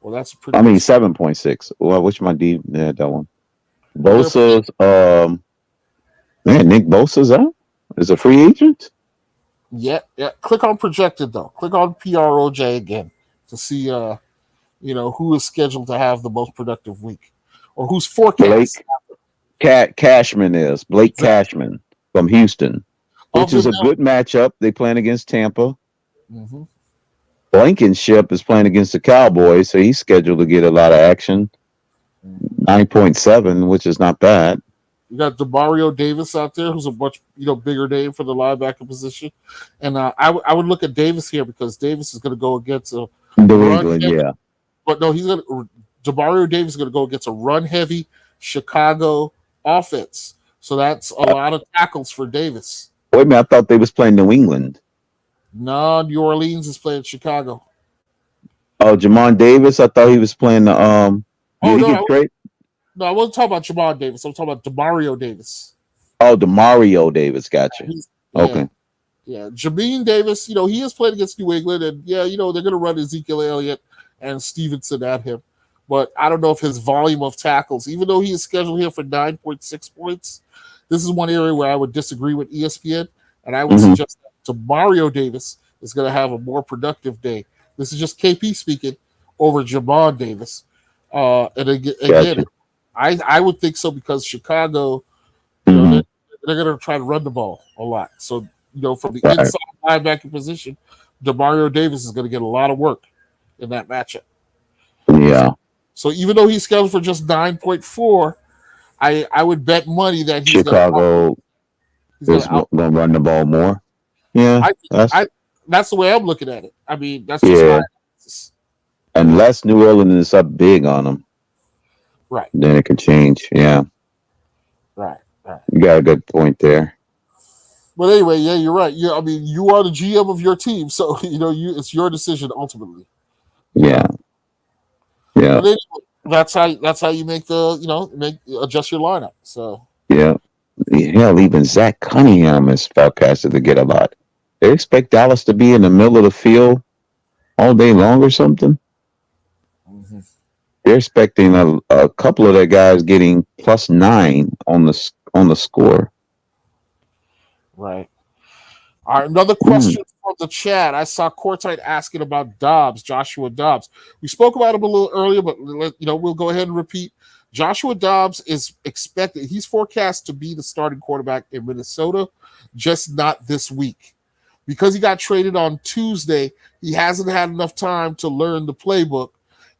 Speaker 4: Well, that's
Speaker 6: pretty. 7.6. Well, which my D? Yeah, that one. Bosa's. Nick Bosa's out. Is a free agent.
Speaker 4: Yeah. Click on projected though. Click on PROJ again to see, who is scheduled to have the most productive week, or who's forecast.
Speaker 6: Cashman is Blake Cashman from Houston, which is a good matchup. They playing against Tampa.
Speaker 4: Mm-hmm.
Speaker 6: Blankenship is playing against the Cowboys, so he's scheduled to get a lot of action. 9.7, which is not bad.
Speaker 4: You got DeMario Davis out there, who's a much bigger name for the linebacker position, and I would look at Davis here because Davis is going to go against a
Speaker 6: New England, yeah.
Speaker 4: But no, DeMario Davis is going to go against a run-heavy Chicago offense, so that's a lot of tackles for Davis.
Speaker 6: Wait a minute, I thought they was playing New England.
Speaker 4: No, New Orleans is playing Chicago.
Speaker 6: Oh, Jamon Davis, I thought he was playing the
Speaker 4: No, I wasn't talking about Jamon Davis. I'm talking about DeMario Davis.
Speaker 6: Oh, DeMario Davis, gotcha. Okay.
Speaker 4: Yeah, Jamin Davis, he has played against New England, and they're going to run Ezekiel Elliott and Stevenson at him. But I don't know if his volume of tackles, even though he is scheduled here for 9.6 points, this is one area where I would disagree with ESPN, and I would suggest that Mario Davis is going to have a more productive day. This is just KP speaking over Jamon Davis. And again, I would think so because Chicago, they're going to try to run the ball a lot. So, from the inside linebacker position, DeMario Davis is going to get a lot of work in that matchup.
Speaker 6: Yeah.
Speaker 4: So even though he's scheduled for just 9.4, I would bet money that he's
Speaker 6: Chicago is going to run the ball more. Yeah.
Speaker 4: That's the way I'm looking at it. I mean, that's just
Speaker 6: unless New Orleans is up big on them.
Speaker 4: Right.
Speaker 6: Then it can change. Yeah.
Speaker 4: Right.
Speaker 6: You got a good point there.
Speaker 4: But anyway, yeah, you're right. I mean, you are the GM of your team, so it's your decision ultimately.
Speaker 6: Yeah. Yeah.
Speaker 4: But anyway, that's how you make adjust your lineup. So
Speaker 6: Yeah. Hell, even Zach Cunningham is forecasted to get a lot. They expect Dallas to be in the middle of the field all day long or something.
Speaker 4: mm-hmm.
Speaker 6: They're expecting a couple of their guys getting +9 on the score.
Speaker 4: Right. All right, another question from the chat. I saw Cortite asking about Dobbs, Joshua Dobbs. We spoke about him a little earlier, but we'll go ahead and repeat. Joshua Dobbs is expected. He's forecast to be the starting quarterback in Minnesota, just not this week. Because he got traded on Tuesday, he hasn't had enough time to learn the playbook.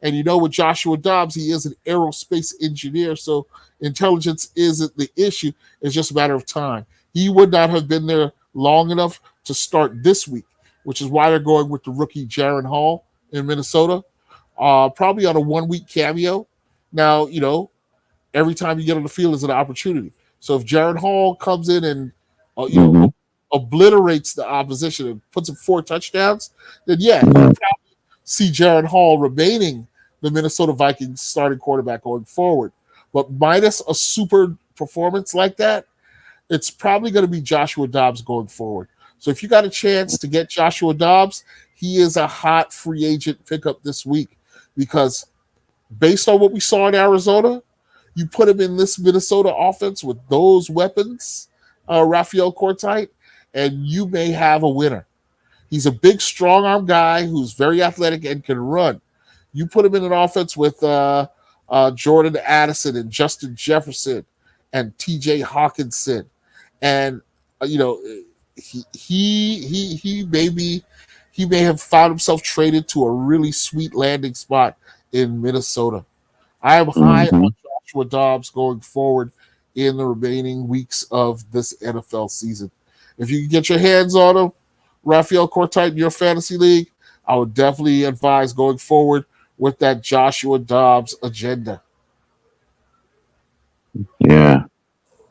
Speaker 4: And with Joshua Dobbs, he is an aerospace engineer, so intelligence isn't the issue. It's just a matter of time. He would not have been there long enough to start this week, which is why they're going with the rookie Jaron Hall in Minnesota, probably on a 1-week cameo. Now, every time you get on the field is an opportunity. So if Jaron Hall comes in and, obliterates the opposition and puts up 4 touchdowns, then you'll probably see Jaron Hall remaining the Minnesota Vikings starting quarterback going forward. But minus a super performance like that, it's probably going to be Joshua Dobbs going forward. So if you got a chance to get Joshua Dobbs, he is a hot free agent pickup this week because based on what we saw in Arizona, you put him in this Minnesota offense with those weapons, Rafael Cortite, and you may have a winner. He's a big, strong-arm guy who's very athletic and can run. You put him in an offense with Jordan Addison and Justin Jefferson and T.J. Hawkinson, and he may have found himself traded to a really sweet landing spot in Minnesota. I am high on Joshua Dobbs going forward in the remaining weeks of this NFL season. If you can get your hands on him, Rafael Cortite in your fantasy league, I would definitely advise going forward with that Joshua Dobbs agenda.
Speaker 6: Yeah.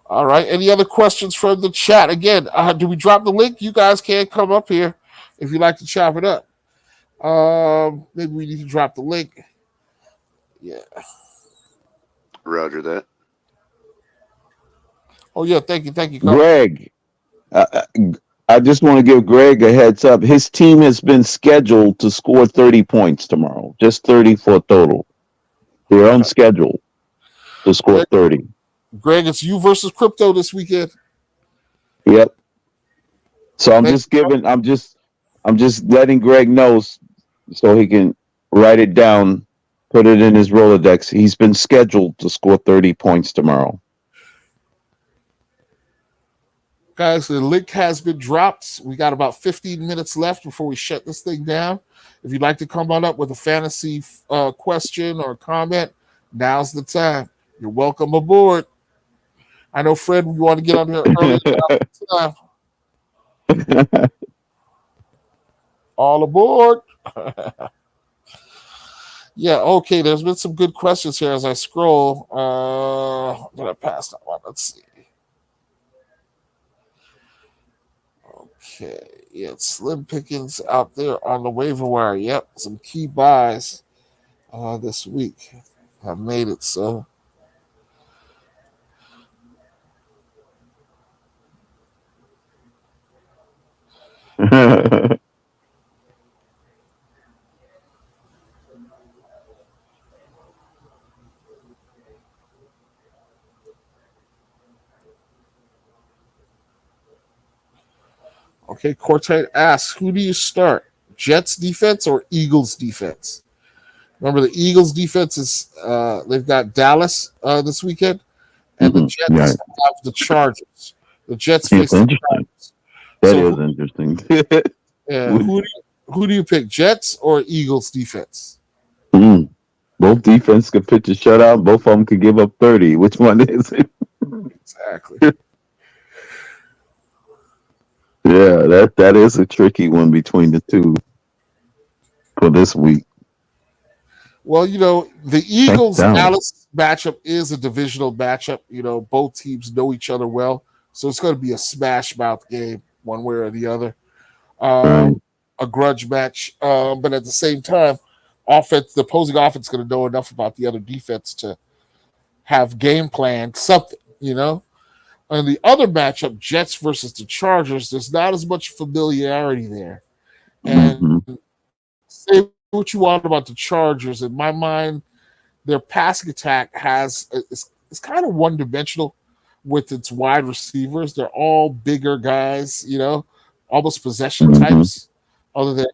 Speaker 4: All right. Any other questions from the chat? Again, do we drop the link? You guys can come up here if you'd like to chop it up. Maybe we need to drop the link. Yeah.
Speaker 5: Roger that.
Speaker 4: Oh, yeah. Thank you.
Speaker 6: Greg, I just want to give Greg a heads up. His team has been scheduled to score 30 points tomorrow, just 30 for a total. They're on schedule to score 30.
Speaker 4: Greg, it's you versus crypto this weekend.
Speaker 6: Yep. So I'm just letting Greg know so he can write it down, put it in his Rolodex. He's been scheduled to score 30 points tomorrow.
Speaker 4: Guys, the link has been dropped. We got about 15 minutes left before we shut this thing down. If you'd like to come on up with a fantasy question or comment, now's the time. You're welcome aboard. I know, Fred, we want to get on here early. All aboard. Yeah, okay. There's been some good questions here as I scroll. Did I pass that one? Let's see. Okay, yeah, slim pickings out there on the waiver wire. Yep, some key buys this week have made it so. Okay, Cortite asks, who do you start? Jets defense or Eagles defense? Remember, the Eagles defense is they've got Dallas this weekend, and the Jets have the Chargers. The Jets face the Chargers.
Speaker 6: That is interesting.
Speaker 4: Yeah, who do you pick, Jets or Eagles defense?
Speaker 6: Both defense could pitch a shutout. Both of them could give up 30. Which one is it?
Speaker 4: Exactly.
Speaker 6: Yeah, that is a tricky one between the two for this week.
Speaker 4: Well, the Eagles-Dallas matchup is a divisional matchup. Both teams know each other well. So it's going to be a smash mouth game, one way or the other.
Speaker 6: Right.
Speaker 4: A grudge match. But at the same time, the opposing offense is going to know enough about the other defense to have game plan something, And the other matchup, Jets versus the Chargers, there's not as much familiarity there. And
Speaker 6: Mm-hmm.
Speaker 4: say what you want about the Chargers. In my mind, their passing attack is kind of one dimensional with its wide receivers. They're all bigger guys, almost possession types, other than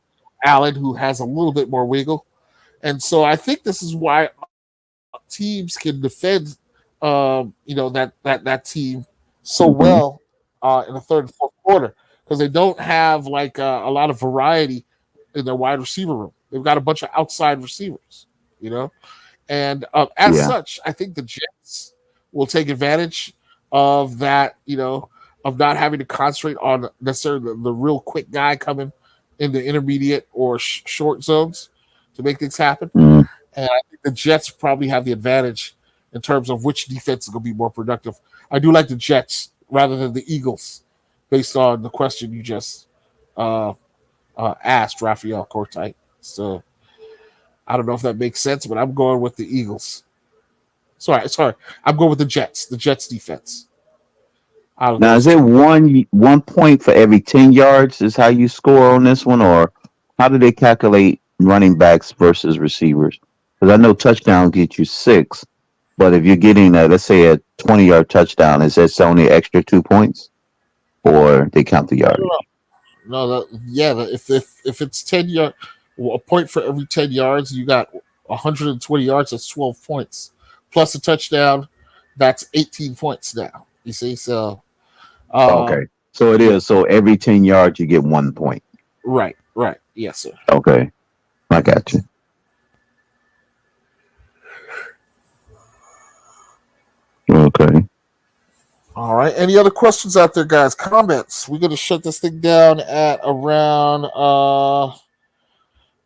Speaker 4: Allen, who has a little bit more wiggle. And so I think this is why teams can defend, that team so well in the third and fourth quarter, because they don't have like a lot of variety in their wide receiver room. They've got a bunch of outside receivers, and as such, I think the Jets will take advantage of that, of not having to concentrate on necessarily the real quick guy coming in the intermediate or short zones to make things happen. And I think the Jets probably have the advantage in terms of which defense is going to be more productive. I do like the Jets rather than the Eagles, based on the question you just asked, Raphael Cortite. So I don't know if that makes sense, but I'm going with the Eagles. Sorry. I'm going with the Jets defense.
Speaker 6: Now, is it 1 point for every 10 yards is how you score on this one, or how do they calculate running backs versus receivers? Because I know touchdown gets you 6, but if you're getting, let's say, a 20-yard touchdown, is that only extra 2 points, or they count the yardage?
Speaker 4: No, if it's 10 yards, a point for every 10 yards, you got 120 yards. That's 12 points, plus a touchdown. That's 18 points now. You see, so
Speaker 6: okay, so it is. So every 10 yards, you get 1 point.
Speaker 4: Right. Yes, sir.
Speaker 6: Okay, I got you. Okay.
Speaker 4: All right. Any other questions out there, guys? Comments? We're gonna shut this thing down at around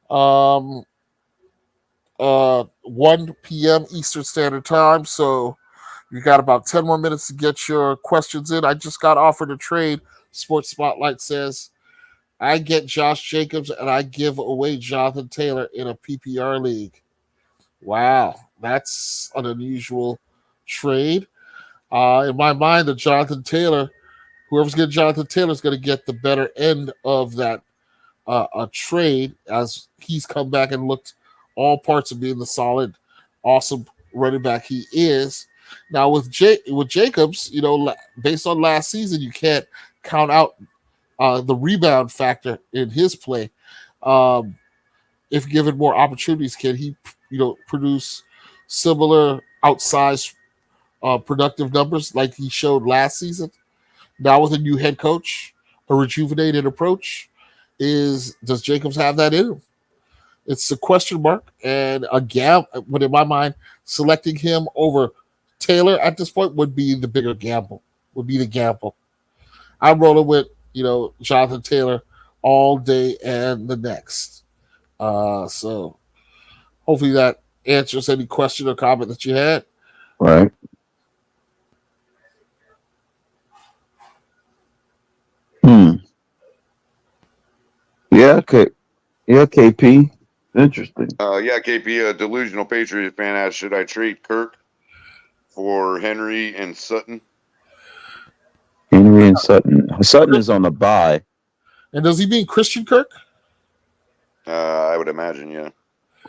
Speaker 4: 1 p.m. Eastern Standard Time. So you got about 10 more minutes to get your questions in. I just got offered a trade. Sports Spotlight says I get Josh Jacobs and I give away Jonathan Taylor in a PPR league. Wow, that's an unusual trade. In my mind, whoever's getting Jonathan Taylor is going to get the better end of that a trade, as he's come back and looked all parts of being the solid, awesome running back he is. Now with Jacobs, based on last season, you can't count out the rebound factor in his play. If given more opportunities, can he, produce similar outsized productive numbers like he showed last season? Now with a new head coach, a rejuvenated approach, does Jacobs have that in him? It's a question mark and a gap. But in my mind, selecting him over Taylor at this point would be the bigger gamble. I'm rolling with Jonathan Taylor all day and the next. So hopefully that answers any question or comment that you had.
Speaker 6: Right. Yeah, okay. Yeah, KP. Interesting.
Speaker 5: KP, a delusional Patriot fan asked, should I trade Kirk for Henry and Sutton?
Speaker 6: Henry and Sutton. Sutton is on the bye.
Speaker 4: And does he mean Christian Kirk?
Speaker 5: I would imagine, yeah.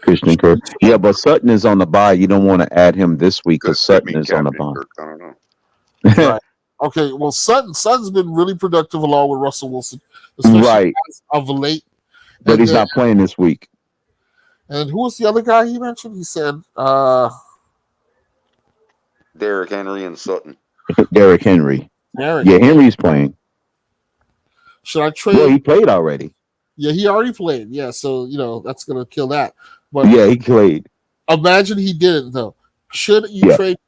Speaker 6: Christian Kirk. Yeah, but Sutton is on the bye. You don't want to add him this week because Sutton is on the bye.
Speaker 5: Kirk, I don't know.
Speaker 4: Right. Okay, well, Sutton's been really productive along with Russell Wilson, especially as of late.
Speaker 6: But he's not playing this week.
Speaker 4: And who was the other guy he mentioned? He said
Speaker 5: Derrick Henry and Sutton.
Speaker 6: Derrick Henry. Yeah, Henry's playing.
Speaker 4: Should I trade?
Speaker 6: Well, he played already.
Speaker 4: Yeah, he already played. Yeah, so that's gonna kill that. But
Speaker 6: yeah, he played.
Speaker 4: Imagine he didn't though. Should you trade?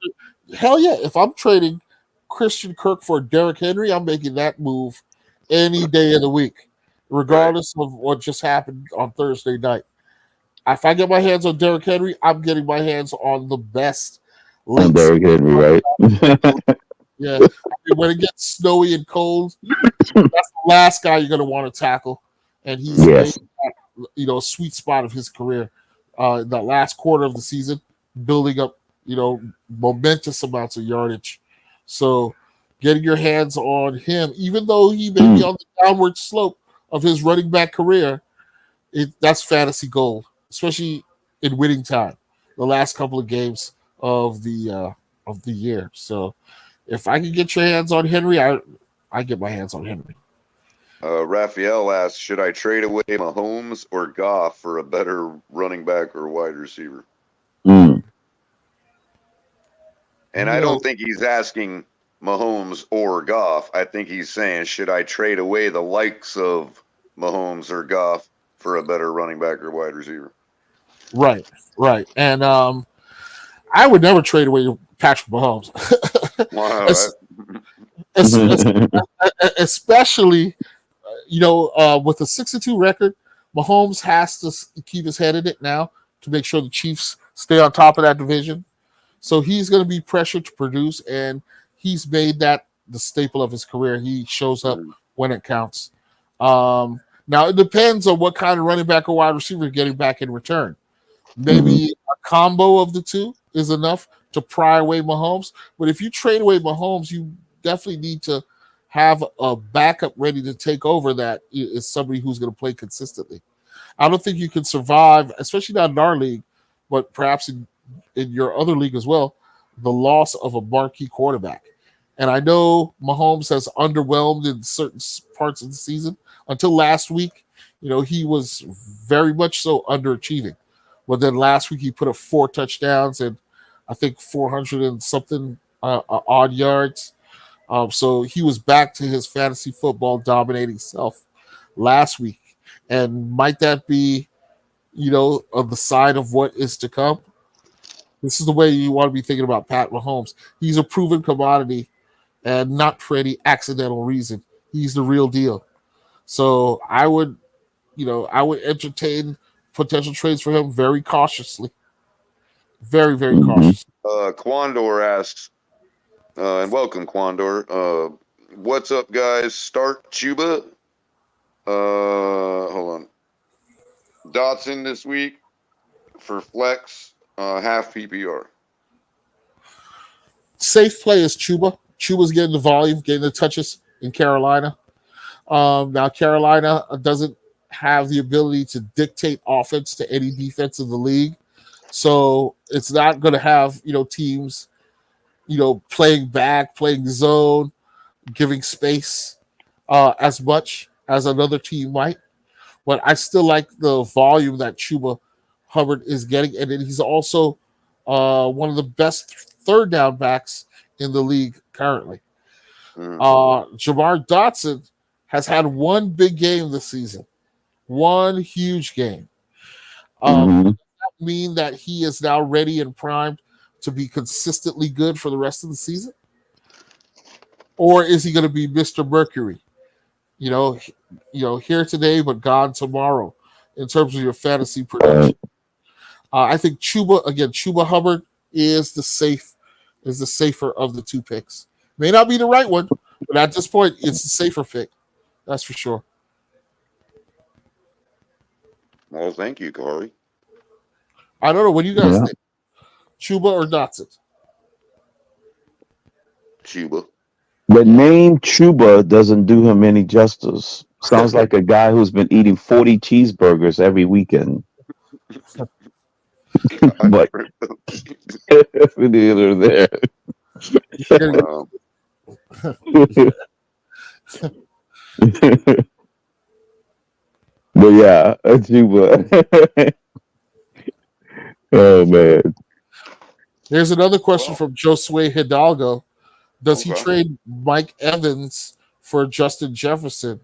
Speaker 4: Hell yeah! If I'm trading Christian Kirk for Derrick Henry, I'm making that move any day of the week, regardless of what just happened on Thursday night. If I get my hands on Derrick Henry, I'm getting my hands on the best.
Speaker 6: On Derrick Henry, right?
Speaker 4: Yeah, when it gets snowy and cold, that's the last guy you're going to want to tackle, and he's made
Speaker 6: Yes.
Speaker 4: a sweet spot of his career. The last quarter of the season, building up momentous amounts of yardage. So, getting your hands on him, even though he may be on the downward slope of his running back career, that's fantasy gold, especially in winning time. The last couple of games of the year. So, if I can get your hands on Henry, I get my hands on Henry.
Speaker 5: Raphael asks, should I trade away Mahomes or Goff for a better running back or wide receiver?
Speaker 6: Mm.
Speaker 5: And I don't think he's asking Mahomes or Goff. I think he's saying, should I trade away the likes of Mahomes or Goff for a better running back or wide receiver?
Speaker 4: Right. And I would never trade away Patrick Mahomes.
Speaker 5: Wow.
Speaker 4: Especially, with a 6-2 record, Mahomes has to keep his head in it now to make sure the Chiefs stay on top of that division. So he's going to be pressured to produce, and he's made that the staple of his career. He shows up when it counts. Now, it depends on what kind of running back or wide receiver you're getting back in return. Maybe a combo of the two is enough to pry away Mahomes. But if you trade away Mahomes, you definitely need to have a backup ready to take over that is somebody who's going to play consistently. I don't think you can survive, especially not in our league, but perhaps in your other league as well, the loss of a marquee quarterback. And I know Mahomes has underwhelmed in certain parts of the season until last week. He was very much so underachieving. But then last week he put up 4 touchdowns and I think 400 and something odd yards. So he was back to his fantasy football dominating self last week. And might that be, of the sign of what is to come? This is the way you want to be thinking about Pat Mahomes. He's a proven commodity and not for any accidental reason. He's the real deal. So I would entertain potential trades for him very cautiously. Very, very cautious.
Speaker 5: Quandor asks, and welcome, Quandor. What's up, guys? Start Chuba. Hold on. Dotson this week for flex, half PPR.
Speaker 4: Safe play is Chuba. Chuba's getting the volume, getting the touches in Carolina. Now, Carolina doesn't have the ability to dictate offense to any defense in the league. So it's not going to have, teams, playing back, playing zone, giving space as much as another team might. But I still like the volume that Chuba Hubbard is getting. And then he's also one of the best third down backs in the league currently. Jamar Dotson has had one big game this season, one huge game. Does that mean that he is now ready and primed to be consistently good for the rest of the season? Or is he going to be Mr. Mercury? Here today, but gone tomorrow in terms of your fantasy production. I think Chuba Hubbard is the safer of the two picks. May not be the right one, but at this point, it's the safer pick. That's for sure.
Speaker 5: Well, thank you, Corey.
Speaker 4: I don't know. What do you guys think? Chuba or Dotson?
Speaker 5: Chuba.
Speaker 6: The name Chuba doesn't do him any justice. Sounds like a guy who's been eating 40 cheeseburgers every weekend. But neither there. But yeah, Chuba. Oh man.
Speaker 4: Here's another question from Josue Hidalgo. Does he trade Mike Evans for Justin Jefferson?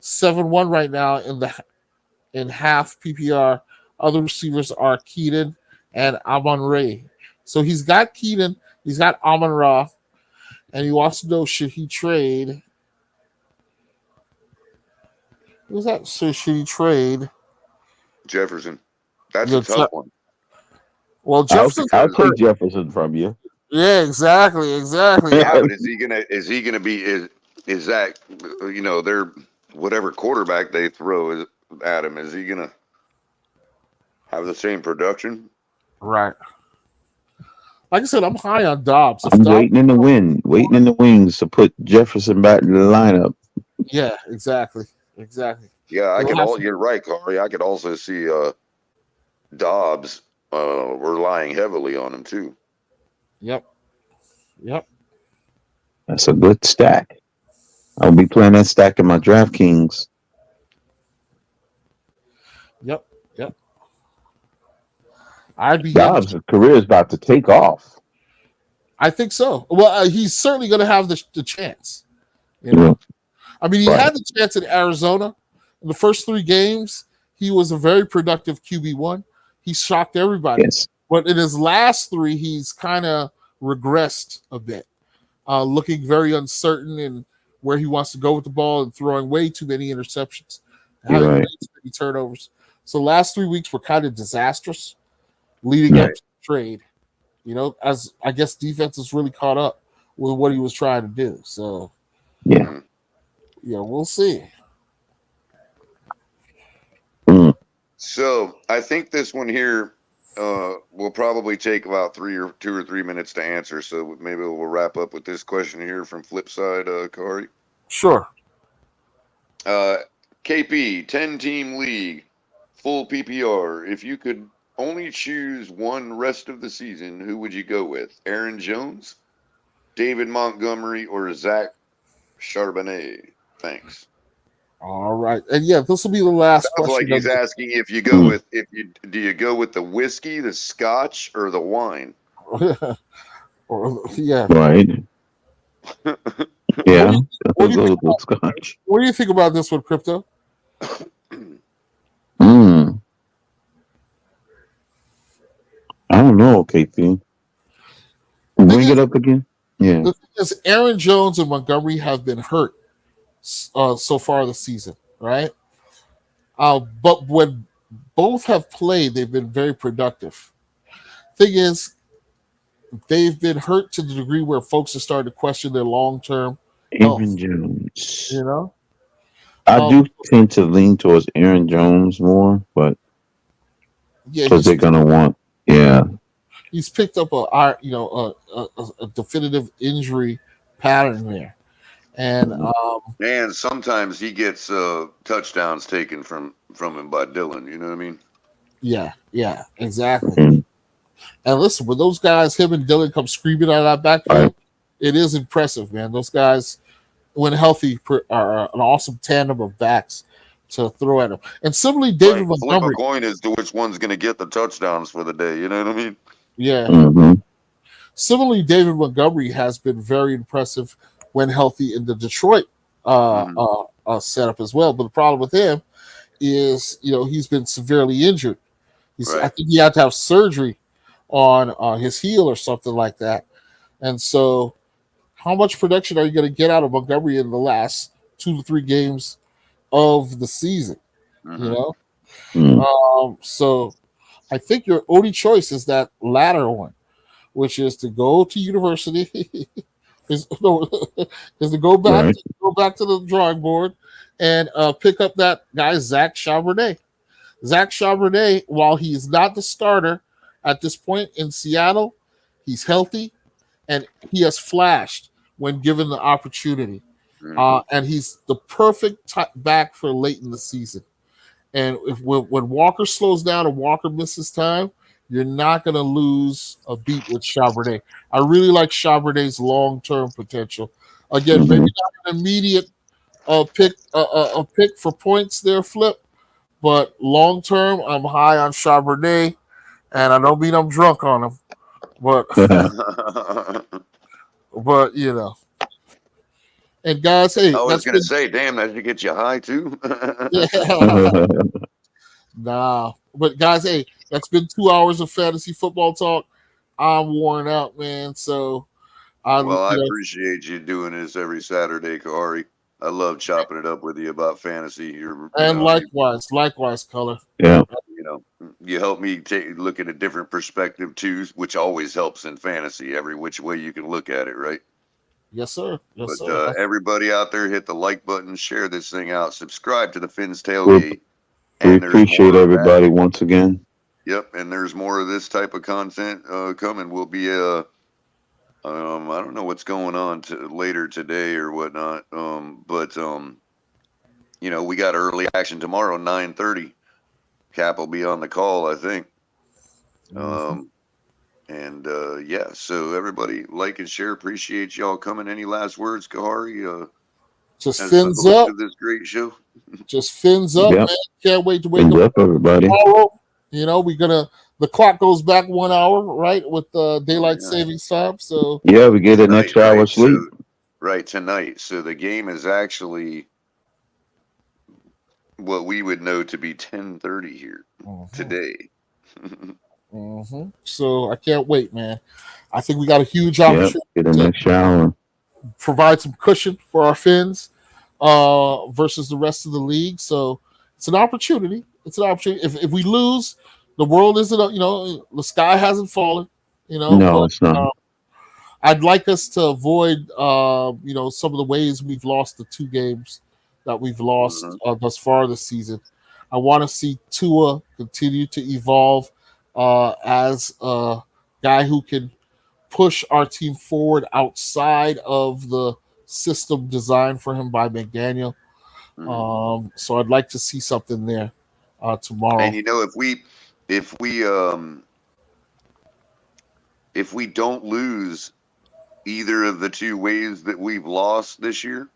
Speaker 4: 7-1 right now in half PPR. Other receivers are Keaton and Amon-Ra. So he's got Keaton, he's got Amon-Ra, and he wants to know, should he trade? Who's that? So should he trade
Speaker 5: Jefferson? That's a tough one.
Speaker 4: Well, Jefferson.
Speaker 6: I'll take Jefferson from you.
Speaker 4: Yeah, exactly.
Speaker 5: Yeah, but is he gonna be is that their whatever quarterback they throw at him, is he gonna have the same production?
Speaker 4: Right. Like I said, I'm high on Dobbs. If
Speaker 6: I'm
Speaker 4: Dobbs,
Speaker 6: waiting in the wind, waiting in the wings to put Jefferson back in the lineup.
Speaker 4: yeah, exactly.
Speaker 5: Yeah,
Speaker 4: He'll have to,
Speaker 5: you're right, Corey. I could also see Dobbs relying heavily on him too.
Speaker 4: yep.
Speaker 6: That's a good stack. I'll be playing that stack in my DraftKings.
Speaker 4: Yep. I'd be in.
Speaker 6: Dobbs' career is about to take off.
Speaker 4: I think so. Well, he's certainly going to have the chance. You
Speaker 6: Yeah.
Speaker 4: know, I mean, he
Speaker 6: Right.
Speaker 4: had the chance in Arizona. In the first 3 games, he was a very productive QB1. He shocked everybody.
Speaker 6: Yes.
Speaker 4: But in his last 3, he's kind of regressed a bit, looking very uncertain in where he wants to go with the ball and throwing way too many interceptions, having
Speaker 6: Right.
Speaker 4: way too many turnovers. So last 3 weeks were kind of disastrous leading up to the trade. As I guess defense has really caught up with what he was trying to do. So
Speaker 6: Yeah.
Speaker 4: we'll see.
Speaker 6: Mm.
Speaker 5: So I think this one here will probably take about 2 or 3 minutes to answer. So maybe we'll wrap up with this question here from Flipside, Kari.
Speaker 4: Sure.
Speaker 5: KP, 10-team league, full PPR. If you could only choose one rest of the season, who would you go with? Aaron Jones, David Montgomery, or Zach Charbonnet? Thanks.
Speaker 4: All right. And yeah, this will be the last
Speaker 5: Sounds like
Speaker 4: question.
Speaker 5: he's asking if you go with do you go with the whiskey, the scotch, or the wine?
Speaker 4: Yeah.
Speaker 6: Right. Yeah.
Speaker 4: What do you think about this one, Crypto?
Speaker 6: I don't know, KP. Bring it up again. Yeah.
Speaker 4: The thing is, Aaron Jones and Montgomery have been hurt so far this season, right? But when both have played, they've been very productive. Thing is, they've been hurt to the degree where folks are starting to question their long-term health.
Speaker 6: Aaron Jones.
Speaker 4: I
Speaker 6: do tend to lean towards Aaron Jones more, but because they're gonna want,
Speaker 4: he's picked up a definitive injury pattern there, and
Speaker 5: sometimes he gets touchdowns taken from him by Dylan. You know what I mean?
Speaker 4: Yeah, exactly. And listen, when those guys, him and Dylan, come screaming out of that backfield, it is impressive, man. Those guys, when healthy, are an awesome tandem of backs to throw at him. And similarly, David Montgomery.
Speaker 5: Flip a coin as to which one's going to get the touchdowns for the day. You know what I mean?
Speaker 4: Yeah. Similarly, David Montgomery has been very impressive when healthy in the Detroit setup as well. But the problem with him is, he's been severely injured. I think he had to have surgery on his heel or something like that. And so, how much production are you going to get out of Montgomery in the last 2 to 3 games of the season? So I think your only choice is that latter one, which is to go to university, is to go back to the drawing board and pick up that guy Zach Charbonnet. Zach Charbonnet, while he's not the starter at this point in Seattle, he's healthy and he has flashed when given the opportunity. And he's the perfect back for late in the season. And when Walker slows down and Walker misses time, you're not going to lose a beat with Charbonnet. I really like Charbonnet's long-term potential. Again, maybe not an immediate pick for points there, Flip, but long-term, I'm high on Charbonnet, and I don't mean I'm drunk on him, but but And guys, hey,
Speaker 5: I was going to say, damn, that should get you high too.
Speaker 4: Nah, but guys, hey, that's been 2 hours of fantasy football talk. I'm worn out, man. So,
Speaker 5: I appreciate you doing this every Saturday, Kari. I love chopping it up with you about fantasy.
Speaker 4: Likewise, Color.
Speaker 6: Yeah.
Speaker 5: you help me look at a different perspective too, which always helps in fantasy. Every which way you can look at it, right?
Speaker 4: Yes, sir. Yes,
Speaker 5: But
Speaker 4: sir.
Speaker 5: everybody out there, hit the like button, share this thing out, subscribe to the Finn's
Speaker 6: We,
Speaker 5: Tailgate,
Speaker 6: we
Speaker 5: and there's
Speaker 6: appreciate
Speaker 5: more of that.
Speaker 6: everybody once again.
Speaker 5: Yep, and there's more of this type of content coming. We'll be I don't know what's going on later today or whatnot. But you know, we got early action tomorrow, 9:30. Cap will be on the call, I think. And yeah, so everybody like and share. Appreciate y'all coming. Any last words, Kahari?
Speaker 4: Just
Speaker 5: As
Speaker 4: fins
Speaker 5: the host
Speaker 4: up.
Speaker 5: of this great show.
Speaker 4: Just fins up,
Speaker 6: Yep.
Speaker 4: man. Can't wait to wake
Speaker 6: Fins
Speaker 4: up
Speaker 6: up, everybody.
Speaker 4: tomorrow. You know, the clock goes back 1 hour, right, with daylight savings time. So
Speaker 6: Yeah, we get an
Speaker 5: Tonight,
Speaker 6: extra hour
Speaker 5: right?
Speaker 6: sleep.
Speaker 5: So, right, tonight. So the game is actually what we would know to be 10:30 here today.
Speaker 4: So I can't wait, man. I think we got a huge
Speaker 6: Yep,
Speaker 4: opportunity
Speaker 6: get an
Speaker 4: to
Speaker 6: extra hour.
Speaker 4: provide some cushion for our Finns versus the rest of the league. So it's an opportunity. It's an opportunity. If we lose, the world isn't, you know, the sky hasn't fallen, you know,
Speaker 6: No,
Speaker 4: but
Speaker 6: it's not.
Speaker 4: I'd like us to avoid, you know, some of the ways we've lost the 2 games that we've lost thus far this season. I want to see Tua continue to evolve as a guy who can push our team forward outside of the system designed for him by McDaniel. So I'd like to see something there tomorrow.
Speaker 5: And you know, if we don't lose either of the 2 ways that we've lost this year,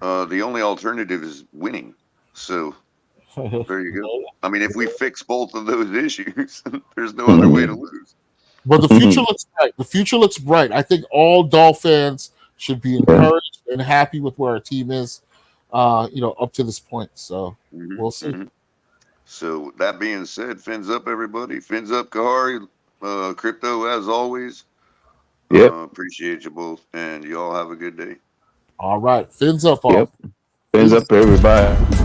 Speaker 5: the only alternative is winning. So there you go. I mean, if we fix both of those issues, there's no other way to lose.
Speaker 4: But the future looks bright. The future looks bright. I think all Dolphins should be encouraged and happy with where our team is, you know, up to this point. So we'll see.
Speaker 5: So that being said, fins up, everybody. Fins up, Kahari. Crypto, as always.
Speaker 6: Yep.
Speaker 5: Appreciate you both, and y'all have a good day.
Speaker 4: All right. Fins up, all.
Speaker 6: Yep. Fins up, everybody.